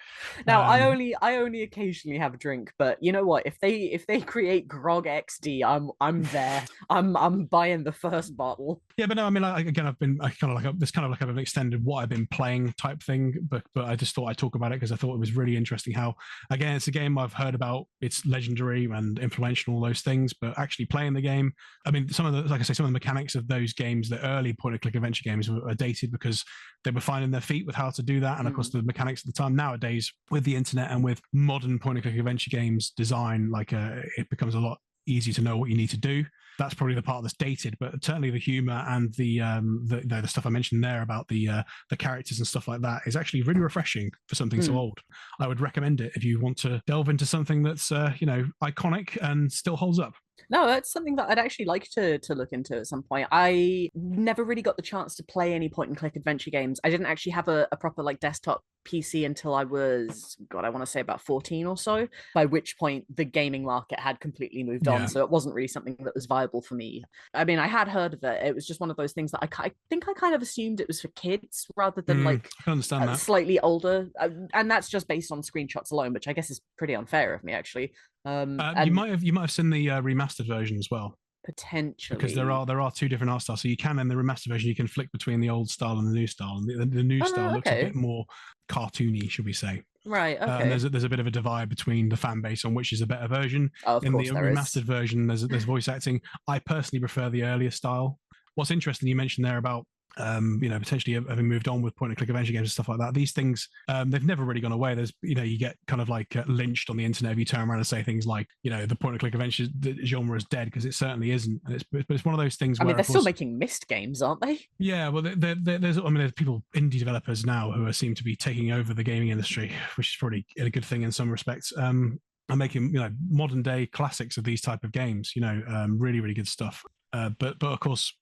Now I only occasionally have a drink, but you know what? If they create Grog XD, I'm there. I'm buying the first bottle. Yeah, but no, I mean, like, again, I've been kind of like an extended what I've been playing type thing, but I just thought I'd talk about it because I thought it was really interesting how, again, it's a game I've heard about, it's legendary and influential, all those things, but actually playing the game, I mean, some of the, like I say, some of the mechanics of those games, the early point-and-click adventure games, are dated because they were finding their feet with how to do that. And of course, the mechanics at the time, nowadays, with the internet and with modern point-and-click adventure games design, like it becomes a lot easier to know what you need to do. That's probably the part that's dated, but certainly the humor and the stuff I mentioned there about the characters and stuff like that is actually really refreshing for something so old. I would recommend it if you want to delve into something that's iconic and still holds up. No, that's something that I'd actually like to look into at some point. I never really got the chance to play any point and click adventure games. I didn't actually have a proper like desktop PC until I was, God, I want to say about 14 or so, by which point the gaming market had completely moved on. So it wasn't really something that was viable for me. I mean, I had heard of it. It was just one of those things that I think I kind of assumed it was for kids rather than like I understand that. Slightly older. And that's just based on screenshots alone, which I guess is pretty unfair of me, actually. You might have seen the remastered version as well. Potentially, because there are two different art styles. So you can, in the remastered version, you can flick between the old style and the new style. And the new style looks a bit more cartoony, should we say? Right. Okay. And there's a bit of a divide between the fan base on which is a better version. Of in course, the remastered version, there's voice acting. I personally prefer the earlier style. What's interesting, you mentioned there about potentially having moved on with point and click adventure games and stuff like that. These things, they've never really gone away. There's, you get kind of like lynched on the internet if you turn around and say things like, the point and click adventure genre is dead, because it certainly isn't. But it's one of those things. I mean, they're still making Myst games, aren't they? Yeah, well, there's people, indie developers now who seem to be taking over the gaming industry, which is probably a good thing in some respects. And making modern day classics of these type of games. Really, really good stuff. But of course,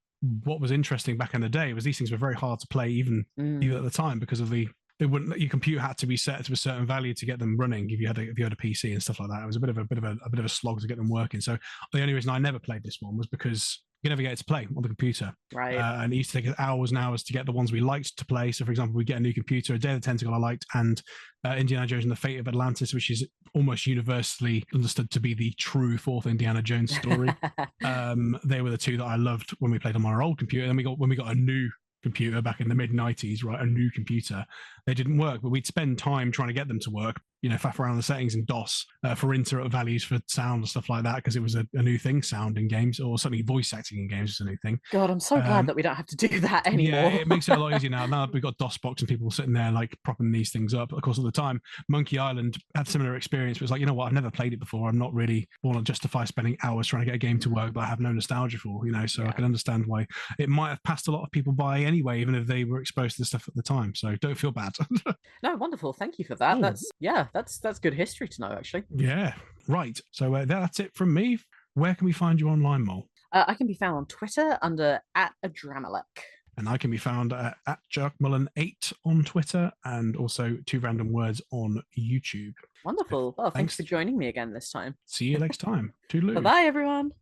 what was interesting back in the day was these things were very hard to play even at the time, because of your computer had to be set to a certain value to get them running if you had a PC and stuff like that. It was a bit of a slog to get them working. So the only reason I never played this one was because you never get it to play on the computer. Right. And it used to take us hours and hours to get the ones we liked to play. So, for example, we get a new computer, A Day of the Tentacle I liked, and Indiana Jones and the Fate of Atlantis, which is almost universally understood to be the true fourth Indiana Jones story. They were the two that I loved when we played them on our old computer. And then when we got a new computer back in the mid-90s, right, a new computer, they didn't work, but we'd spend time trying to get them to work, faff around the settings in DOS for interrupt values for sound and stuff like that, because it was a new thing, sound in games, or certainly voice acting in games is a new thing. God, I'm so glad that we don't have to do that anymore. Yeah, it makes it a lot easier now. Now we've got DOSBox and people sitting there like propping these things up. Of course, at the time, Monkey Island had similar experience, but it's like, you know what, I've never played it before. I'm not really want to justify spending hours trying to get a game to work that I have no nostalgia for, so I can understand why it might have passed a lot of people by anyway, even if they were exposed to the stuff at the time. So don't feel bad. No, wonderful. Thank you for that. That's good history to know, actually. Yeah, right. So that's it from me. Where can we find you online, Mol? I can be found on Twitter under @Adramalek. And I can be found at Jack Mol 8 on Twitter, and also 2 Random Words on YouTube. Wonderful. Well, thanks for joining me again this time. See you next time. Toodaloo. Bye-bye, everyone.